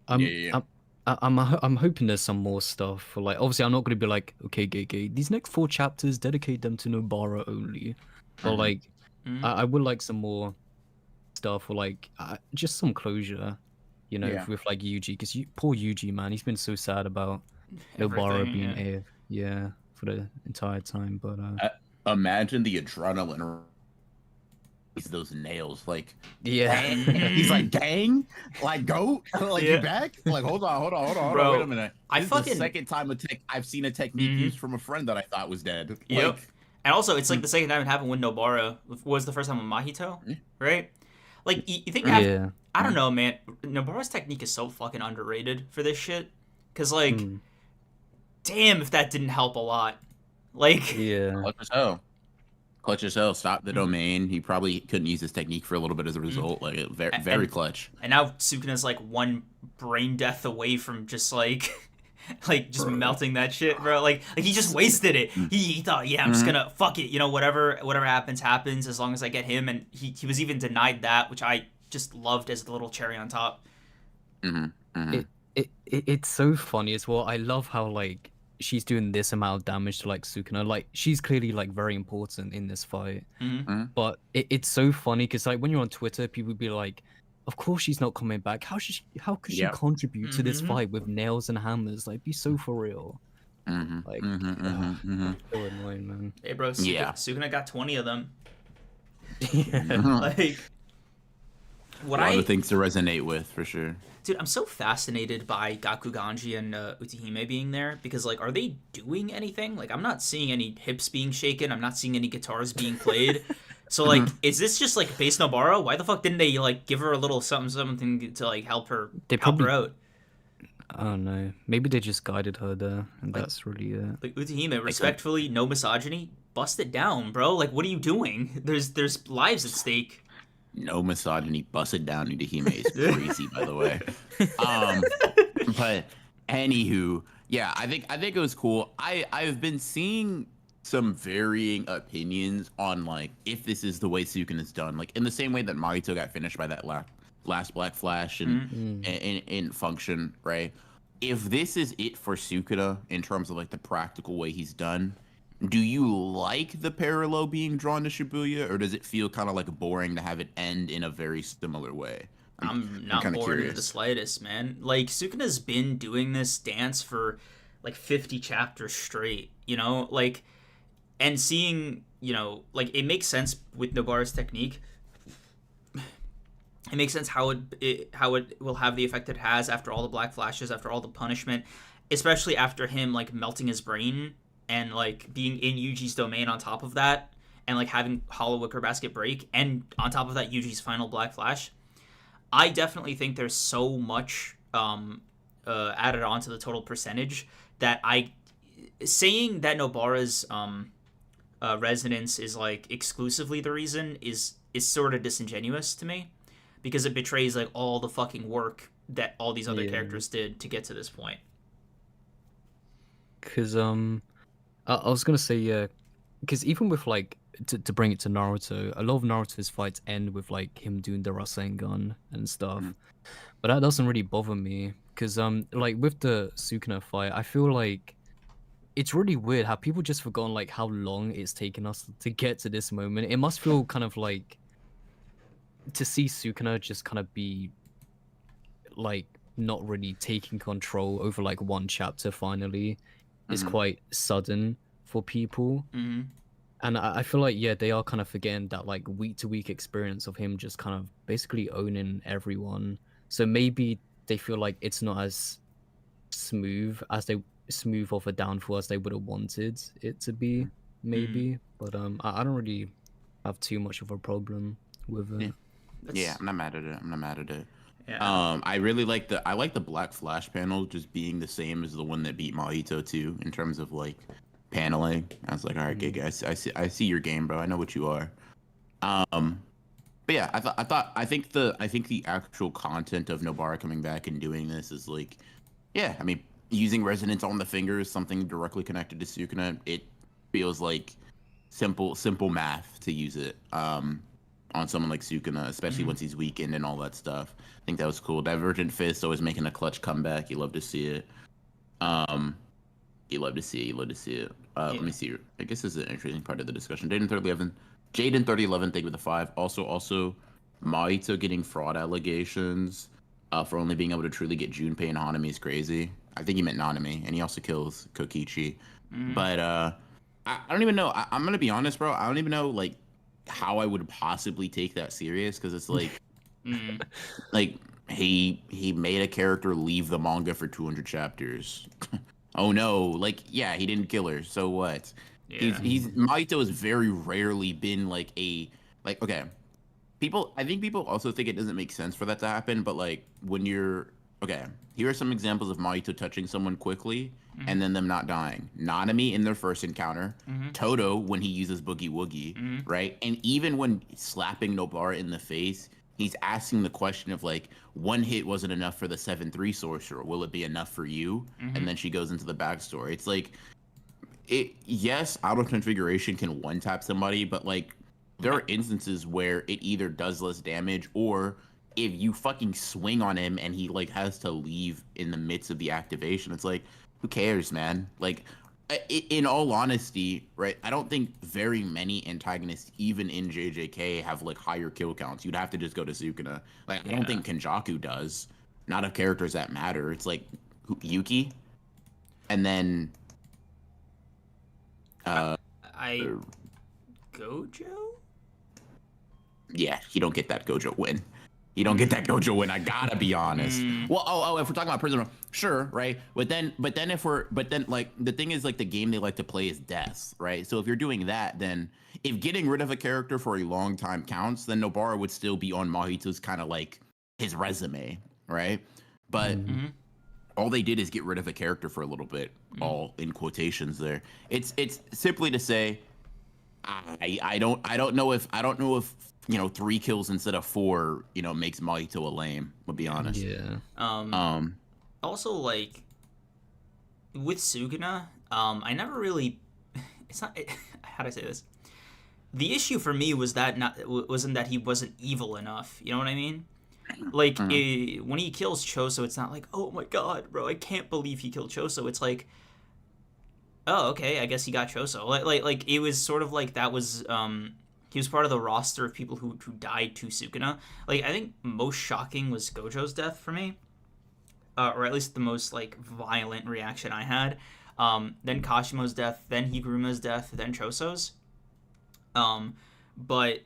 Speaker 3: I'm hoping there's some more stuff. For like, obviously, I'm not going to be like, okay, Gege, these next 4 chapters, dedicate them to Nobara only. But like, I would like some more stuff, or like just some closure, you know, with like Yuji, because poor Yuji, man, he's been so sad about Nobara being AF, for the entire time. But
Speaker 2: imagine the adrenaline. Those nails, like he's like, dang, like go, like you back, like hold on,
Speaker 1: bro,
Speaker 2: wait a minute. This is the second time I've seen a technique used from a friend that I thought was dead.
Speaker 1: Yep. And also, it's like the second time it happened with Nobara was the first time with Mahito, right? Like you think, I don't know, man. Nobara's technique is so fucking underrated for this shit, because like, damn, if that didn't help a lot, like
Speaker 2: Clutch as hell. Stop the domain. He probably couldn't use this technique for a little bit as a result. Like very clutch.
Speaker 1: And now Sukuna's like one brain death away from just like, like just melting that shit, bro. Like he just wasted it. He thought, I'm just gonna fuck it. You know, whatever happens as long as I get him. And he was even denied that, which I just loved as the little cherry on top.
Speaker 3: It's so funny as well. I love how like she's doing this amount of damage to like Sukuna. Like she's clearly like very important in this fight. But it's so funny because like when you're on Twitter, people be like, of course she's not coming back. How could she contribute to this fight with nails and hammers? Like be so for real. Like so annoying, man.
Speaker 1: Hey bro, Sukuna got 20 of them.
Speaker 3: Like
Speaker 1: what
Speaker 2: A lot
Speaker 1: I
Speaker 2: of things to resonate with for sure.
Speaker 1: Dude, I'm so fascinated by Gakuganji and Utahime being there because, like, are they doing anything? Like, I'm not seeing any hips being shaken. I'm not seeing any guitars being played. So, like, is this just like base Nobara? Why the fuck didn't they like give her a little something to like
Speaker 3: They
Speaker 1: help her
Speaker 3: probably,
Speaker 1: out?
Speaker 3: I don't know. Maybe they just guided her there, and
Speaker 1: Like,
Speaker 3: that's really it.
Speaker 1: like Utahime,
Speaker 2: Like, uh,
Speaker 1: respectfully, no misogyny. Bust it down, bro. Like, what are you doing? There's lives at stake.
Speaker 2: no misogyny, busted down into Hime is crazy, by the way. Um, but anywho, yeah, I think it was cool. I've been seeing some varying opinions on like if this is the way Sukin is done, like in the same way that Mahito got finished by that last Black Flash and
Speaker 1: Mhm.
Speaker 2: in Function, right? If this is it for Sukuna in terms of like the practical way he's done, do you like the parallel being drawn to Shibuya, or does it feel kind of like boring to have it end in a very similar way?
Speaker 1: I'm
Speaker 2: I'm
Speaker 1: not
Speaker 2: kind of
Speaker 1: bored in the
Speaker 2: curious.
Speaker 1: slightest, man. Like Sukuna's been doing this dance for like 50 chapters straight, you know? Like and seeing, you know, like it makes sense with Nobara's technique. It makes sense how it will have the effect it has after all the black flashes, after all the punishment, especially after him like melting his brain and like being in Yuji's domain on top of that and like having Hollow Wicker Basket break and on top of that Yuji's final black flash. I definitely think there's so much added on to the total percentage that I saying that Nobara's resonance is like exclusively the reason is sort of disingenuous to me because it betrays like all the fucking work that all these other
Speaker 3: Yeah.
Speaker 1: characters did to get to this point.
Speaker 3: Cause I was gonna say yeah, because even with like to bring it to Naruto, a lot of Naruto's fights end with like him doing the Rasengan and stuff,
Speaker 2: Mhm.
Speaker 3: but that doesn't really bother me. Cause like with the Sukuna fight, I feel like it's really weird how people just forgotten like how long it's taken us to get to this moment. It must feel kind of like to see Sukuna just kind of be like not really taking control over like one chapter finally is
Speaker 2: Mhm.
Speaker 3: quite sudden for people.
Speaker 1: Mm-hmm.
Speaker 3: And I feel like yeah, they are kind of forgetting that like week to week experience of him just kind of basically owning everyone. So maybe they feel like it's not as smooth of a downfall as they would have wanted it to be,
Speaker 1: Mm.
Speaker 3: maybe. But I don't really have too much of a problem with
Speaker 2: Yeah.
Speaker 3: it.
Speaker 2: Yeah,
Speaker 1: That's
Speaker 2: I'm not mad at it. I'm not mad at it.
Speaker 1: yeah.
Speaker 2: I really like the Black Flash panel just being the same as the one that beat Mahito too in terms of like paneling. I was like, all right, Giga, I see your game, bro. I know what you are. Um, but yeah, I think the actual content of Nobara coming back and doing this is like, yeah, I mean, using resonance on the fingers, something directly connected to Sukuna, it feels like simple math to use it. On someone like Sukuna, especially
Speaker 1: Mm-hmm.
Speaker 2: once he's weakened and all that stuff. I think that was cool. Divergent Fist always making a clutch comeback. You love to see it. Um, you love to see it. You love to see it. Let
Speaker 1: Yeah.
Speaker 2: me see. I guess this is an interesting part of the discussion. Jaden 3011, thank you for the 5. Also, Maito getting fraud allegations for only being able to truly get Junpei and Hanami is crazy. I think he meant Nanami, and he also kills Kokichi.
Speaker 1: Mm-hmm.
Speaker 2: But I don't even know. I'm gonna be honest, bro. I don't even know like how I would possibly take that serious because it's
Speaker 1: Mm-hmm.
Speaker 2: like he made a character leave the manga for 200 chapters. Oh no, like yeah, he didn't kill her. So what?
Speaker 1: Yeah.
Speaker 2: He's Maito has very rarely been like a like okay. I think people also think it doesn't make sense for that to happen, but like when you're okay, here are some examples of Maito touching someone quickly
Speaker 1: Mm-hmm.
Speaker 2: and then them not dying. Nanami in their first encounter,
Speaker 1: Mm-hmm.
Speaker 2: Toto when he uses Boogie Woogie,
Speaker 1: Mm-hmm.
Speaker 2: right? And even when slapping Nobara in the face, he's asking the question of like, one hit wasn't enough for the 7-3 sorcerer. Will it be enough for you?
Speaker 1: Mm-hmm.
Speaker 2: And then she goes into the backstory. It's like yes, auto configuration can one tap somebody, but like there are instances where it either does less damage or if you fucking swing on him and he like has to leave in the midst of the activation, it's like who cares, man? Like in all honesty, right? I don't think very many antagonists, even in JJK, have like higher kill counts. You'd have to just go to Sukuna. Like I don't
Speaker 1: Yeah.
Speaker 2: think Kenjaku does. Not of characters that matter. It's like Yuki, and then
Speaker 1: I,
Speaker 2: uh,
Speaker 1: I Gojo?
Speaker 2: yeah, you don't get that Gojo win. He don't get that Gojo win. I gotta be honest.
Speaker 1: Mm.
Speaker 2: Well, if we're talking about Prisoner, sure, right? But then like the thing is like the game they like to play is death, right? So if you're doing that, then if getting rid of a character for a long time counts, then Nobara would still be on Mahito's kind of like his resume, right? But
Speaker 1: Mm-hmm.
Speaker 2: all they did is get rid of a character for a little bit, all in quotations there. It's simply to say, I don't know if 3 kills instead of 4 makes Mahito a lame. To be honest.
Speaker 3: Yeah.
Speaker 1: Also, like with Suguna, I never really. It's not. How do I say this? The issue for me wasn't that he wasn't evil enough. You know what I mean? Like when he kills Choso, it's not like, oh my god, bro, I can't believe he killed Choso. It's like, oh, okay, I guess he got Choso. Like it was sort of like that was he was part of the roster of people who died to Sukuna. Like I think most shocking was Gojo's death for me, or at least the most like violent reaction I had. Then Kashimo's death, then Higuruma's death, then Choso's. But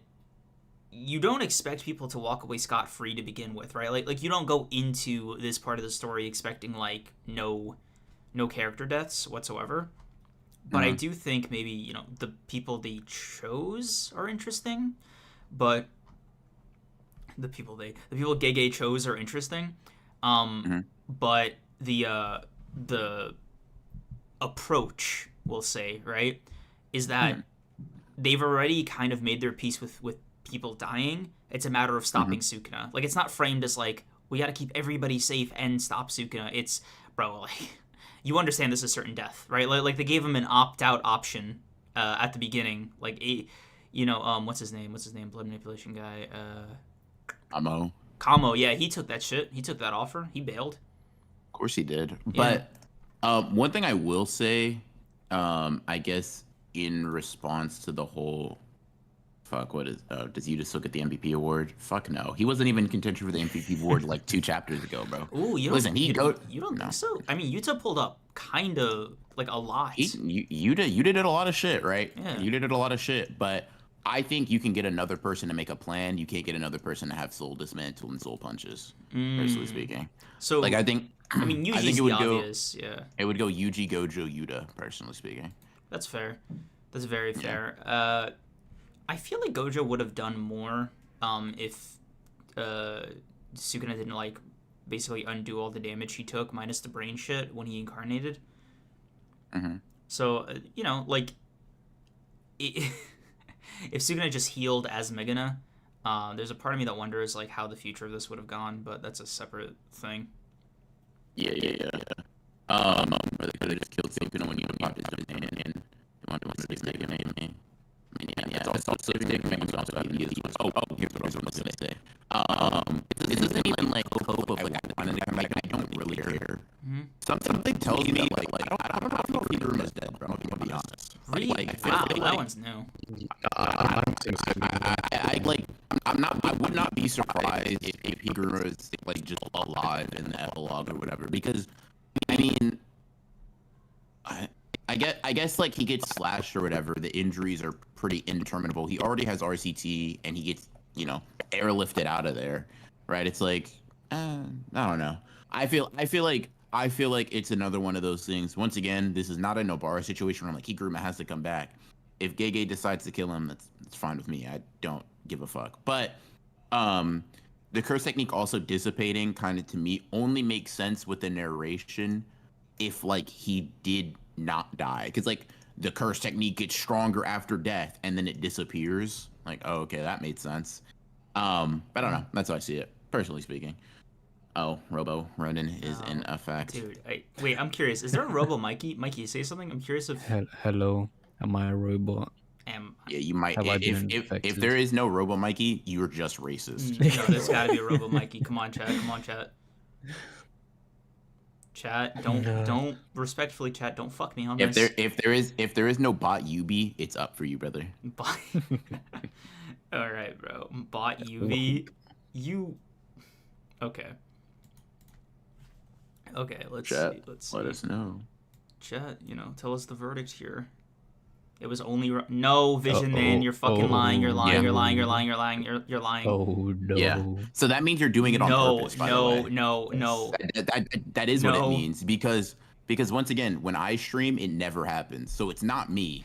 Speaker 1: you don't expect people to walk away scot-free to begin with, right? Like you don't go into this part of the story expecting like no character deaths whatsoever. But I do think maybe, the people they chose are interesting, but the people Gege chose are interesting. But the approach, we'll say, right, is that they've already kind of made their peace with people dying. It's a matter of stopping Sukuna. Like, it's not framed as like, we gotta keep everybody safe and stop Sukuna. It's, bro, like, you understand this is certain death, right? Like they gave him an opt-out option at the beginning. Like, what's his name? Blood manipulation guy. Kamo, yeah, he took that shit. He took that offer. He bailed.
Speaker 2: Of course he did.
Speaker 1: Yeah.
Speaker 2: But one thing I will say, I guess in response to the whole does you just look at the MVP award? Fuck no. He wasn't even in contention for the MVP award like 2 chapters ago, bro.
Speaker 1: Ooh, you don't think so? I mean, Yuta pulled up kind of like a lot.
Speaker 2: You did a lot of shit, right?
Speaker 1: Yeah.
Speaker 2: You did a lot of shit, but I think you can get another person to make a plan. You can't get another person to have soul dismantle and soul punches, personally speaking.
Speaker 1: So,
Speaker 2: like, I think
Speaker 1: Yuji's
Speaker 2: it would
Speaker 1: obvious, yeah.
Speaker 2: It would go Yuji, Gojo, Yuta, personally speaking.
Speaker 1: That's fair. That's very fair. I feel like Gojo would have done more if Sukuna didn't like basically undo all the damage he took minus the brain shit when he incarnated. So like if Sukuna just healed as Megana, there's a part of me that wonders like how the future of this would have gone, but that's a separate thing.
Speaker 2: Yeah. Where they just killed Sukuna when he popped his name and he wanted to say his name. That's also here's what I was going to say. This isn't even like hope of like I wanted to come back. I don't really care. Something tells me that like I don't know if Higuruma's dead, bro. To be honest.
Speaker 1: Really? Wow, that one's new.
Speaker 2: I would not be surprised if Higuruma is like just alive in the epilogue or whatever, because I mean, I guess like he gets slashed or whatever. The injuries are pretty indeterminable. He already has RCT and he gets airlifted out of there, right? It's like I don't know. I feel like it's another one of those things. Once again, this is not a Nobara situation where I'm like Higuruma has to come back. If Gege decides to kill him, that's fine with me. I don't give a fuck. But the curse technique also dissipating kind of to me only makes sense with the narration if like he did not die, because like the curse technique gets stronger after death and then it disappears. Like, oh, okay, that made sense. But I don't know. That's how I see it, personally speaking. Oh, Robo Ronin is in effect.
Speaker 1: Dude, wait, I'm curious. Is there a Robo Mikey? Mikey, say something. I'm curious if.
Speaker 3: Hello, am I a robot?
Speaker 2: Yeah, you might.
Speaker 3: Have
Speaker 2: If there is no Robo Mikey, you're just racist.
Speaker 1: No, there's got to be a Robo Mikey. Come on, chat. Chat, don't respectfully, chat. Don't fuck me on this.
Speaker 2: If there is no bot Yubi, it's up for you, brother.
Speaker 1: Bot. All right, bro. Bot Yubi. You. Okay. Okay, let's
Speaker 2: Chat,
Speaker 1: see.
Speaker 2: let us know.
Speaker 1: Chat, tell us the verdict here. It was only no Vision Man. You're fucking lying. You're lying.
Speaker 2: Yeah.
Speaker 1: You're lying. You're lying. You're lying. You're lying.
Speaker 3: Oh no.
Speaker 2: Yeah. So that means you're doing it on purpose, by the way.
Speaker 1: No.
Speaker 2: That is what it
Speaker 1: No.
Speaker 2: means because once again, when I stream, it never happens. So it's not me.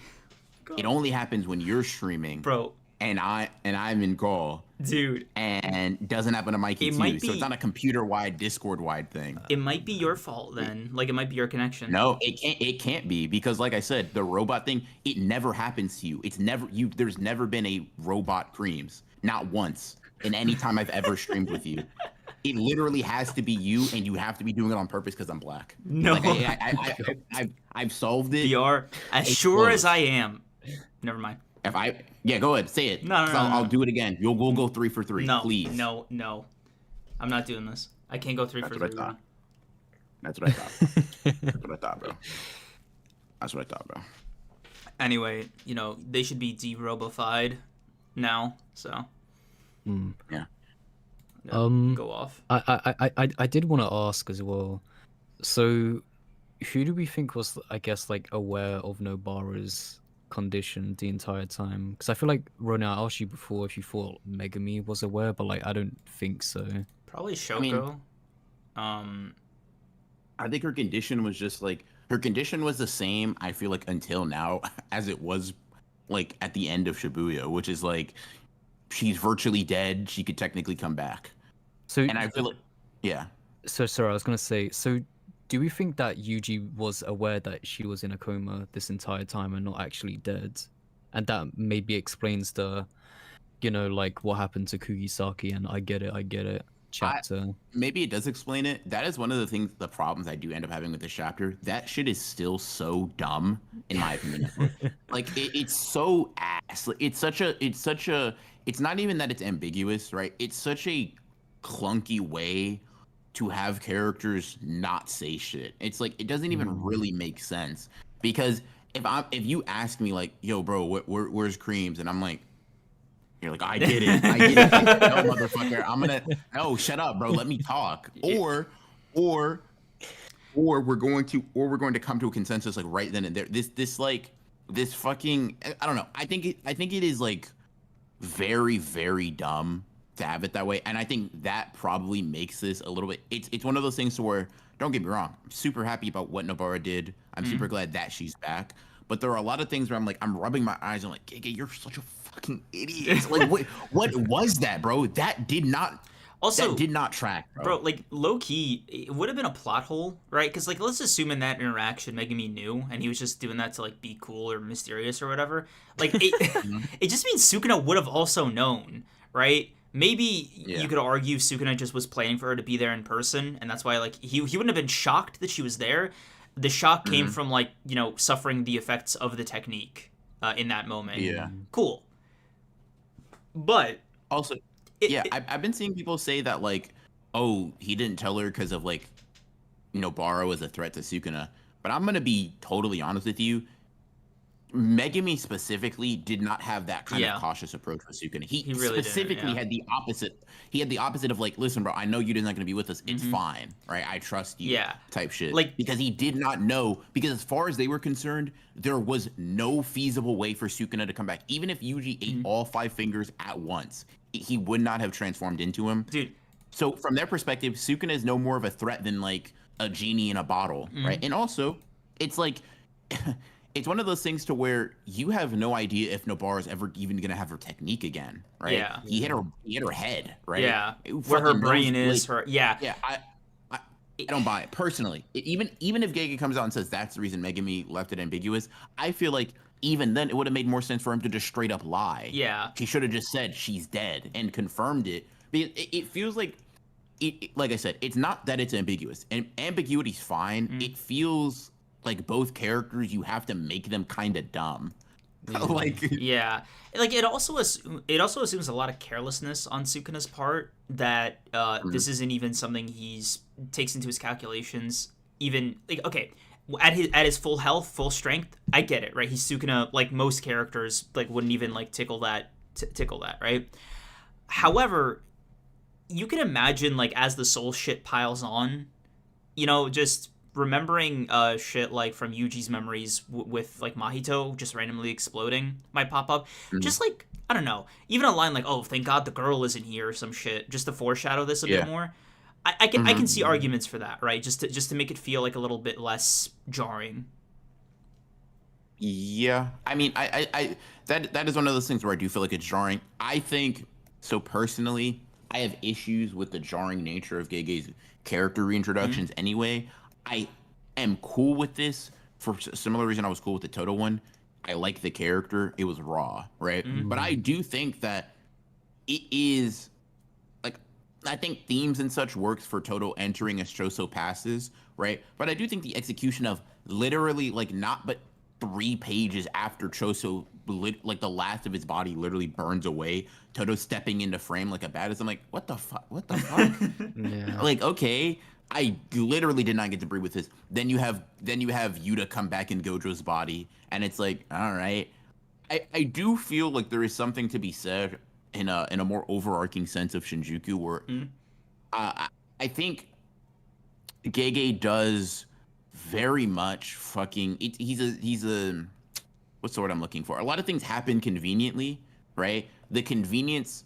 Speaker 2: It only happens when you're streaming,
Speaker 1: Bro.
Speaker 2: and I'm in call,
Speaker 1: Dude.
Speaker 2: and it doesn't happen to Mikey too.
Speaker 1: might
Speaker 2: So
Speaker 1: be-
Speaker 2: it's not a computer-wide, Discord-wide thing.
Speaker 1: It might be your fault then. Like it might be your connection.
Speaker 2: No, it can't be because, like I said, the robot thing, it never happens to you. It's never you. There's never been a robot Kreams, not once in any time I've ever streamed with you. It literally has to be you, and you have to be doing it on purpose because I'm black.
Speaker 1: No.
Speaker 2: Like, I've solved it.
Speaker 1: VR. As
Speaker 2: It's
Speaker 1: sure
Speaker 2: close.
Speaker 1: as I am. Never mind.
Speaker 2: Go ahead, say it.
Speaker 1: No,
Speaker 2: 'Cause I'll do it again. We'll go 3 for 3,
Speaker 1: No.
Speaker 2: please.
Speaker 1: No. I'm not doing this. I can't go 3
Speaker 2: That's
Speaker 1: for
Speaker 2: what I
Speaker 1: 3.
Speaker 2: thought. That's what I thought. That's what I thought, bro. That's what I thought, bro.
Speaker 1: Anyway, they should be de-robofied now. So
Speaker 2: Yeah.
Speaker 1: go off.
Speaker 3: I did want to ask as well. So, who do we think was, I guess, like aware of Nobara's condition the entire time? Because I feel like Rona, I asked you before if you thought Megami was aware, but like I don't think so.
Speaker 1: Probably Shoko.
Speaker 2: I think her condition was just like her condition was the same, I feel like, until now as it was like at the end of Shibuya, which is like she's virtually dead. She could technically come back.
Speaker 3: So,
Speaker 2: And I feel like
Speaker 3: so sorry, I was gonna say, so do we think that Yuji was aware that she was in a coma this entire time and not actually dead? And that maybe explains the, like what happened to Kugisaki and I get it chapter.
Speaker 2: maybe it does explain it. That is one of the problems I do end up having with this chapter. That shit is still so dumb, in my opinion. Like it's so ass. Like, it's not even that it's ambiguous, right? It's such a clunky way to have characters not say shit. It's like it doesn't even really make sense because if you ask me like, yo, bro, where's Kreams? And I'm like, you're like, I get it. No, motherfucker. No, shut up, bro. Let me talk. Or we're going to come to a consensus like right then and there. This fucking, I don't know. I think it is like very, very dumb to have it that way. And I think that probably makes this a little bit, it's one of those things to where, don't get me wrong, I'm super happy about what Nobara did. I'm super glad that she's back. But there are a lot of things where I'm rubbing my eyes and like, Giga, you're such a fucking idiot. Like, what was that, bro? That did not track, bro.
Speaker 1: Like low key, it would have been a plot hole, right? Because like let's assume in that interaction, Megami knew, and he was just doing that to like be cool or mysterious or whatever. Like it just means Sukuna would have also known, right? Maybe you could argue Sukuna just was planning for her to be there in person, and that's why like he wouldn't have been shocked that she was there. The shock came from like suffering the effects of the technique in that moment.
Speaker 2: Yeah,
Speaker 1: cool. But
Speaker 2: also, I've been seeing people say that like, oh, he didn't tell her because of like, Nobara was a threat to Sukuna. But I'm gonna be totally honest with you. Megami specifically did not have that kind of cautious approach with Sukuna. He really specifically had the opposite. He had the opposite of like, listen, bro, I know you're not going to be with us. It's fine, right? I trust you. Type shit. Like, because he did not know. Because as far as they were concerned, there was no feasible way for Sukuna to come back. Even if Yuji ate all 5 fingers at once, he would not have transformed into him,
Speaker 1: dude.
Speaker 2: So from their perspective, Sukuna is no more of a threat than like a genie in a bottle, right? And also, it's like. It's one of those things to where you have no idea if Nobara's ever even gonna have her technique again, right?
Speaker 1: Yeah.
Speaker 2: He hit her head, right?
Speaker 1: Yeah. Where her brain is,
Speaker 2: like, I don't buy it personally. Even if Gege comes out and says that's the reason Megami left it ambiguous, I feel like even then it would have made more sense for him to just straight up lie.
Speaker 1: Yeah.
Speaker 2: He should have just said she's dead and confirmed it. Because it feels like like I said, it's not that it's ambiguous. And ambiguity's fine. It feels like both characters, you have to make them kind of dumb. Like
Speaker 1: it also assumes a lot of carelessness on Sukuna's part that this isn't even something he's takes into his calculations. Even like okay, at his full health, full strength, I get it, right? He's Sukuna, like most characters like wouldn't even like tickle that, right? However, you can imagine like as the soul shit piles on, just remembering shit like from Yuji's memories with like Mahito just randomly exploding might pop up. Just like, I don't know, even a line like, "Oh, thank God the girl isn't here," or some shit, just to foreshadow this a bit more. I can see arguments for that, right? Just to make it feel like a little bit less jarring.
Speaker 2: Yeah, I mean, that is one of those things where I do feel like it's jarring. I think so personally. I have issues with the jarring nature of Gege's character reintroductions anyway. I am cool with this for a similar reason I was cool with the Toto one. I like the character. It was raw, right? But I do think that it is like, I think themes and such works for Toto entering as Choso passes, right? But I do think the execution of literally like not but 3 pages after Choso, like the last of his body literally burns away, Toto stepping into frame like a badass. I'm like, what the fuck? What the fuck?
Speaker 3: Yeah.
Speaker 2: Like, okay, I literally did not get to breathe with this. Then you have Yuta come back in Gojo's body, and it's like, all right. I do feel like there is something to be said in a more overarching sense of Shinjuku, where I think Gege does very much fucking he's a what's the word I'm looking for? A lot of things happen conveniently, right? The convenience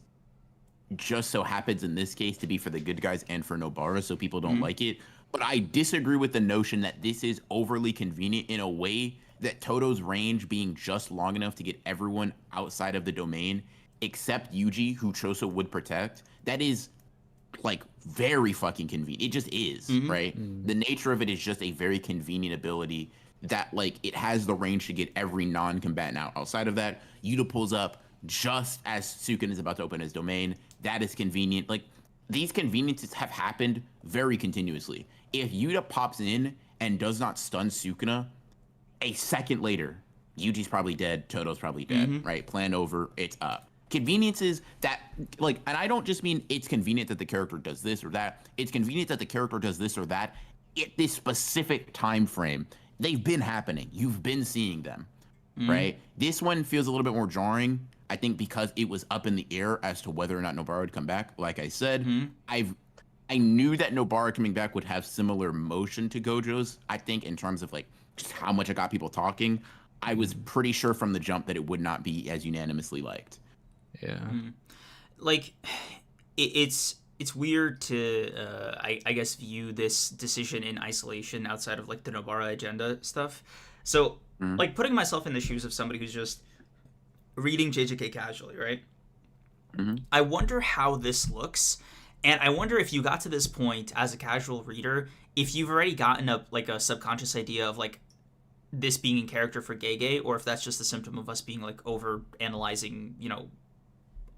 Speaker 2: just so happens in this case to be for the good guys and for Nobara, so people don't like it. But I disagree with the notion that this is overly convenient in a way that Toto's range being just long enough to get everyone outside of the domain except Yuji, who Choso would protect. That is like very fucking convenient. It just is, right? The nature of it is just a very convenient ability that like it has the range to get every non-combatant out. Outside of that, Yuta pulls up just as Sukuna is about to open his domain. That is convenient. Like, these conveniences have happened very continuously. If Yuta pops in and does not stun Sukuna, a second later, Yuji's probably dead, Toto's probably dead, right? Plan over, it's up. Conveniences that, like, and I don't just mean it's convenient that the character does this or that. It's convenient that the character does this or that at this specific time frame. They've been happening. You've been seeing them, right? This one feels a little bit more jarring, I think, because it was up in the air as to whether or not Nobara would come back. Like I said, I knew that Nobara coming back would have similar motion to Gojo's, I think, in terms of like just how much it got people talking. I was pretty sure from the jump that it would not be as unanimously liked.
Speaker 3: Yeah.
Speaker 1: Like, it's weird to I guess view this decision in isolation outside of like the Nobara agenda stuff. So like putting myself in the shoes of somebody who's just reading JJK casually, right? I wonder how this looks, and I wonder if you got to this point as a casual reader, if you've already gotten a subconscious idea of like this being in character for Gege, or if that's just a symptom of us being like over analyzing, you know,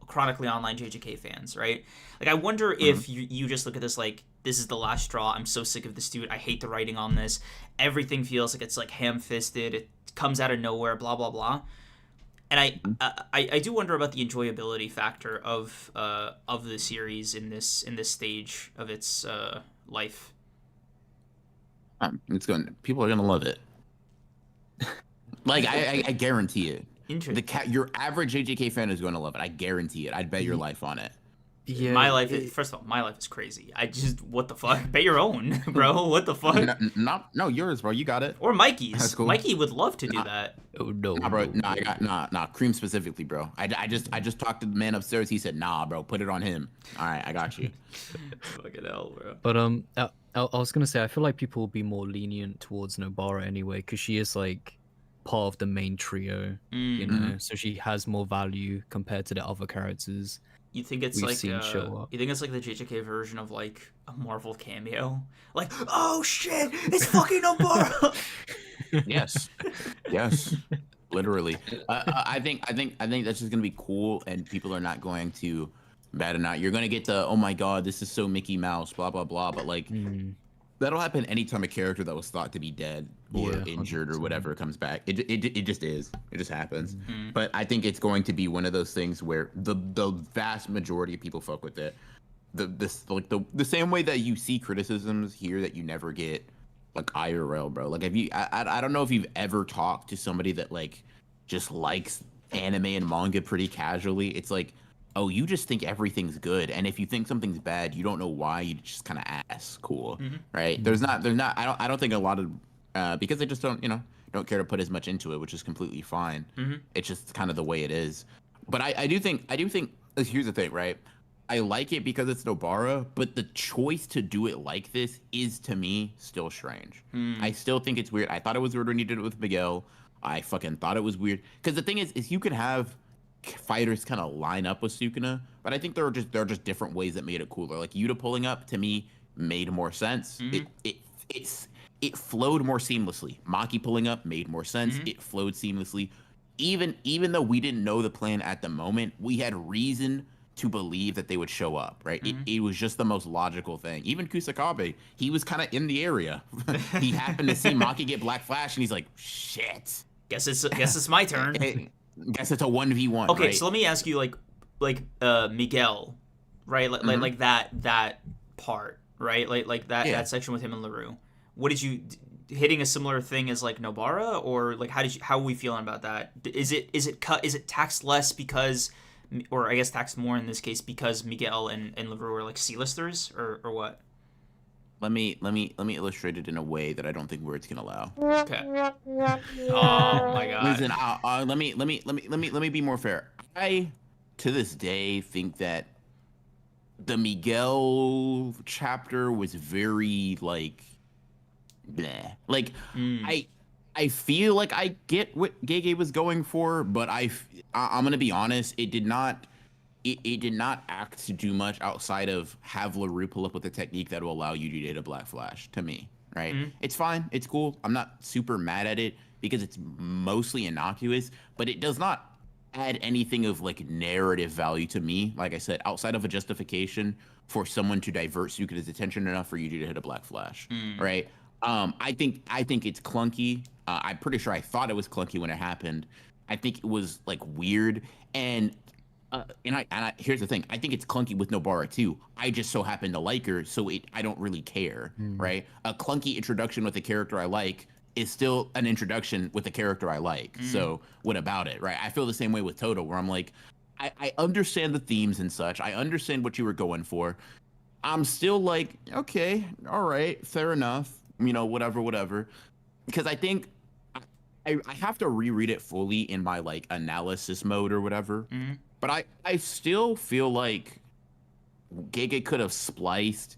Speaker 1: chronically online JJK fans, right? Like, I wonder if you just look at this like, this is the last straw. I'm so sick of this dude. I hate the writing on this. Everything feels like it's like ham-fisted. It comes out of nowhere, blah, blah, blah. And I do wonder about the enjoyability factor of the series in this stage of its life.
Speaker 2: People are gonna love it. Like, I guarantee it. Your average JJK fan is going to love it. I guarantee it. I'd bet your life on it.
Speaker 1: Yeah. My life is crazy. I just, what the fuck? Bet your own, bro. What the fuck?
Speaker 2: No, yours, bro. You got it.
Speaker 1: Or Mikey's.
Speaker 2: That's cool.
Speaker 1: Mikey would love to do that.
Speaker 3: Oh, no.
Speaker 2: Nah, bro. Nah. Cream specifically, bro. I just talked to the man upstairs. He said, nah, bro. Put it on him. All right, I got you.
Speaker 1: Fucking hell, bro.
Speaker 3: But I was gonna say, I feel like people will be more lenient towards Nobara anyway, because she is like part of the main trio, you know, so she has more value compared to the other characters.
Speaker 1: You think it's like you think it's like the JJK version of like a Marvel cameo? Like, oh shit, it's fucking Nobara.
Speaker 2: Yes, literally. I think that's just gonna be cool, and people are not going to bat an eye. You're gonna get the, oh my god, this is so Mickey Mouse, blah blah blah. But like, that'll happen anytime a character that was thought to be dead or injured 100%. Or whatever comes back. It just is. It just happens. But I think it's going to be one of those things where the vast majority of people fuck with it. The same way that you see criticisms here that you never get like IRL, bro. Like, I don't know if you've ever talked to somebody that like just likes anime and manga pretty casually. It's like oh, you just think everything's good, and if you think something's bad, you don't know why. You just kind of ask, cool, right? There's not. I don't think a lot of because they just don't care to put as much into it, which is completely fine. It's just kind of the way it is. But I do think here's the thing, right? I like it because it's Nobara, but the choice to do it like this is, to me, still strange. I still think it's weird. I thought it was weird when you did it with Miguel. I fucking thought it was weird. Because the thing is you could have fighters kind of line up with Sukuna, but I think there are just different ways that made it cooler. Like Yuta pulling up, to me, made more sense. It flowed more seamlessly. Maki pulling up made more sense. It flowed seamlessly. Even though we didn't know the plan at the moment, we had reason to believe that they would show up, right? It was just the most logical thing. Even Kusakabe, he was kind of in the area. He happened to see Maki get Black Flash, and he's like, shit.
Speaker 1: Guess it's my turn.
Speaker 2: Guess it's a 1v1.
Speaker 1: Okay,
Speaker 2: right?
Speaker 1: so let me ask you, like Miguel, right? Like that part, right? Like that section with him and LaRue. What did you hitting a similar thing as like Nobara, or like how are we feeling about that? Is it taxed less because, or I guess taxed more in this case because Miguel and LaRue are like C-listers, or what?
Speaker 2: Let me illustrate it in a way that I don't think words can allow.
Speaker 1: Okay. Oh my god.
Speaker 2: Listen, let me be more fair. I, to this day, think that the Miguel chapter was very like, bleh. Like I feel like I get what Gege was going for, but I'm gonna be honest, it did not act to do much outside of have LaRue pull up with a technique that will allow you to hit a Black Flash, to me, right? It's fine, it's cool. I'm not super mad at it because it's mostly innocuous, but it does not add anything of like narrative value to me, like I said, outside of a justification for someone to divert Sukuna's attention enough for you to hit a Black Flash, right? I think it's clunky. I'm pretty sure I thought it was clunky when it happened. I think it was like weird, and here's the thing. I think it's clunky with Nobara too. I just so happen to like her, so I don't really care, right? A clunky introduction with a character I like is still an introduction with a character I like. So what about it, right? I feel the same way with Toto, where I'm like, I understand the themes and such. I understand what you were going for. I'm still like, okay, all right, fair enough. Whatever. Because I think I have to reread it fully in my like analysis mode or whatever. But I still feel like Gege could have spliced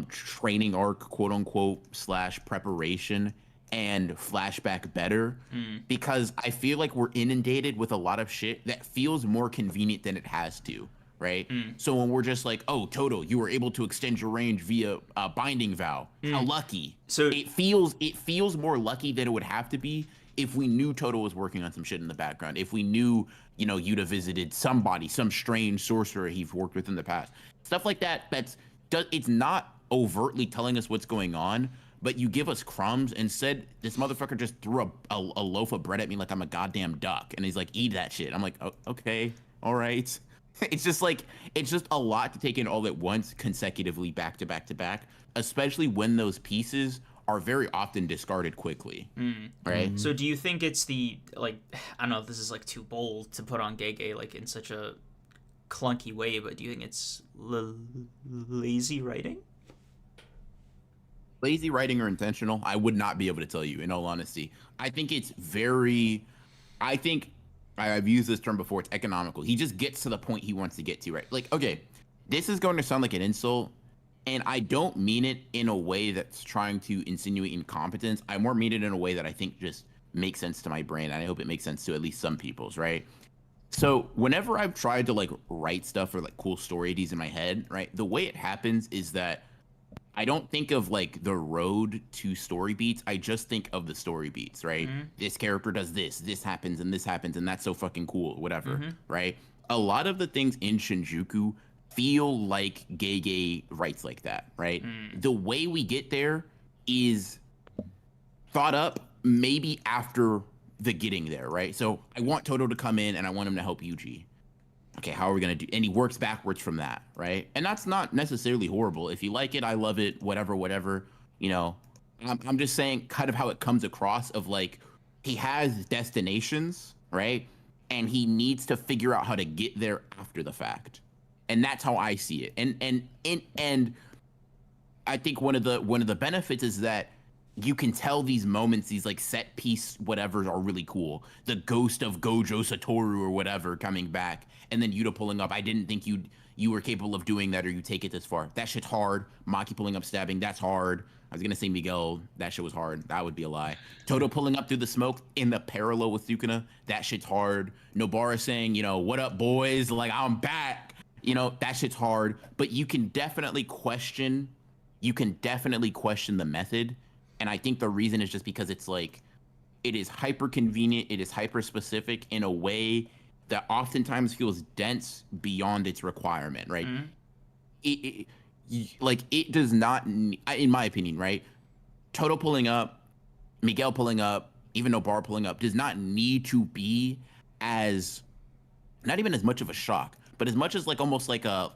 Speaker 2: training arc, quote unquote, / preparation and flashback better, because I feel like we're inundated with a lot of shit that feels more convenient than it has to. Right? So when we're just like, oh, Toto, you were able to extend your range via binding vow. How lucky. So it feels more lucky than it would have to be if we knew Toto was working on some shit in the background. If we knew, Yuta visited somebody, some strange sorcerer he's worked with in the past. Stuff like that, it's not overtly telling us what's going on, but you give us crumbs. Instead, this motherfucker just threw a loaf of bread at me like I'm a goddamn duck. And he's like, eat that shit. I'm like, oh, okay, all right. It's just a lot to take in all at once, consecutively, back to back to back, especially when those pieces are very often discarded quickly, right?
Speaker 1: So do you think it's I don't know if this is like too bold to put on Gege like in such a clunky way, but do you think it's lazy writing?
Speaker 2: Lazy writing or intentional? I would not be able to tell you, in all honesty. I think I've used this term before, it's economical. He just gets to the point he wants to get to, right? Like, okay, this is going to sound like an insult, and I don't mean it in a way that's trying to insinuate incompetence. I more mean it in a way that I think just makes sense to my brain, and I hope it makes sense to at least some people's, right? So whenever I've tried to like write stuff or like cool story ideas in my head, right, the way it happens is that I don't think of like the road to story beats. I just think of the story beats, right? This character does this happens, and that's so fucking cool, whatever, right? A lot of the things in Shinjuku feel like Gege writes like that, right? The way we get there is thought up maybe after the getting there, right? So I want Toto to come in and I want him to help Yuji. Okay, how are we gonna do? And he works backwards from that, right? And that's not necessarily horrible. If you like it, I love it, whatever. I'm just saying kind of how it comes across of like, he has destinations, right? and he needs to figure out how to get there after the fact. And that's how I see it. And I think one of the benefits is that you can tell these moments, these like set piece whatever are really cool. The ghost of Gojo Satoru or whatever coming back, and then Yuta pulling up. I didn't think you were capable of doing that, or you take it this far. That shit's hard. Maki pulling up, stabbing, that's hard. I was gonna say Miguel, that shit was hard. That would be a lie. Toto pulling up through the smoke in the parallel with Sukuna, that shit's hard. Nobara saying, you know, what up, boys? Like, I'm back. You know, that shit's hard. But you can definitely question the method. And I think the reason is just because it's like, it is hyper convenient, it is hyper specific in a way that oftentimes feels dense beyond its requirement, right? Mm-hmm. It does not, in my opinion, right? Toto pulling up, Miguel pulling up, even Nobara pulling up does not need to be as, not even as much of a shock, but as much as like almost like a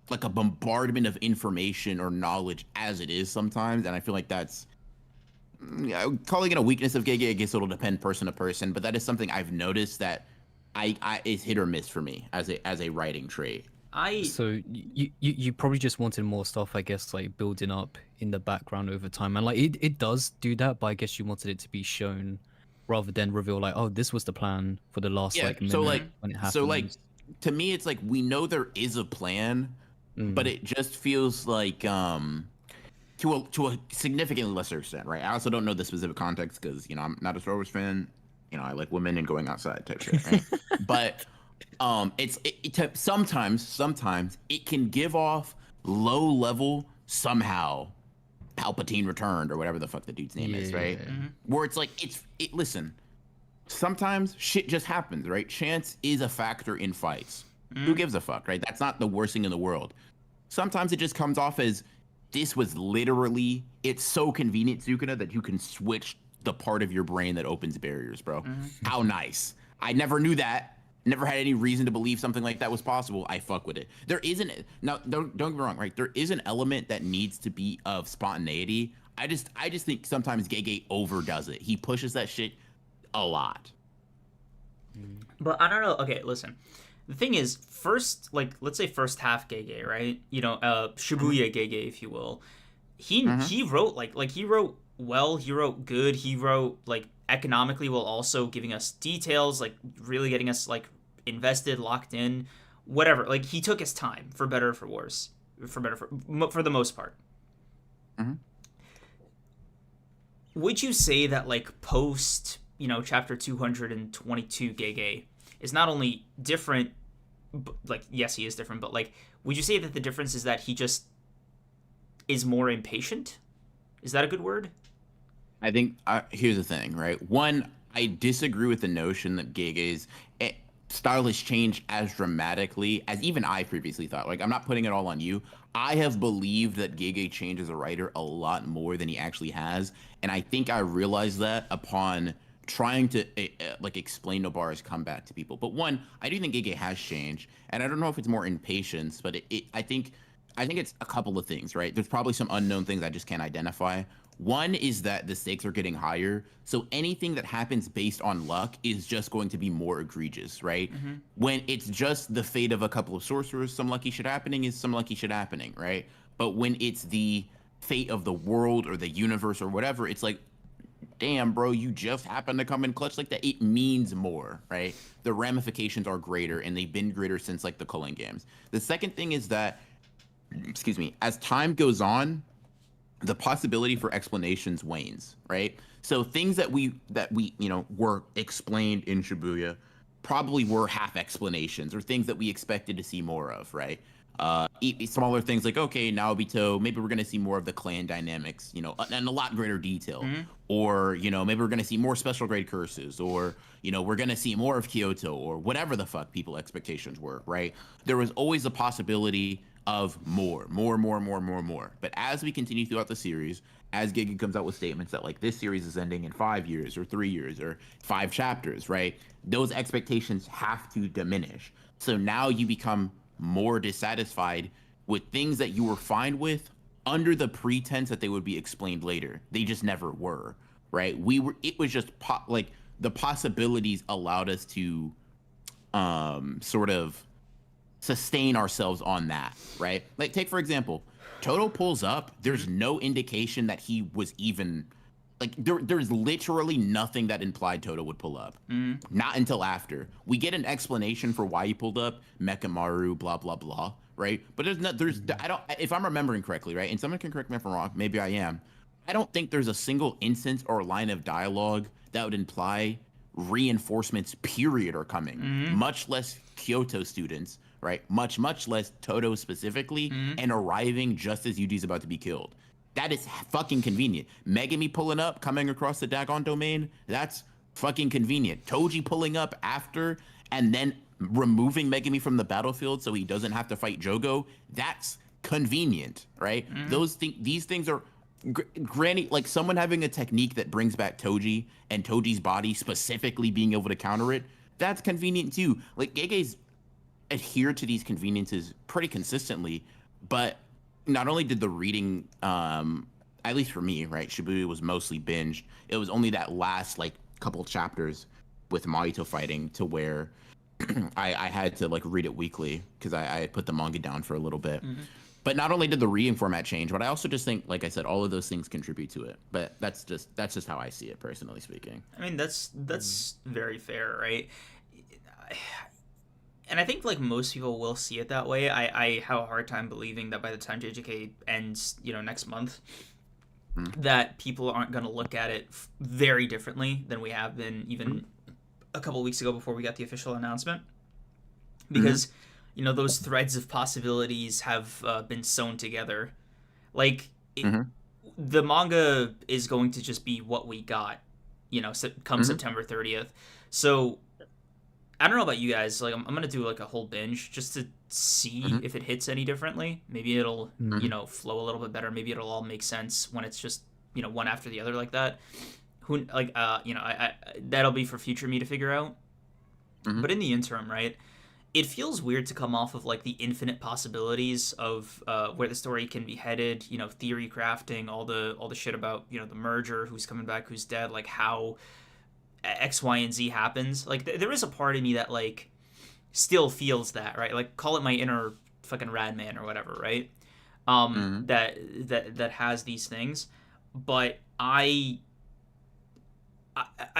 Speaker 2: bombardment of information or knowledge as it is sometimes. And I feel like that's, calling it a weakness of Gege, I guess it'll depend person to person, but that is something I've noticed that I is hit or miss for me as a writing trait.
Speaker 3: So you probably just wanted more stuff, I guess, like building up in the background over time, and like it does do that, but I guess you wanted it to be shown rather than reveal like, oh, this was the plan for the last like minute when it happens.
Speaker 2: So like to me, it's like we know there is a plan, but it just feels like to a significantly lesser extent, right? I also don't know the specific context because, you know, I'm not a Star Wars fan. You know, I like women and going outside type shit, right? But sometimes it can give off low level somehow Palpatine returned or whatever the fuck the dude's name is, right? Mm-hmm. Where it's like listen, sometimes shit just happens, right? Chance is a factor in fights. Who gives a fuck, right? That's not the worst thing in the world. Sometimes it just comes off as this was literally, it's so convenient, Sukuna, that you can switch the part of your brain that opens barriers, bro. How nice. I never knew that. Never had any reason to believe something like that was possible. I fuck with it. There isn't, now don't get me wrong, right? There is an element that needs to be of spontaneity. I just think sometimes Gege overdoes it. He pushes that shit a lot.
Speaker 1: But I don't know. Okay, listen. The thing is, let's say first half Gege, right? You know, Shibuya Gege, if you will. He wrote he wrote well, he wrote good, he wrote like economically while also giving us details, like really getting us like invested, locked in, whatever. Like he took his time, for better or for worse, for the most part. Would you say that like post, you know, chapter 222 Gege is not only different, like yes he is different, but like would you say that the difference is that he just is more impatient? Is that a good word?
Speaker 2: I think here's the thing, right? One, I disagree with the notion that Gege's style has changed as dramatically as even I previously thought. Like, I'm not putting it all on you. I have believed that Gege changed as a writer a lot more than he actually has, and I think I realized that upon trying to like explain Nobara's comeback to people. But one, I do think Gege has changed, and I don't know if it's more impatience, but I think it's a couple of things, right? There's probably some unknown things I just can't identify. One is that the stakes are getting higher, so anything that happens based on luck is just going to be more egregious, right? When it's just the fate of a couple of sorcerers, some lucky shit happening is some lucky shit happening, right? But when it's the fate of the world or the universe or whatever, it's like, damn, bro, you just happened to come in clutch like that. It means more, right? The ramifications are greater, and they've been greater since like the Culling Games. The second thing is that, excuse me, as time goes on, the possibility for explanations wanes, right? So things that we you know were explained in Shibuya probably were half explanations or things that we expected to see more of, right? Smaller things like, okay, Naobito, maybe we're gonna see more of the clan dynamics, you know, in a lot greater detail, or you know, maybe we're gonna see more special grade curses, or you know, we're gonna see more of Kyoto, or whatever the fuck people expectations were, right? There was always a possibility of more. But as we continue throughout the series, as Gege comes out with statements that like this series is ending in 5 years or 3 years or 5 chapters, right? Those expectations have to diminish. So now you become more dissatisfied with things that you were fine with under the pretense that they would be explained later. They just never were, right? It was just like the possibilities allowed us to sort of sustain ourselves on that, right? Like, take for example, Toto pulls up. There's no indication that he was even like there's literally nothing that implied Toto would pull up. Not until after we get an explanation for why he pulled up, Mechamaru, blah blah blah, right? But there's I don't, if I'm remembering correctly, right? And someone can correct me if I'm wrong. Maybe I am. I don't think there's a single instance or line of dialogue that would imply reinforcements period are coming, much less Kyoto students, right? Much less Toto specifically, and arriving just as Yuji's about to be killed. That is fucking convenient. Megami pulling up, coming across the Dagon domain, that's fucking convenient. Toji pulling up after and then removing Megami from the battlefield so he doesn't have to fight Jogo, that's convenient, right? These things are granny, like someone having a technique that brings back Toji and Toji's body specifically being able to counter it, that's convenient too. Like Gege's adhered to these conveniences pretty consistently, but not only did the reading, at least for me, right, Shibuya was mostly binged. It was only that last like couple chapters with Mahito fighting to where I had to like read it weekly because I had put the manga down for a little bit. But not only did the reading format change, but I also just think, like I said, all of those things contribute to it. But that's just how I see it, personally speaking.
Speaker 1: I mean, that's very fair, right? And I think like most people will see it that way. I have a hard time believing that by the time JJK ends, next month, that people aren't going to look at it very differently than we have been even a couple weeks ago before we got the official announcement. Because, those threads of possibilities have been sewn together. Like, the manga is going to just be what we got, come September 30th. So I don't know about you guys. Like, I'm gonna do like a whole binge just to see if it hits any differently. Maybe it'll flow a little bit better. Maybe it'll all make sense when it's just one after the other like that. I that'll be for future me to figure out. But in the interim, right, it feels weird to come off of like the infinite possibilities of where the story can be headed. Theory crafting, all the shit about the merger, who's coming back, who's dead, like how X, Y, and Z happens. Like there is a part of me that like still feels that, right? Like call it my inner fucking Radman or whatever, right? That has these things, but I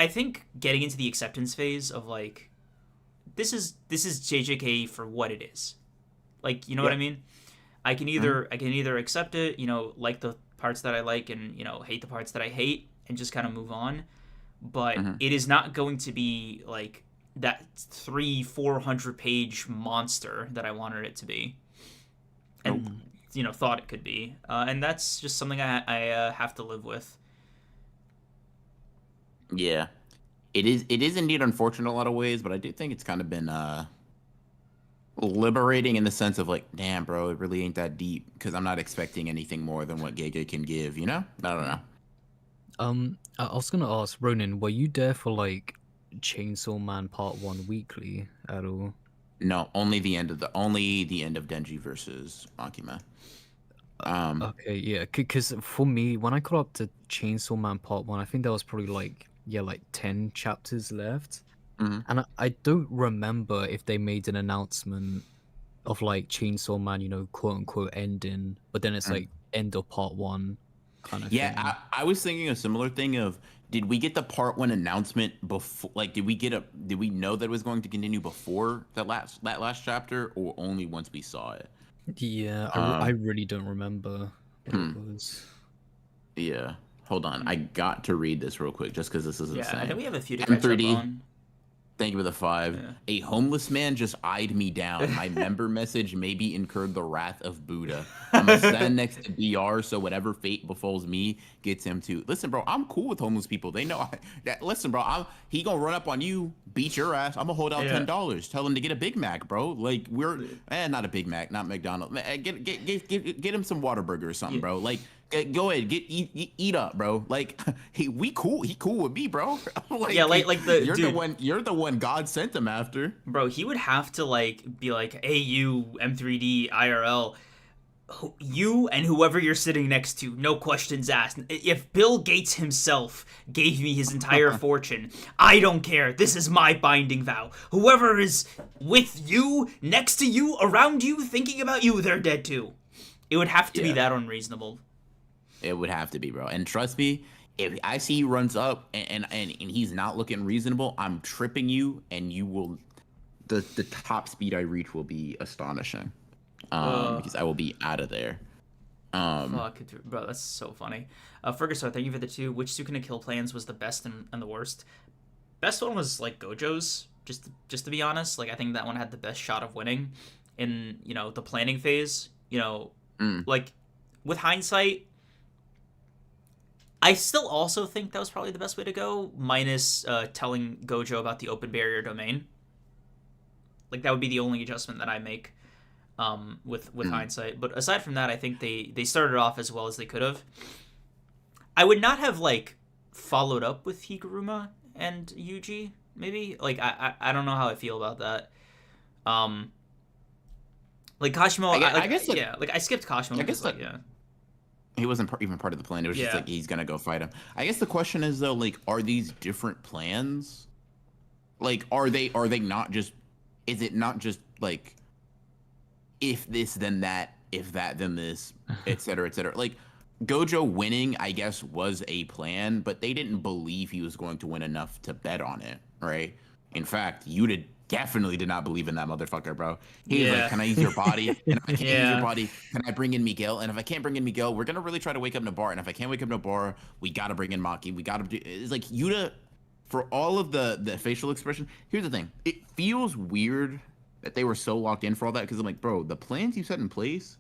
Speaker 1: think getting into the acceptance phase of like this is JJK for what it is, like what I mean. I can either accept it, like the parts that I like, and hate the parts that I hate, and just kind of move on. But it is not going to be like that 300-400 page monster that I wanted it to be, and thought it could be, and that's just something I have to live with.
Speaker 2: Yeah, it is indeed unfortunate in a lot of ways, but I do think it's kind of been liberating in the sense of like, damn, bro, it really ain't that deep because I'm not expecting anything more than what Gege can give. I don't know.
Speaker 3: I was gonna ask Ronin, were you there for like Chainsaw Man Part 1 weekly at all?
Speaker 2: No, only the end of Denji versus Akima.
Speaker 3: Okay, yeah, because for me, when I caught up to Chainsaw Man Part 1, I think there was probably like 10 chapters left, and I don't remember if they made an announcement of like Chainsaw Man, quote unquote ending, but then it's like end of Part 1. Kind of thing.
Speaker 2: I was thinking a similar thing of, did we get the Part 1 announcement before? Like, did we know that it was going to continue before that last chapter, or only once we saw it?
Speaker 3: Yeah, I really don't remember what it was.
Speaker 2: Yeah, hold on, I got to read this real quick just because this is insane.
Speaker 1: Yeah, I think we have a few to catch up on.
Speaker 2: Thank you for the 5. Yeah. A homeless man just eyed me down. My member message maybe incurred the wrath of Buddha. I'm gonna stand next to BR so whatever fate befalls me gets him too. Listen, bro, I'm cool with homeless people. They know that. Listen, bro, he gonna run up on you, beat your ass. I'm gonna hold out $10. Tell him to get a Big Mac, bro. Like not a Big Mac, not McDonald's. Get him some Whataburger or something, bro. Like. Go ahead, eat up, bro. Like, hey, we cool. He cool with me, bro.
Speaker 1: Like, yeah, like the
Speaker 2: you're the one God sent him after,
Speaker 1: bro. He would have to like be like, hey, you M3D IRL, you and whoever you're sitting next to, no questions asked. If Bill Gates himself gave me his entire fortune, I don't care. This is my binding vow. Whoever is with you, next to you, around you, thinking about you, they're dead too. It would have to be that unreasonable.
Speaker 2: It would have to be, bro. And trust me, if I see he runs up and he's not looking reasonable, I'm tripping you, and you will. The top speed I reach will be astonishing. Because I will be out of there.
Speaker 1: Fuck, bro, that's so funny. Ferguson, thank you for the 2. Which Sukuna kill plans was the best and the worst? Best one was like Gojo's. Just to be honest, like I think that one had the best shot of winning in the planning phase. Like with hindsight, I still also think that was probably the best way to go. Minus telling Gojo about the open barrier domain. Like that would be the only adjustment that I make. With hindsight, but aside from that, I think they started off as well as they could have. I would not have like followed up with Higuruma and Yuji. Maybe like I don't know how I feel about that. Like Kashimo, I guess like I skipped Kashimo.
Speaker 2: I guess he wasn't even part of the plan. It was just like he's gonna go fight him. I guess the question is though, like, are these different plans? Like, are they not just? Is it not just like? If this, then that. If that, then this, etc., etc. Like, Gojo winning, I guess, was a plan, but they didn't believe he was going to win enough to bet on it, right? In fact, Yuta definitely did not believe in that motherfucker, bro. He was like, can I use your body? And if I can't use your body, can I bring in Miguel? And if I can't bring in Miguel, we're going to really try to wake up Nobara. And if I can't wake up Nobara, we got to bring in Maki. We got to do... It's like, Yuta, for all of the facial expression, here's the thing. It feels weird that they were so locked in for all that, because I'm like, bro, the plans you set in place,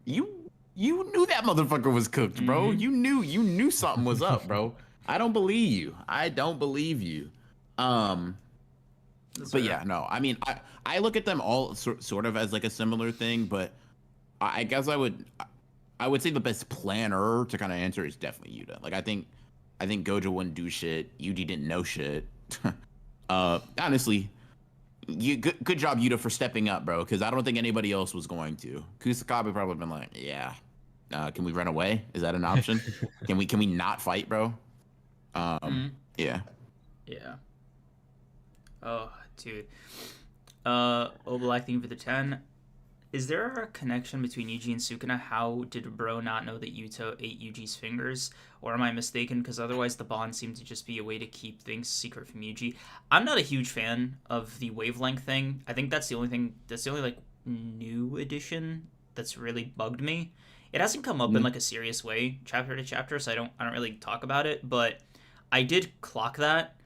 Speaker 2: you knew that motherfucker was cooked, bro. You knew something was up, bro. I don't believe you. But yeah, no. I mean, I look at them all sort of as like a similar thing, but I guess I would say the best planner to kind of answer is definitely Yuta. Like I think Gojo wouldn't do shit. Yuji didn't know shit. Honestly. Good job, Yuta, for stepping up, bro, because I don't think anybody else was going to. Kusakabe probably been like, yeah, can we run away? Is that an option? Can we not fight, bro? Yeah.
Speaker 1: Oh, dude. Obelak, thank you for the 10. Is there a connection between Yuji and Sukuna? How did bro not know that Yuta ate Yuji's fingers? Or am I mistaken? Because otherwise the bond seemed to just be a way to keep things secret from Yuji. I'm not a huge fan of the wavelength thing. I think that's the only like new addition that's really bugged me. It hasn't come up in like a serious way chapter to chapter, so I don't really talk about it, but I did clock that.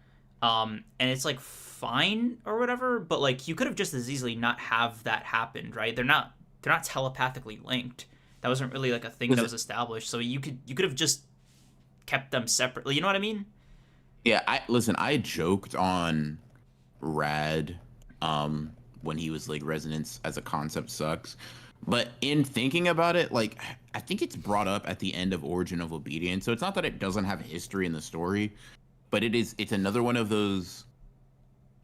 Speaker 1: And it's like fine or whatever, but like you could have just as easily not have that happened, right? They're not telepathically linked. That wasn't really like a thing that was established. So you could have just kept them separately. You know what I mean?
Speaker 2: Yeah, I joked on Rad when he was like resonance as a concept sucks. But in thinking about it, like I think it's brought up at the end of Origin of Obedience. So it's not that it doesn't have history in the story, but it's another one of those.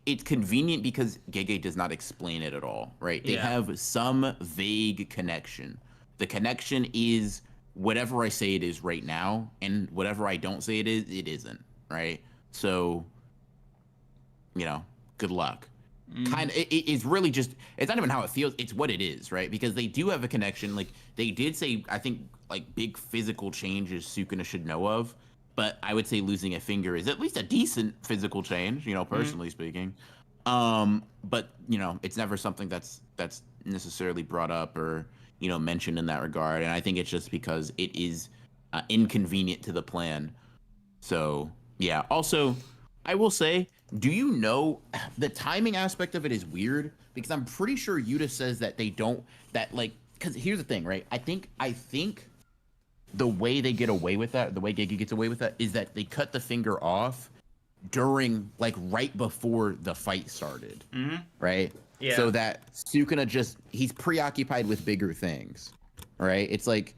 Speaker 2: It's convenient because Gege does not explain it at all, right? They have some vague connection. The connection is whatever I say it is right now, and whatever I don't say it is, it isn't, right? So, good luck. Kind of, it's really just, it's not even how it feels, it's what it is, right? Because they do have a connection. Like, they did say, I think, like, big physical changes Sukuna should know of, but I would say losing a finger is at least a decent physical change, personally speaking. But, it's never something that's necessarily brought up or, mentioned in that regard. And I think it's just because it is inconvenient to the plan. So, yeah. Also, I will say, do you know the timing aspect of it is weird? Because I'm pretty sure Yuta says that because here's the thing, right? I think the way they get away with that, the way Gege gets away with that, is that they cut the finger off during, like, right before the fight started, right? Yeah. So that Sukuna he's preoccupied with bigger things, right? It's like,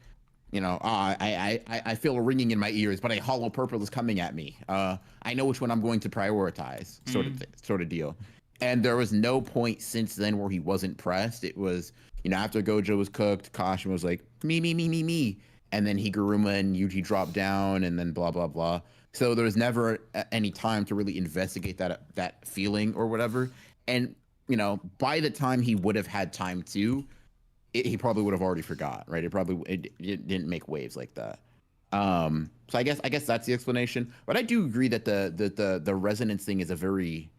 Speaker 2: I feel a ringing in my ears, but a hollow purple is coming at me. I know which one I'm going to prioritize, sort of deal. And there was no point since then where he wasn't pressed. It was, after Gojo was cooked, Kashima was like, me, me, me, me, me. And then Higuruma and Yuji dropped down, and then blah, blah, blah. So there was never any time to really investigate that feeling or whatever. And, by the time he would have had time to, he probably would have already forgot, right? It didn't make waves like that. So I guess that's the explanation. But I do agree that the resonance thing is a very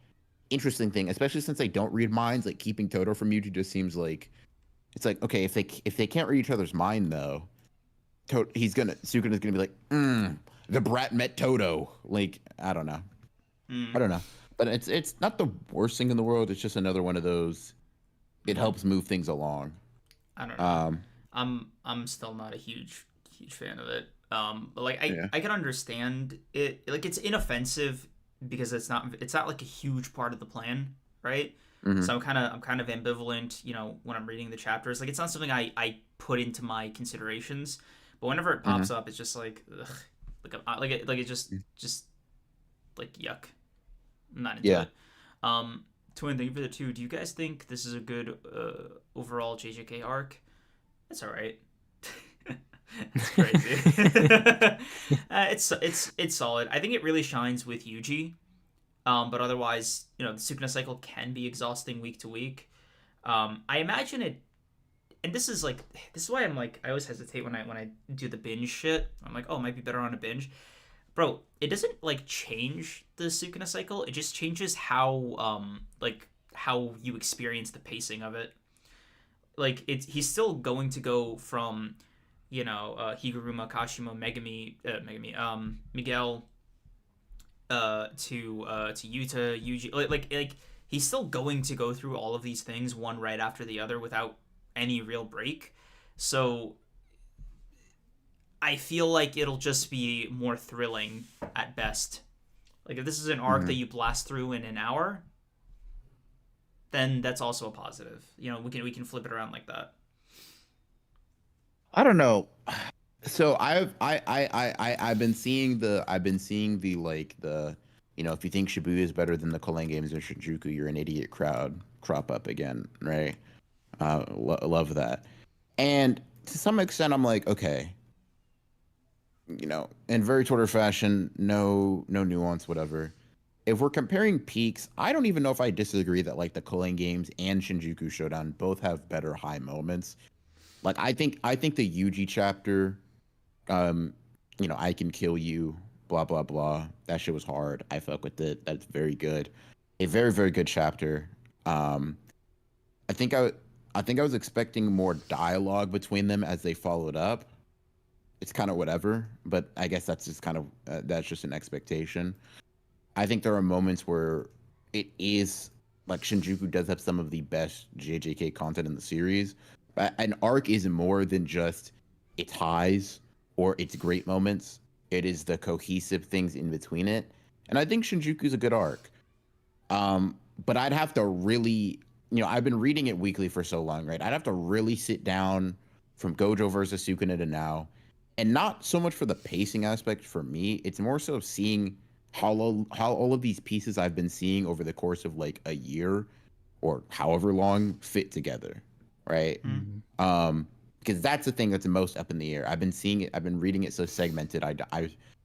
Speaker 2: interesting thing, especially since I don't read minds. Like keeping Toto from Yuji just seems like it's like, okay, if they can't read each other's mind though, Sukuna's gonna be like, the brat met Toto. Like, I don't know. I don't know. But it's not the worst thing in the world. It's just another one of those. It helps move things along.
Speaker 1: I don't know. I'm still not a huge fan of it. But like I can understand it. Like it's inoffensive because it's not like a huge part of the plan, right? So I'm kind of ambivalent, when I'm reading the chapters. Like it's not something I put into my considerations, but whenever it pops up, it's just like, ugh, like it just like yuck. I'm not into it. Twin, thank you for the 2. Do you guys think this is a good overall JJK arc? It's all right. It's crazy. It's solid. I think it really shines with Yuji. But otherwise, the Sukuna cycle can be exhausting week to week. I imagine it, and this is why I'm like, I always hesitate when I do the binge shit. I'm like, oh, it might be better on a binge. Bro, it doesn't change the Sukuna cycle. It just changes how how you experience the pacing of it. Like he's still going to go from, Higuruma, Kashima, Miguel, to Yuta, Yuji. Like he's still going to go through all of these things one right after the other without any real break. So I feel like it'll just be more thrilling at best. Like if this is an arc that you blast through in an hour, then that's also a positive. We can flip it around like that.
Speaker 2: I don't know. So I've been seeing the if you think Shibuya is better than the Culling games in Shinjuku, you're an idiot crowd crop up again, right? Love that. And to some extent, I'm like, okay, in very Twitter fashion, no nuance, whatever. If we're comparing peaks, I don't even know if I disagree that the Culling games and Shinjuku Showdown both have better high moments. Like I think the Yuji chapter, I can kill you, blah blah blah. That shit was hard. I fuck with it. That's very good. A very very good chapter. I think I was expecting more dialogue between them as they followed up. It's kind of whatever, but I guess that's just kind of that's just an expectation. I think there are moments where it is like Shinjuku does have some of the best JJK content in the series. But an arc is more than just its highs or its great moments. It is the cohesive things in between it. And I think Shinjuku's a good arc. But I'd have to really, I've been reading it weekly for so long, right? I'd have to really sit down from Gojo versus Sukuna to now. And not so much for the pacing aspect for me. It's more so seeing how all of these pieces I've been seeing over the course of a year or however long fit together, right? Because that's the thing that's the most up in the air. I've been seeing it. I've been reading it so segmented.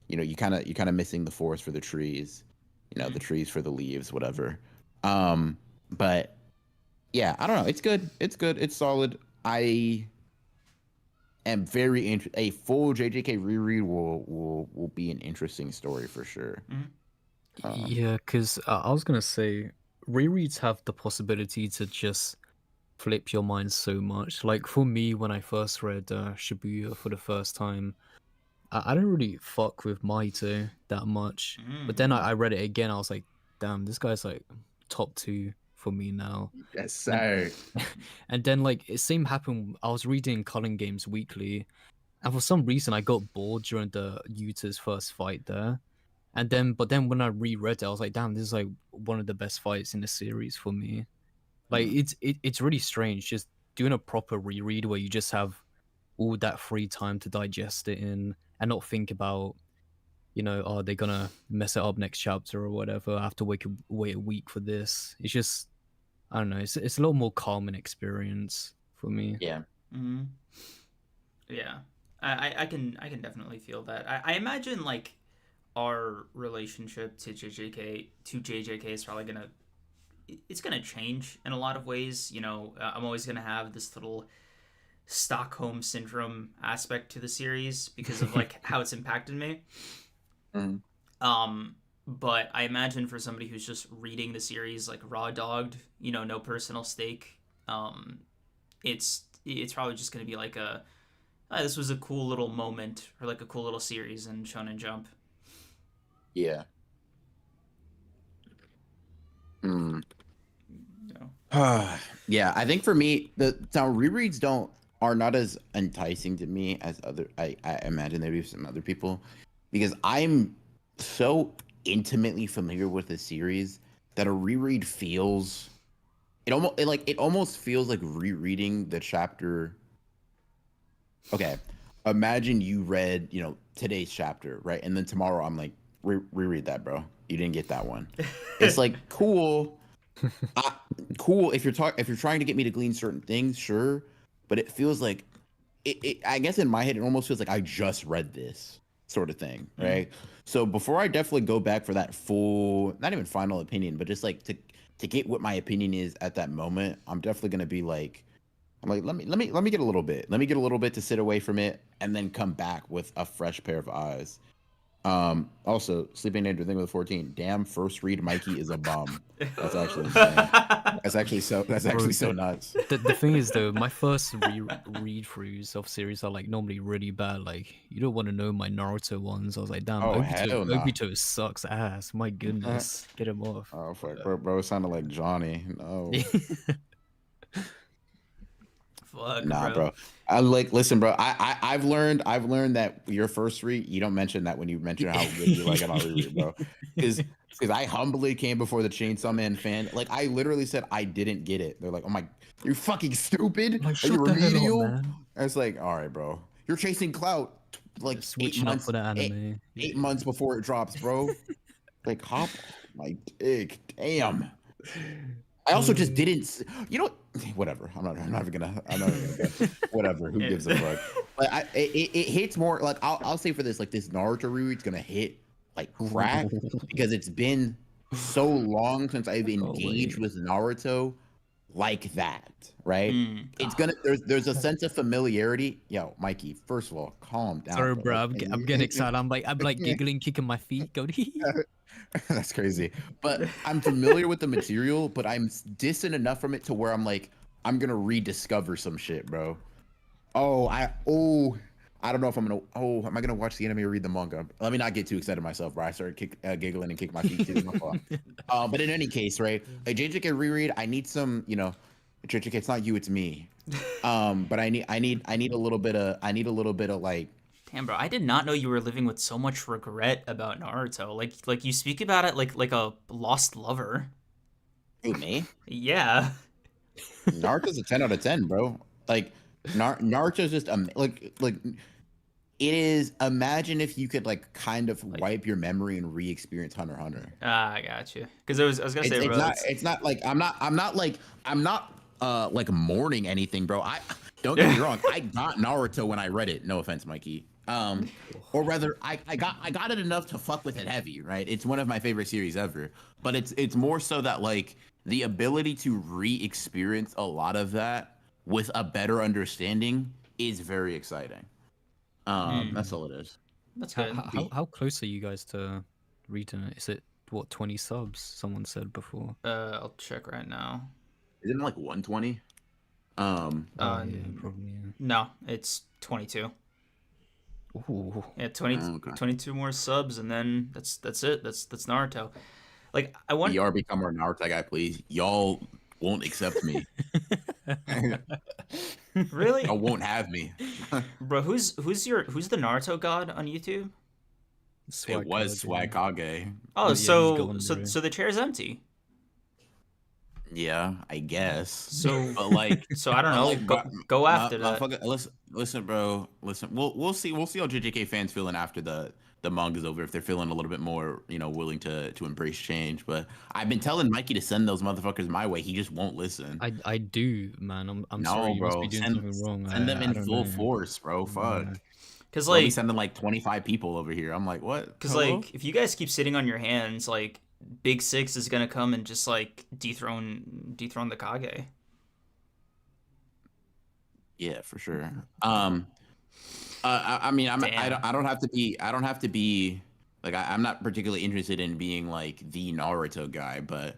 Speaker 2: You kind of missing the forest for the trees, the trees for the leaves, whatever. But yeah, I don't know. It's good. It's good. It's solid. I am very interested. A full JJK reread will be an interesting story for sure.
Speaker 3: Yeah, because I was gonna say rereads have the possibility to just flip your mind so much. Like for me, when I first read Shibuya for the first time, I didn't really fuck with Maito that much. But then I read it again. I was like, damn, this guy's top 2 for me now.
Speaker 2: Yes, sir.
Speaker 3: And then it same happened. I was reading Culling Games weekly, and for some reason I got bored during the Yuta's first fight there. But then when I reread it, I was like, damn, this is one of the best fights in the series for me. It's really strange just doing a proper reread where you just have all that free time to digest it in and not think about, are they gonna mess it up next chapter or whatever? I have to wait a week for this. It's just, I don't know. It's a little more calming experience for me.
Speaker 2: Yeah.
Speaker 1: Mm-hmm. Yeah, I can definitely feel that. I imagine like our relationship to JJK is probably gonna change in a lot of ways. You know, I'm always gonna have this little Stockholm syndrome aspect to the series because of like how it's impacted me.
Speaker 2: Mhm.
Speaker 1: But I imagine for somebody who's just reading the series like raw dogged, you know, no personal stake, it's probably just gonna be like this was a cool little moment or like a cool little series in Shonen Jump.
Speaker 2: Yeah. Hmm.
Speaker 1: No.
Speaker 2: Yeah, I think for me, the rereads are not as enticing to me as I imagine maybe some other people, because I'm so intimately familiar with the series that a reread feels it almost feels like rereading the chapter. Okay, imagine you read today's chapter, right, and then tomorrow I'm like reread that, bro. You didn't get that one. It's like cool. Cool if you're trying to get me to glean certain things, sure, but it feels like I guess in my head it almost feels like I just read this sort of thing, right? So before I definitely go back for that full, not even final opinion, but just like to get what my opinion is at that moment, I'm definitely gonna be like, I'm like, let me get a little bit, to sit away from it and then come back with a fresh pair of eyes. Also, Sleeping Angel thing with 14. Damn, first read Mikey is a bum. That's actually insane. That's actually so nuts.
Speaker 3: The thing is though, my first read throughs of series are like normally really bad. Like you don't want to know my Naruto ones. I was like, damn,
Speaker 2: Oh hell no.
Speaker 3: Obito sucks ass. My goodness, get him off.
Speaker 2: Oh fuck, bro, it sounded like Johnny. No.
Speaker 1: Fuck,
Speaker 2: Nah,
Speaker 1: bro.
Speaker 2: I like listen, bro. I've learned that your first read, you don't mention that when you mention how good you like it on reread, bro. Because I humbly came before the Chainsaw Man fan. Like I literally said I didn't get it. They're like, oh my, you're fucking stupid.
Speaker 3: Like,
Speaker 2: Are you
Speaker 3: shut the hell up,
Speaker 2: remedial?
Speaker 3: man.
Speaker 2: I was like, all right, bro. You're chasing clout like
Speaker 3: Switching up for the anime.
Speaker 2: 8 months before it drops, bro. Like hop my dick. Damn. I also just didn't, whatever. I'm not even gonna go. Whatever. Who gives a fuck? But it hits more like I'll say for this, like this Naruto reread's gonna hit like crack because it's been so long since I've engaged with Naruto like that, right? It's gonna there's a sense of familiarity. Yo, Mikey, first of all, calm down.
Speaker 3: Sorry,
Speaker 2: Bro.
Speaker 3: bro. I'm getting excited. I'm like giggling, kicking my feet. Go.
Speaker 2: That's crazy. But I'm familiar with the material, but I'm distant enough from it to where I'm like, I'm gonna rediscover some shit, bro. I don't know if I'm gonna. Am I gonna watch the anime or read the manga? Let me not get too excited myself, bro. I started giggling and kick my feet too. My fault. But in any case, right? A JJK reread. I need some, JJK. It's not you, it's me. But I need a little bit of like.
Speaker 1: Damn, bro, I did not know you were living with so much regret about Naruto. Like you speak about it like a lost lover.
Speaker 2: Who, me?
Speaker 1: Yeah.
Speaker 2: Naruto's a 10 out of 10, bro. Like Naruto's just like it is. Imagine if you could like kind of wipe your memory and re-experience Hunter x Hunter.
Speaker 1: I got you. Because I was gonna say, bro,
Speaker 2: it's not like I'm not like mourning anything, bro. I don't get me wrong. I got Naruto when I read it. No offense, Mikey. Or rather, I got it enough to fuck with it heavy, right? It's one of my favorite series ever. But it's more so that like the ability to re-experience a lot of that with a better understanding is very exciting. That's all it is.
Speaker 1: That's good.
Speaker 3: How close are you guys to reading it? Is it what 20 subs? Someone said before.
Speaker 1: I'll check right now.
Speaker 2: Isn't it like 120?
Speaker 3: Yeah, probably. Yeah.
Speaker 1: No, it's 22.
Speaker 3: Ooh.
Speaker 1: Yeah, 22 more subs, and then that's it. That's Naruto. Like I want.
Speaker 2: BR become our Naruto guy, please. Y'all won't accept me.
Speaker 1: Really?
Speaker 2: Y'all won't have me.
Speaker 1: Bro, who's the Naruto god on YouTube?
Speaker 2: It was Swagage.
Speaker 1: Oh,
Speaker 3: yeah,
Speaker 1: so the chair's empty.
Speaker 2: Yeah, I guess.
Speaker 1: So,
Speaker 2: but like,
Speaker 1: so I don't know.
Speaker 2: Like,
Speaker 1: go after that.
Speaker 2: Listen, bro. Listen, we'll see how JJK fans feeling after the the manga's over if they're feeling a little bit more, willing to embrace change. But I've been telling Mikey to send those motherfuckers my way. He just won't listen.
Speaker 3: I do, man. I'm sorry.
Speaker 2: No,
Speaker 3: You must be
Speaker 2: bro.
Speaker 3: doing something wrong.
Speaker 2: Send them
Speaker 3: I
Speaker 2: in
Speaker 3: don't
Speaker 2: full
Speaker 3: know.
Speaker 2: force, bro. Fuck.
Speaker 3: Yeah.
Speaker 1: Because
Speaker 2: They'll be
Speaker 1: like,
Speaker 2: sending like 25 people over here. I'm like, what?
Speaker 1: because
Speaker 2: Hello?
Speaker 1: like, if you guys keep sitting on your hands, like Big Six is gonna come and just like dethrone the Kage.
Speaker 2: Yeah, for sure. I mean,
Speaker 1: Damn.
Speaker 2: I don't have to be like I'm not particularly interested in being like the Naruto guy, but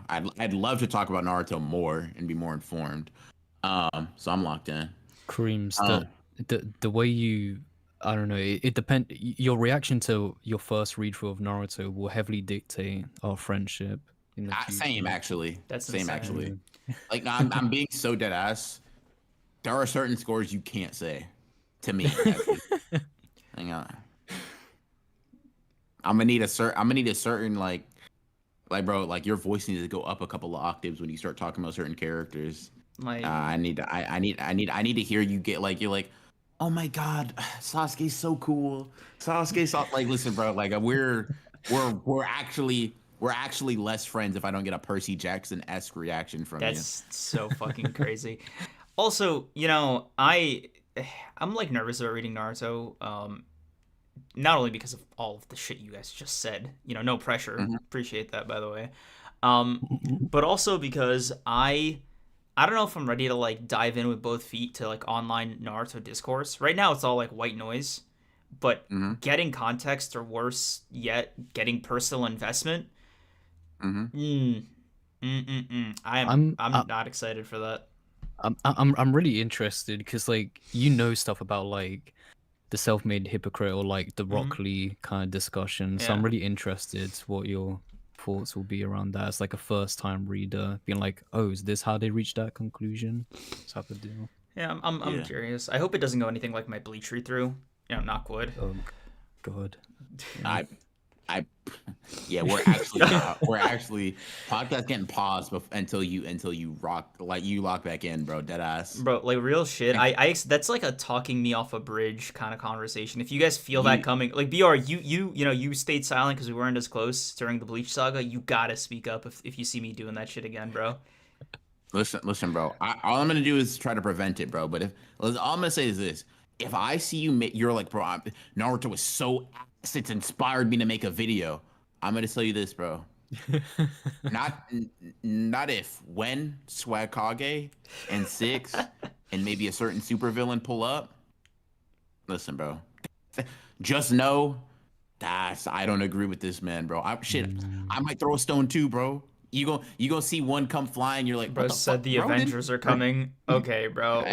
Speaker 2: I'd love to talk about Naruto more and be more informed. So I'm locked in.
Speaker 3: Creams,
Speaker 2: Um,
Speaker 3: the way you, I don't know, it depend. Your reaction to your first read through of Naruto will heavily dictate our friendship in the future.
Speaker 2: Same actually.
Speaker 1: That's
Speaker 2: Same
Speaker 1: insane.
Speaker 2: actually. Like I'm being so dead ass. There are certain scores you can't say to me. Hang on. I'm gonna need a certain like bro, like your voice needs to go up a couple of octaves when you start talking about certain characters.
Speaker 1: Like,
Speaker 2: I need to hear you get like you're like, oh my god, Sasuke's so cool. Like listen, bro, like we're actually less friends if I don't get a Percy Jackson-esque reaction from you.
Speaker 1: that's so fucking crazy. Also, I'm like nervous about reading Naruto. Not only because of all of the shit you guys just said, no pressure. Appreciate that, by the way. But also because I don't know if I'm ready to like dive in with both feet to like online Naruto discourse. Right now, it's all like white noise, but getting context, or worse yet, getting personal investment. I'm not excited for that.
Speaker 3: I'm really interested because like stuff about like the self-made hypocrite or like the Rock Lee kind of discussion. So I'm
Speaker 1: Yeah.
Speaker 3: really interested what your thoughts will be around that. As like a first-time reader, being like, oh, is this how they reached that conclusion? Type of deal.
Speaker 1: Yeah, I'm curious. I hope it doesn't go anything like my Bleach read through. Knock wood.
Speaker 3: Oh God.
Speaker 2: Yeah, we're actually podcast getting paused until you lock back in, bro. Dead ass.
Speaker 1: Bro, like real shit. I that's like a talking me off a bridge kind of conversation. If you guys feel that coming, like BR, you stayed silent because we weren't as close during the Bleach saga. You gotta speak up if you see me doing that shit again, bro.
Speaker 2: Listen, bro. All I'm gonna do is try to prevent it, bro. But all I'm gonna say is this: if I see you're like, bro, Naruto is so ass, it's inspired me to make a video. I'm gonna tell you this, bro. Not if, when Swag Kage and Six and maybe a certain supervillain pull up. Listen, bro. Just know I don't agree with this man, bro. I might throw a stone too, bro. You gonna see one come flying. You're like,
Speaker 1: Bro said the Avengers are coming. Okay, bro.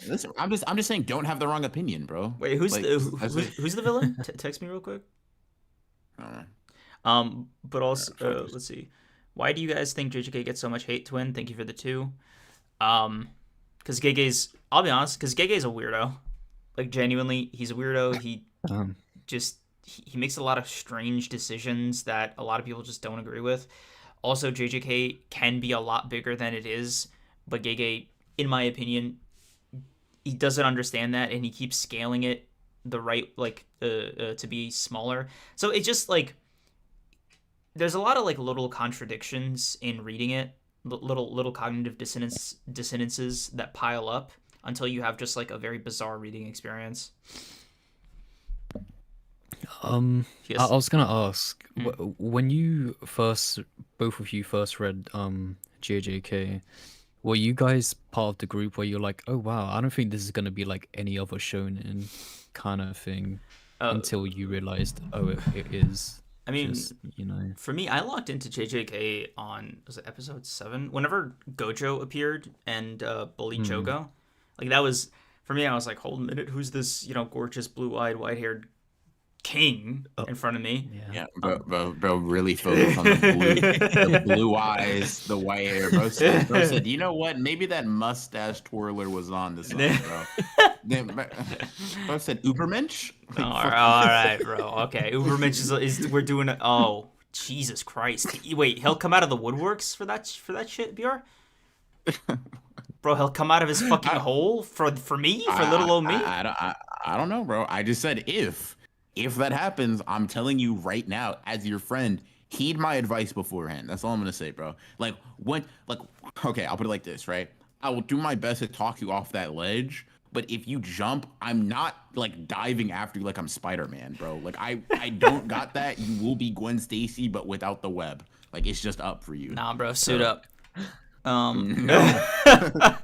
Speaker 2: Listen, I'm just saying, don't have the wrong opinion, bro.
Speaker 1: Wait, who's the villain? Text me real quick. But also, let's see. Why do you guys think JJK gets so much hate, Twin? Thank you for the 2. Because Gege's, I'll be honest, because Gege's a weirdo. Like, genuinely, he's a weirdo. He he makes a lot of strange decisions that a lot of people just don't agree with. Also, JJK can be a lot bigger than it is, but Gege, in my opinion, he doesn't understand that, and he keeps scaling it the right, to be smaller. So it's just like, there's a lot of like little contradictions in reading it, little cognitive dissonances that pile up until you have just like a very bizarre reading experience.
Speaker 3: Yes. I was gonna ask, when you both of you first read JJK, were you guys part of the group where you're like, oh wow, I don't think this is gonna be like any other shonen kind of thing, until you realized, oh, it is.
Speaker 1: I mean,
Speaker 3: just,
Speaker 1: for me, I locked into JJK on, was it episode 7? Whenever Gojo appeared and bullied Jogo, like that was, for me, I was like, hold a minute, who's this, gorgeous blue-eyed, white-haired king in front of me?
Speaker 2: Yeah, bro, really focused on the blue eyes, the white hair. Bro said, you know what? Maybe that mustache twirler was on this one, bro. Bro said Ubermensch.
Speaker 1: All right, bro. Okay, Ubermensch is we're doing it. Oh, Jesus Christ! Wait, he'll come out of the woodworks for that shit, BR. Bro, he'll come out of his fucking hole for me, for little old me.
Speaker 2: I don't know, bro. I just said if. if that happens, I'm telling you right now, as your friend, heed my advice beforehand. That's all I'm gonna say, bro. Like okay, I'll put it like this, right? I will do my best to talk you off that ledge, but if you jump, I'm not like diving after you like I'm Spider-Man, bro. Like I don't got that. You will be Gwen Stacy, but without the web. Like it's just up for you.
Speaker 1: Nah, bro, suit up.
Speaker 2: No.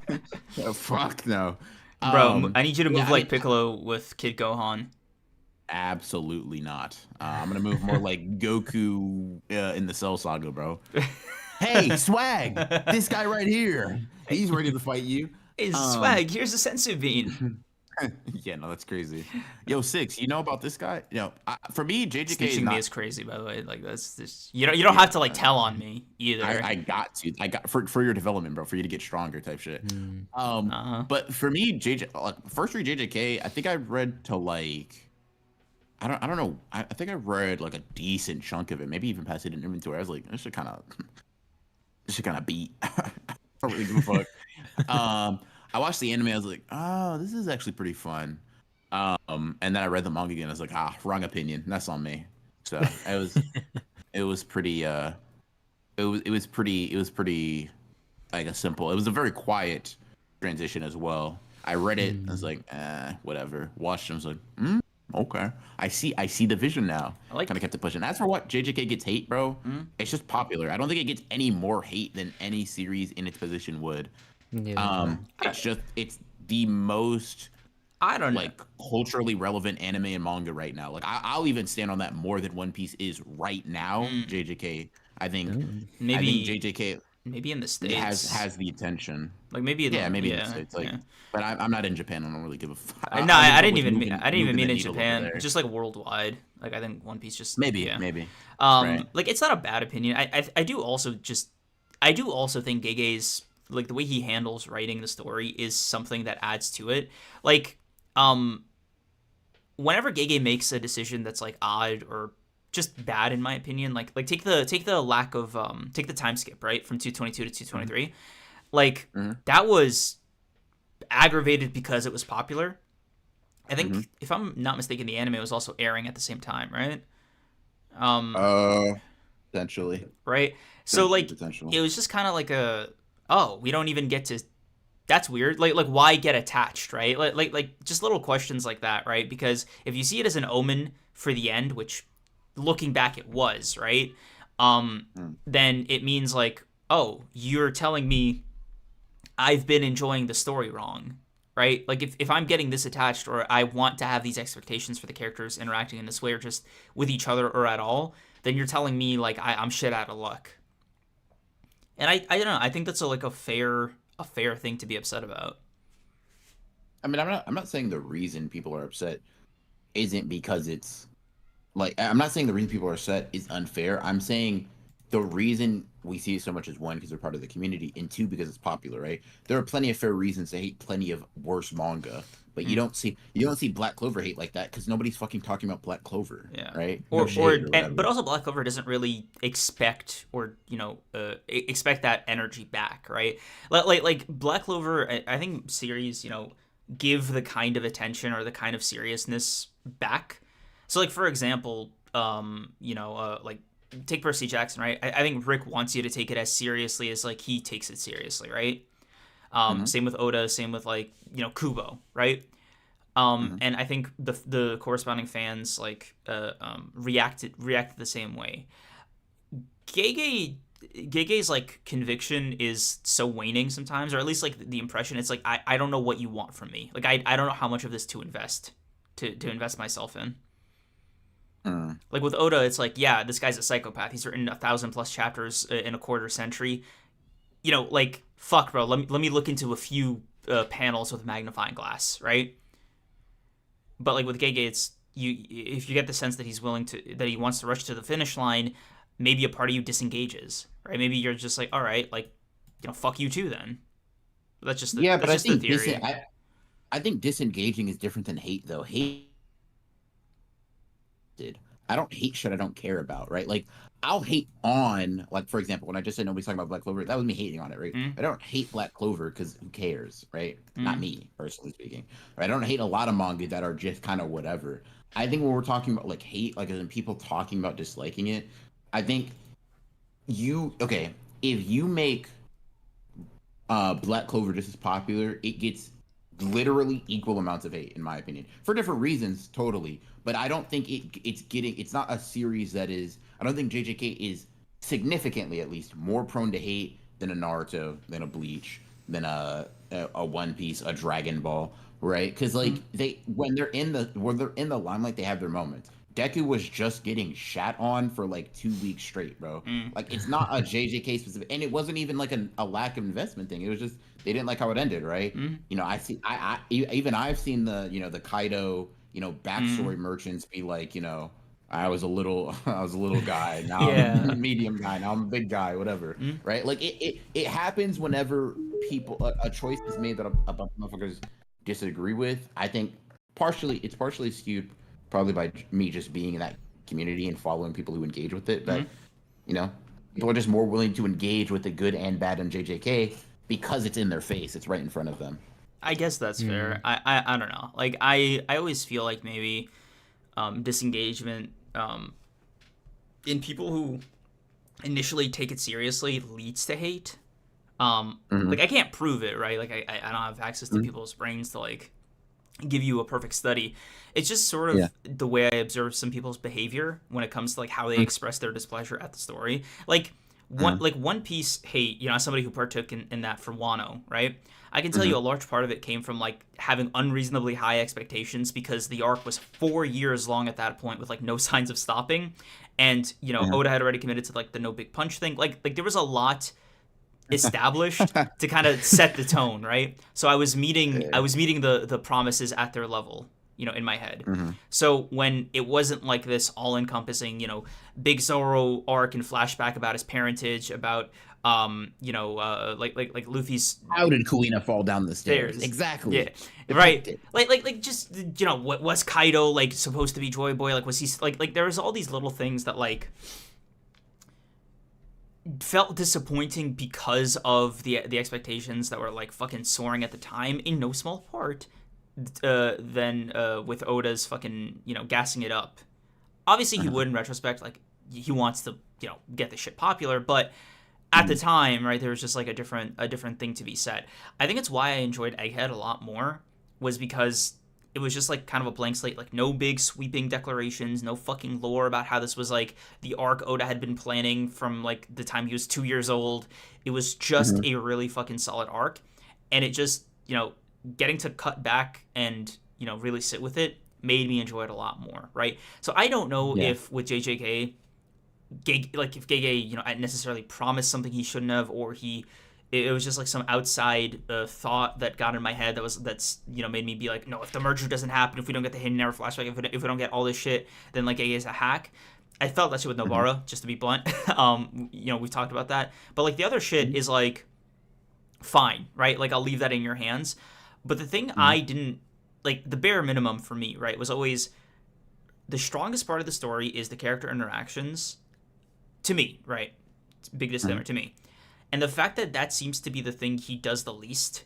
Speaker 2: Fuck no.
Speaker 1: Bro, I need you to move
Speaker 2: yeah,
Speaker 1: like Piccolo with Kid Gohan.
Speaker 2: Absolutely not. I'm gonna move more like Goku in the Cell Saga, bro. Hey, Swag! This guy right here. He's ready to fight you.
Speaker 1: Hey, Swag, here's a sensu bean.
Speaker 2: Yeah, no, that's crazy. Yo, Six, you know about this guy? You know, for me, JJK is
Speaker 1: Snitching
Speaker 2: not.
Speaker 1: me is crazy, by the way. Like that's just you don't have to like tell on me either.
Speaker 2: I got to. I got for your development, bro, for you to get stronger type shit. But for me, first read JJK, I think I read to like. I don't know. I think I read like a decent chunk of it, maybe even past it in inventory. I was like, this should kind of beat. I don't really give a fuck. I watched the anime. I was like, oh, this is actually pretty fun. And then I read the manga again. I was like, wrong opinion. That's on me. So it was pretty. It was pretty like a simple. It was a very quiet transition as well. I read it. I was like, whatever. Watched it. I was like, okay. I see the vision now.
Speaker 1: I like
Speaker 2: kind of kept it pushing. As for what JJK gets hate, bro, it's just popular. I don't think it gets any more hate than any series in its position would.
Speaker 3: Yeah.
Speaker 2: It's the most
Speaker 1: I don't know.
Speaker 2: like culturally relevant anime and manga right now. Like I'll even stand on that more than One Piece is right now. JJK, I think
Speaker 1: Maybe
Speaker 2: JJK
Speaker 1: maybe in the States
Speaker 2: has the attention.
Speaker 1: like maybe
Speaker 2: Yeah, maybe in the States. Like, but I'm not in Japan. I don't really give a fuck.
Speaker 1: No, I didn't even mean in Japan. Just like worldwide. Like I think One Piece just
Speaker 2: maybe.
Speaker 1: Right. Like it's not a bad opinion. I do also think Gege's like the way he handles writing the story is something that adds to it. Like whenever Gege makes a decision that's like odd or just bad in my opinion, like take the lack of take the time skip, right, from 222 to 223. Like that was aggravated because it was popular. I think if I'm not mistaken, the anime was also airing at the same time, right?
Speaker 2: Potentially.
Speaker 1: Right. So like it was just kind of like we don't even get to. That's weird. Like why get attached, right? Like just little questions like that, right? Because if you see it as an omen for the end, which looking back it was, right? Then it means like, oh, you're telling me I've been enjoying the story wrong, right? Like if I'm getting this attached or I want to have these expectations for the characters interacting in this way or just with each other or at all, then you're telling me like I'm shit out of luck. And I don't know. I think that's a fair thing to be upset about.
Speaker 2: I mean, I'm not saying the reason people are upset isn't because it's like I'm not saying the reason people are upset is unfair. I'm saying the reason we see it so much is one, because they're part of the community, and two, because it's popular, right? There are plenty of fair reasons to hate plenty of worse manga, but you don't see Black Clover hate like that because nobody's fucking talking about Black Clover, right?
Speaker 1: But also Black Clover doesn't really expect or expect that energy back, right? Like Black Clover, I think series give the kind of attention or the kind of seriousness back. So like for example, like. Take Percy Jackson, right? I think Rick wants you to take it as seriously as like he takes it seriously, right? Same with Oda, same with like Kubo, right? And I think the corresponding fans like reacted the same way. Gege's like conviction is so waning sometimes, or at least like the impression it's like I don't know what you want from me. Like I don't know how much of this to invest myself in. Like with Oda, it's like, yeah, this guy's a psychopath. He's written 1,000+ chapters in a quarter century. Like, fuck, bro. Let me look into a few panels with a magnifying glass, right? But like with Gege, it's if you get the sense that he wants to rush to the finish line, maybe a part of you disengages, right? Maybe you're just like, all right, like, fuck you too, then. That's just the,
Speaker 2: but
Speaker 1: that's
Speaker 2: I think
Speaker 1: the theory.
Speaker 2: I think disengaging is different than hate, though. Hate. I don't hate shit I don't care about, right? Like I'll hate on, like, for example, when I just said nobody's talking about Black Clover, that was me hating on it, right? I don't hate Black Clover because who cares, right? Not me, personally speaking. Right? I don't hate a lot of manga that are just kind of whatever. I think when we're talking about like hate, like as in people talking about disliking it, I think okay, if you make Black Clover just as popular, it gets literally equal amounts of hate, in my opinion, for different reasons, totally. But I don't think it's not a series that is. I don't think JJK is significantly, at least, more prone to hate than a Naruto, than a Bleach, than a One Piece, a Dragon Ball, right? Because like when they're in the limelight, they have their moments. Deku was just getting shat on for like 2 weeks straight, bro. Like it's not a JJK specific, and it wasn't even like a lack of investment thing. It was just they didn't like how it ended, right? You know, even I've seen the Kaido backstory merchants be like, I was a little guy, now I'm a medium guy, now I'm a big guy, whatever, right? Like it happens whenever people a choice is made that a bunch of motherfuckers disagree with. I think it's partially skewed probably by me just being in that community and following people who engage with it. But people are just more willing to engage with the good and bad in JJK because it's in their face, it's right in front of them.
Speaker 1: I guess that's fair. I don't know. Like I always feel like maybe disengagement in people who initially take it seriously leads to hate. Like I can't prove it, right? Like I don't have access to people's brains to like give you a perfect study. It's just sort of the way I observe some people's behavior when it comes to like how they express their displeasure at the story. Like One Piece hate, as somebody who partook in that for Wano, right? I can tell you a large part of it came from like having unreasonably high expectations because the arc was 4 years long at that point with like no signs of stopping, and Oda had already committed to like the no big punch thing. Like there was a lot established to kind of set the tone, right? So I was meeting the promises at their level, in my head. So when it wasn't like this all-encompassing, big Zoro arc and flashback about his parentage, about like Luffy's.
Speaker 2: How did Kuina fall down the stairs? Exactly.
Speaker 1: Yeah. Right. Like just what was Kaido like supposed to be Joy Boy? Like was he like there was all these little things that like felt disappointing because of the expectations that were like fucking soaring at the time, in no small part than with Oda's fucking gassing it up. Obviously he would in retrospect, like he wants to get the shit popular, but at the time, right, there was just like a different thing to be said. I think it's why I enjoyed Egghead a lot more, was because it was just like kind of a blank slate, like no big sweeping declarations, no fucking lore about how this was like the arc Oda had been planning from like the time he was 2 years old. It was just a really fucking solid arc, and it just getting to cut back and really sit with it made me enjoy it a lot more, right? So I don't know if with JJK, if Gege necessarily promised something he shouldn't have, or it was just like some outside thought that got in my head that's made me be like, no, if the merger doesn't happen, if we don't get the hidden error flashback, if we don't get all this shit, then like Gege is a hack. I felt that shit with Nobara, just to be blunt. We've talked about that, but like the other shit is like fine, right? Like I'll leave that in your hands. But the thing I didn't like, the bare minimum for me, right, was always the strongest part of the story is the character interactions. To me, right? Big disclaimer to me. And the fact that seems to be the thing he does the least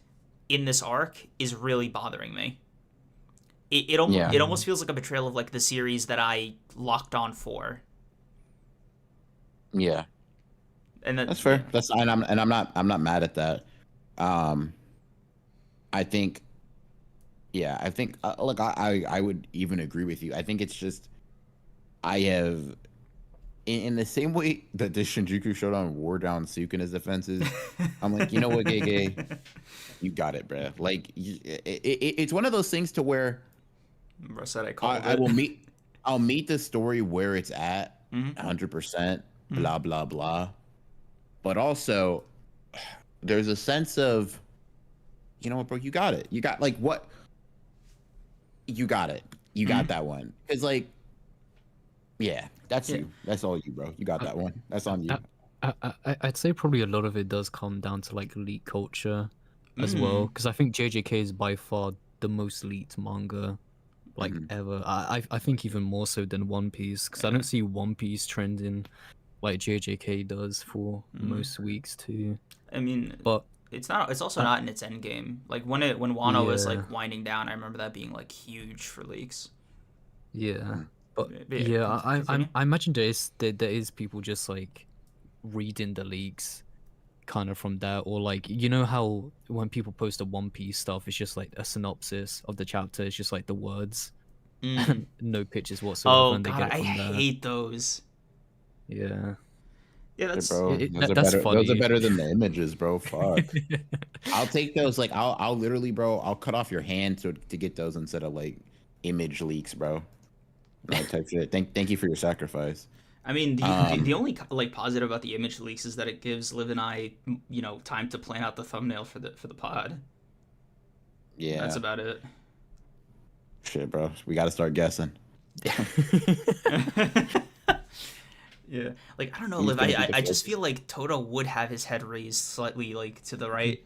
Speaker 1: in this arc is really bothering me. It almost feels like a betrayal of like the series that I locked on for.
Speaker 2: Yeah,
Speaker 1: and
Speaker 2: that's fair. That's and I'm not mad at that. I think, look, I would even agree with you. I think it's just I have. In the same way that the Shinjuku Showdown wore down Sukuna's defenses, I'm like, you know what, Gege, you got it, bro. Like, it's one of those things to where I'll meet the story where it's at, 100%, blah blah blah. But also, there's a sense of, you know what, bro, you got it. You got like what? You got it. You got that one. Because like. Yeah, that's you. That's all you, bro. You got that one. That's on you.
Speaker 3: I'd say probably a lot of it does come down to like elite culture as well, because I think JJK is by far the most elite manga like
Speaker 2: Mhm.
Speaker 3: ever. I think even more so than One Piece, because I don't see One Piece trending like JJK does for most weeks too.
Speaker 1: I mean,
Speaker 3: But
Speaker 1: it's not. It's also
Speaker 3: uh,
Speaker 1: not in its end game. Like when Wano was
Speaker 3: yeah,
Speaker 1: like winding down, I remember that being like huge for leaks.
Speaker 3: yeah.
Speaker 2: Mm.
Speaker 3: But
Speaker 1: But yeah,
Speaker 3: yeah,
Speaker 1: continue.
Speaker 3: I imagine there is people just like reading the leaks kind of from there, or like you know how when people post the One Piece stuff, it's just like a synopsis of the chapter. It's just like the words
Speaker 1: Mm.
Speaker 3: and no pictures whatsoever,
Speaker 1: Oh
Speaker 3: and they
Speaker 1: God,
Speaker 3: get it
Speaker 1: I
Speaker 3: from there.
Speaker 1: hate those.
Speaker 3: Yeah,
Speaker 1: Yeah,
Speaker 2: Hey,
Speaker 1: that's
Speaker 2: bro,
Speaker 3: that's
Speaker 2: those are
Speaker 3: funny.
Speaker 2: better than the images, bro. Fuck. I'll take those. Like, I'll literally, bro. I'll cut off your hand to get those instead of like image leaks, bro. That type shit. Thank you for your sacrifice.
Speaker 1: I mean, the
Speaker 2: Um,
Speaker 1: only like positive about the image leaks is that it gives Liv and I, time to plan out the thumbnail for the pod. That's
Speaker 2: yeah,
Speaker 1: about it.
Speaker 2: shit, bro. We got to start guessing.
Speaker 1: Yeah, like I don't know,
Speaker 2: Who's
Speaker 1: Liv.
Speaker 2: gonna be the
Speaker 1: I just
Speaker 2: first?
Speaker 1: feel like Toto would have his head raised slightly like to the right.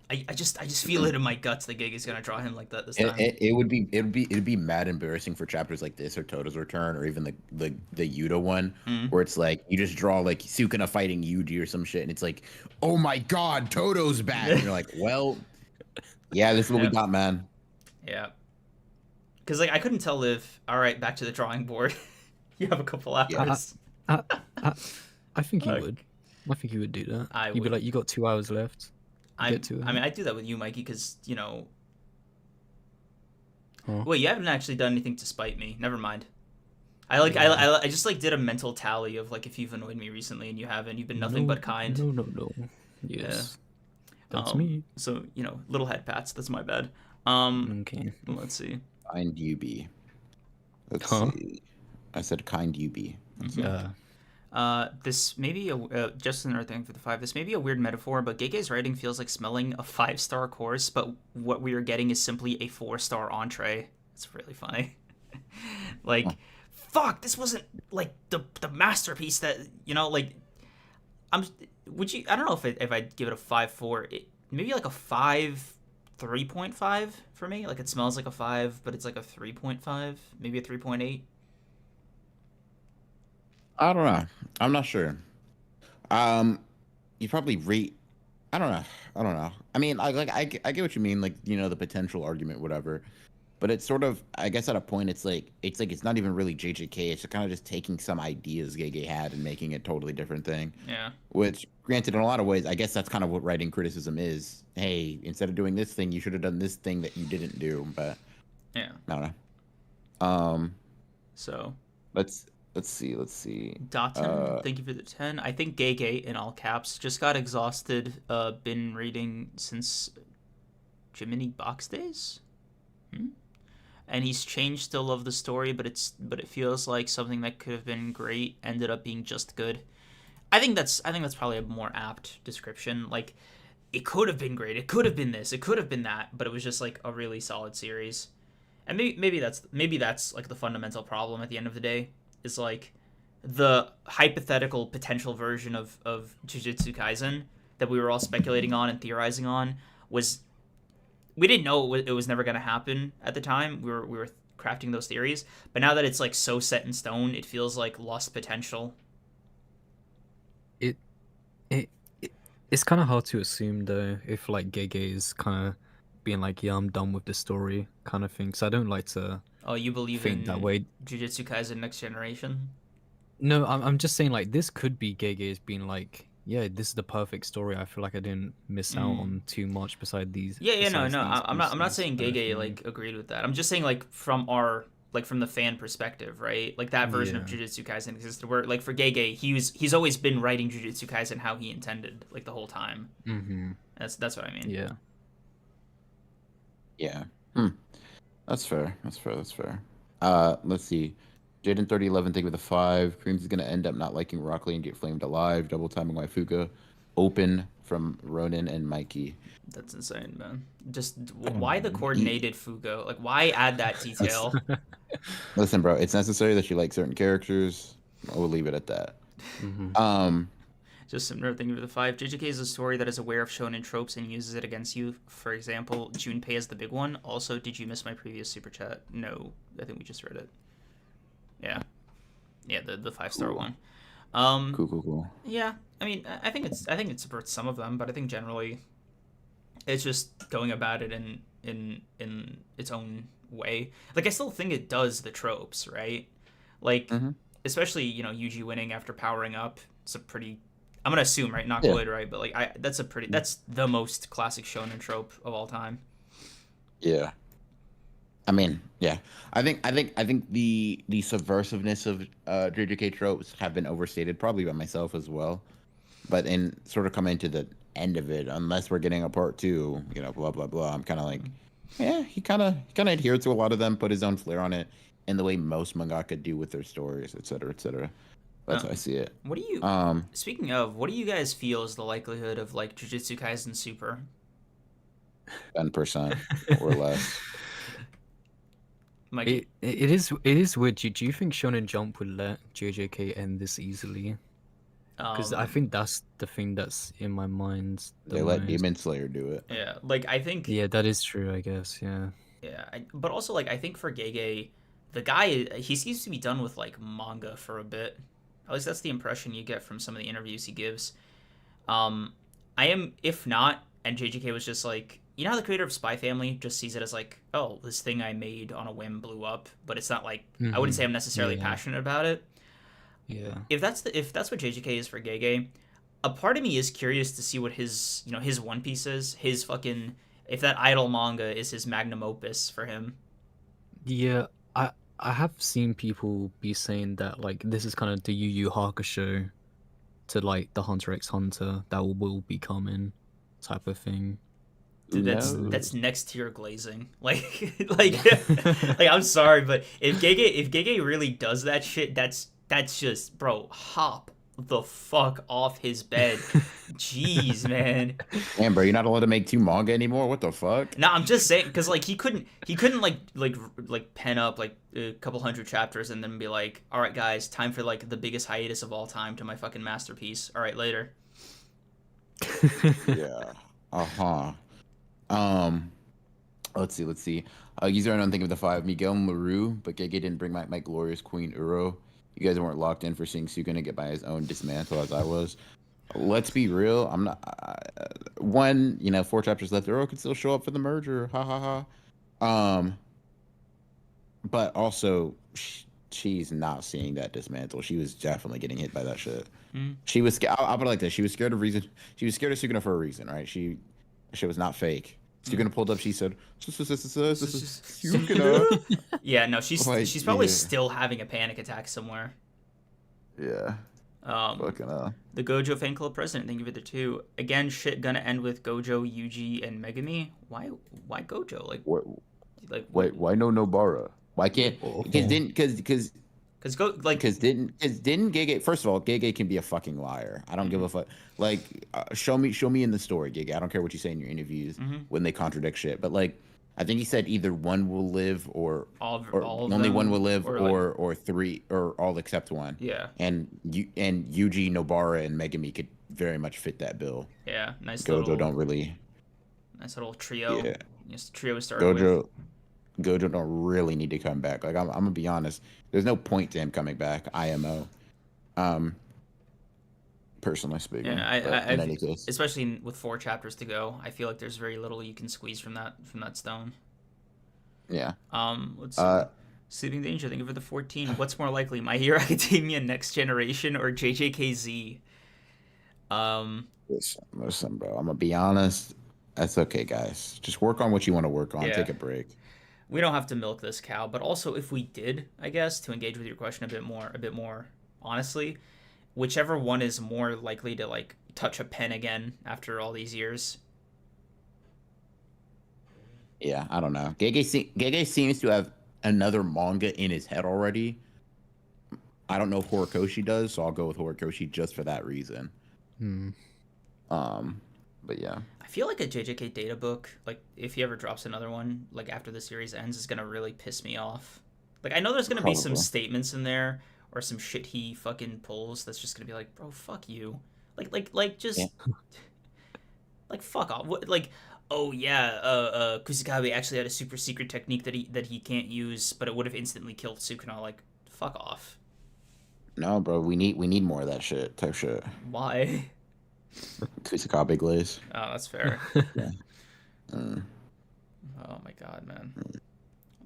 Speaker 1: I just feel it in my guts that Gig is gonna draw him like that this time.
Speaker 2: It'd be mad embarrassing for chapters like this or Toto's Return or even the Yuta one
Speaker 1: Mm.
Speaker 2: where it's like you just draw like Sukuna fighting Yuji or some shit and it's like, oh my god, Toto's back, and you're like, well, yeah, this is what we
Speaker 1: Yep.
Speaker 2: got, man.
Speaker 1: Yeah. Because like I couldn't tell Liv. All right, back to the drawing board. You have a couple
Speaker 2: Yeah.
Speaker 1: hours.
Speaker 3: I, I, I think you
Speaker 1: Like,
Speaker 3: would. I think you would do that.
Speaker 1: I
Speaker 3: You'd be
Speaker 1: would.
Speaker 3: like, you got 2 hours left. Get to it.
Speaker 1: I mean, I do that with you, Mikey, because
Speaker 3: Huh?
Speaker 1: Well, you haven't actually done anything to spite me. Never mind.
Speaker 3: Yeah.
Speaker 1: I just like did a mental tally of like if you've annoyed me recently and you haven't. You've been nothing
Speaker 3: No,
Speaker 1: but kind.
Speaker 3: no. Yes, that's
Speaker 1: Um.
Speaker 3: me.
Speaker 1: So little head pats. That's my bad.
Speaker 3: Okay.
Speaker 1: Let's see.
Speaker 2: Kind UB. Let's
Speaker 3: Huh?
Speaker 2: see. I said kind UB. That's it.
Speaker 1: This may be just another thing for the 5. This may be a weird metaphor, but Gege's writing feels like smelling a 5-star course, but what we are getting is simply a 4-star entree. It's really funny. Like, fuck, this wasn't like the masterpiece that like. I don't know if I'd give it a 5.4. Maybe like a 3.5 for me. Like it smells like a 5, but it's like a 3.5, maybe a 3.8.
Speaker 2: I don't know. I'm not sure. You probably rate. I don't know. I don't know. I mean, I get what you mean. Like, the potential argument, whatever. But it's sort of, I guess, at a point, it's not even really JJK. It's kind of just taking some ideas Gege had and making it a totally different thing.
Speaker 1: Yeah.
Speaker 2: Which, granted, in a lot of ways, I guess that's kind of what writing criticism is. Hey, instead of doing this thing, you should have done this thing that you didn't do. But
Speaker 1: Yeah.
Speaker 2: I don't know.
Speaker 1: So.
Speaker 2: Let's see.
Speaker 1: Dotton, thank you for the 10. I think Gege in all caps just got exhausted. Been reading since Jiminy Box days. And he's changed still of the story, but it feels like something that could have been great ended up being just good. I think that's probably a more apt description. Like, it could have been great. It could have been this. It could have been that. But it was just like a really solid series. And maybe that's like the fundamental problem at the end of the day. Is like the hypothetical potential version of Jujutsu Kaisen that we were all speculating on and theorizing on was. We didn't know it was never going to happen at the time. We were crafting those theories, but now that it's like so set in stone, it feels like lost potential.
Speaker 3: It's kind of hard to assume though if like Gege is kind of being like, yeah, I'm done with the story kind of thing. So I don't like to.
Speaker 1: Oh, you believe
Speaker 3: think
Speaker 1: in
Speaker 3: that way.
Speaker 1: Jujutsu Kaisen Next Generation?
Speaker 3: No, I'm just saying like this could be Gege's being like, yeah, this is the perfect story. I feel like I didn't miss out on too much beside these.
Speaker 1: Yeah, no.
Speaker 3: besides these
Speaker 1: I'm not
Speaker 3: pieces
Speaker 1: saying
Speaker 3: kind of
Speaker 1: Gege
Speaker 3: thing.
Speaker 1: like agreed with that. I'm just saying like from the fan perspective, right? Like that version of
Speaker 3: Yeah.
Speaker 1: Jujutsu Kaisen existed where like for Gege, he's always been writing Jujutsu Kaisen how he intended, like the whole time.
Speaker 3: Mm-hmm.
Speaker 1: That's what I mean.
Speaker 3: Yeah.
Speaker 2: Yeah. That's fair. Let's see. Jaden 3011, think with a 5. Creams is gonna end up not liking Rock Lee and get flamed alive. Double timing Waifuga. Open from Ronin and Mikey.
Speaker 1: That's insane, man. Just why the coordinated Fugo? Like, why add that detail?
Speaker 2: Listen, bro, it's necessary that you like certain characters. I will leave it at that.
Speaker 3: Mm-hmm.
Speaker 1: Just some nerd thing for the 5. JJK is a story that is aware of shonen tropes and uses it against you. For example, Junpei is the big one. Also, did you miss my previous super chat? No, I think we just read it. Yeah. Yeah, the 5-star one.
Speaker 2: Cool.
Speaker 1: Yeah, I mean, I think it supports some of them, but I think generally it's just going about it in its own way. Like, I still think it does the tropes, right? Like, especially, Yuji winning after powering up. It's a pretty, I'm gonna assume, right, not good, right? But like, that's the most classic shonen trope of all time.
Speaker 2: Yeah. I mean, yeah. I think the subversiveness of JJK tropes have been overstated, probably by myself as well. But in sort of coming to the end of it, unless we're getting a part 2, blah blah blah, I'm kind of like, yeah, he kind of adhered to a lot of them, put his own flair on it, in the way most mangaka do with their stories, etc., etc. That's how I see it.
Speaker 1: What do you? Speaking of, what do you guys feel is the likelihood of like Jujutsu Kaisen Super?
Speaker 2: 10% or less.
Speaker 3: It is weird. Do you think Shonen Jump would let JJK end this easily? Because I think that's the thing that's in my mind.
Speaker 2: They let Demon Slayer do it.
Speaker 1: Yeah, like I think.
Speaker 3: Yeah, that is true. I guess. Yeah.
Speaker 1: Yeah, but also like I think for Gege, the guy he seems to be done with like manga for a bit. At least that's the impression you get from some of the interviews he gives. I am, if not, and JJK was just like, how the creator of Spy Family just sees it as like, oh, this thing I made on a whim blew up, but it's not like I wouldn't say I'm necessarily passionate about it.
Speaker 3: Yeah.
Speaker 1: If that's what JJK is for Gege, a part of me is curious to see what his his One Piece is, his fucking, if that idol manga is his magnum opus for him.
Speaker 3: Yeah, I have seen people be saying that like this is kind of the Yu Yu Hakusho to like the Hunter x Hunter that will be coming type of thing.
Speaker 1: Dude, that's next tier glazing. Like I'm sorry, but if Gege really does that shit, that's just, bro, hop the fuck off his bed. Jeez, man.
Speaker 2: Damn, bro, you're not allowed to make 2 manga anymore. What the fuck?
Speaker 1: No, I'm just saying, because like he couldn't like pen up like a couple hundred chapters and then be like, all right, guys, time for like the biggest hiatus of all time to my fucking masterpiece. All right, later.
Speaker 2: Yeah. Let's see. User unknown, think of the 5. Miguel Maru, but Gege didn't bring my glorious Queen Uro. You guys weren't locked in for seeing Sukuna get by his own dismantle as I was. Let's be real. I'm not. 4 chapters left. Uro could still show up for the merger. Ha ha ha. But also, she's not seeing that dismantle. She was definitely getting hit by that shit. She was. I'll put it like this. She was scared of reason. She was scared of Sukuna for a reason, right? She was not fake. Sukuna pulled up. She said, "Sukuna."
Speaker 1: Yeah, no, she's probably still having a panic attack somewhere.
Speaker 2: Yeah. Fucking
Speaker 1: The Gojo fan club president, thank you for the 2. Again, shit gonna end with Gojo, Yuji, and Megami. Why Gojo?
Speaker 2: Why no Nobara? Why can't? Because didn't Gege, first of all, Gege can be a fucking liar. I don't give a fuck. Like, show me in the story, Gege. I don't care what you say in your interviews when they contradict shit. But like, I think he said either one will live or only one will live or 3 or all except one.
Speaker 1: Yeah.
Speaker 2: And Yuji, Nobara, and Megami could very much fit that bill.
Speaker 1: Yeah, nice.
Speaker 2: Gojo don't really.
Speaker 1: Nice little trio.
Speaker 2: Yeah.
Speaker 1: Just trio to start with.
Speaker 2: Gojo don't really need to come back. Like I'm gonna be honest, there's no point to him coming back. IMO, personally speaking.
Speaker 1: Yeah,
Speaker 2: in any case,
Speaker 1: especially with 4 chapters to go, I feel like there's very little you can squeeze from that stone.
Speaker 2: Yeah.
Speaker 1: Let's see. Sleeping Danger, thank you for the 14. What's more likely, My Hero Academia Next Generation or JJKZ?
Speaker 2: Listen, bro. I'm gonna be honest. That's okay, guys. Just work on what you want to work on.
Speaker 1: Yeah.
Speaker 2: Take a break.
Speaker 1: We don't have to milk this cow, but also if we did, I guess, to engage with your question a bit more honestly, whichever one is more likely to like touch a pen again after all these years.
Speaker 2: Yeah, I don't know. Gege seems to have another manga in his head already. I don't know if Horikoshi does, so I'll go with Horikoshi just for that reason. But yeah.
Speaker 1: I feel like a JJK data book, like if he ever drops another one, like after the series ends, is gonna really piss me off. Like I know there's gonna be some statements in there or some shit he fucking pulls that's just gonna be like, bro, fuck you. Like just like fuck off. What, like, oh yeah, Kusakabe actually had a super secret technique that he can't use, but it would have instantly killed Sukuna. Like, fuck off.
Speaker 2: No, bro, we need more of that shit type shit.
Speaker 1: Why?
Speaker 2: Kusakabe glaze.
Speaker 1: Oh, that's fair.
Speaker 2: Yeah. Mm.
Speaker 1: Oh my god, man.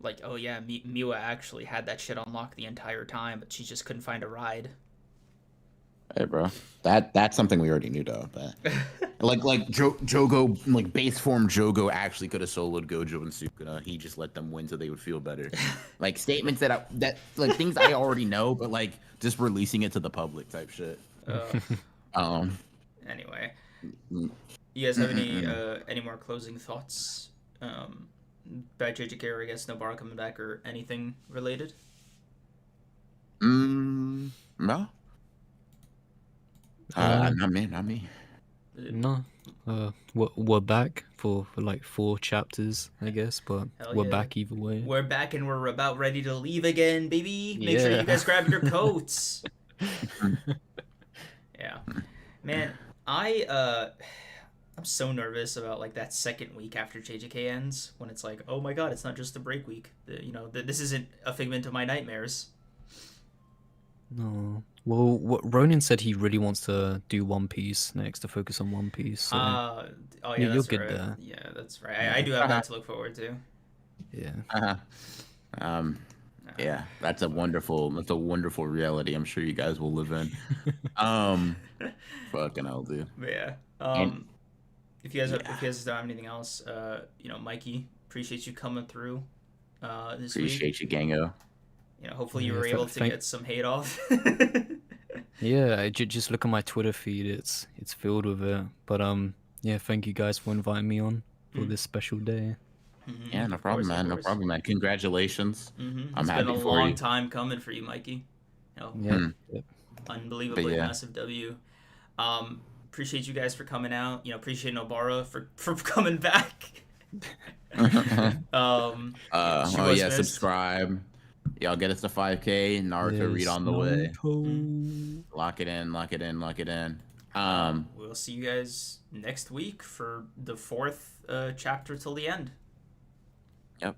Speaker 1: Like, oh yeah, Miwa actually had that shit unlocked the entire time, but she just couldn't find a ride.
Speaker 2: Hey, bro, that's something we already knew though. But like Jogo, like base form Jogo actually could have soloed Gojo and Sukuna. He just let them win so they would feel better. Like statements that like things I already know, but like just releasing it to the public type shit.
Speaker 1: Anyway, you guys have any more closing thoughts? About JJK, or I guess Nobara coming back, or anything related?
Speaker 2: No. Not me.
Speaker 3: No. We're back for like 4 chapters, I guess, but
Speaker 1: Hell
Speaker 3: we're
Speaker 1: yeah.
Speaker 3: back either way.
Speaker 1: We're back and we're about ready to leave again, baby. Make sure you guys grab your coats. Yeah, man, I'm so nervous about like that second week after JJK ends, when it's like, oh my god, it's not just a break week. This isn't a figment of my nightmares.
Speaker 3: No. Well, what Ronin said, he really wants to do One Piece next, to focus on One Piece. So
Speaker 1: Oh yeah,
Speaker 3: you'll
Speaker 1: that's
Speaker 3: get
Speaker 1: right.
Speaker 3: there.
Speaker 1: Yeah, that's right. I do have that to look forward to.
Speaker 3: Yeah.
Speaker 2: Yeah, that's a wonderful reality I'm sure you guys will live in. Fucking hell, dude.
Speaker 1: But yeah. If you guys don't have anything else, Mikey, appreciate you coming through this week.
Speaker 2: Appreciate you, Gango.
Speaker 1: Hopefully you were able to get some hate off.
Speaker 3: Yeah, just look at my Twitter feed. It's filled with it. But yeah, thank you guys for inviting me on for this special day.
Speaker 1: Mm-hmm.
Speaker 2: Yeah, no problem, man. No problem, man. Congratulations.
Speaker 1: Mm-hmm.
Speaker 2: I'm happy for you.
Speaker 1: It's been a long time coming for you, Mikey.
Speaker 3: Yep.
Speaker 1: Unbelievably massive W. Appreciate you guys for coming out. Appreciate Nobara for coming back.
Speaker 2: Subscribe. Y'all get us to 5K. Naruto read on the way. Lock it in.
Speaker 1: We'll see you guys next week for the 4th chapter till the end.
Speaker 2: Yep.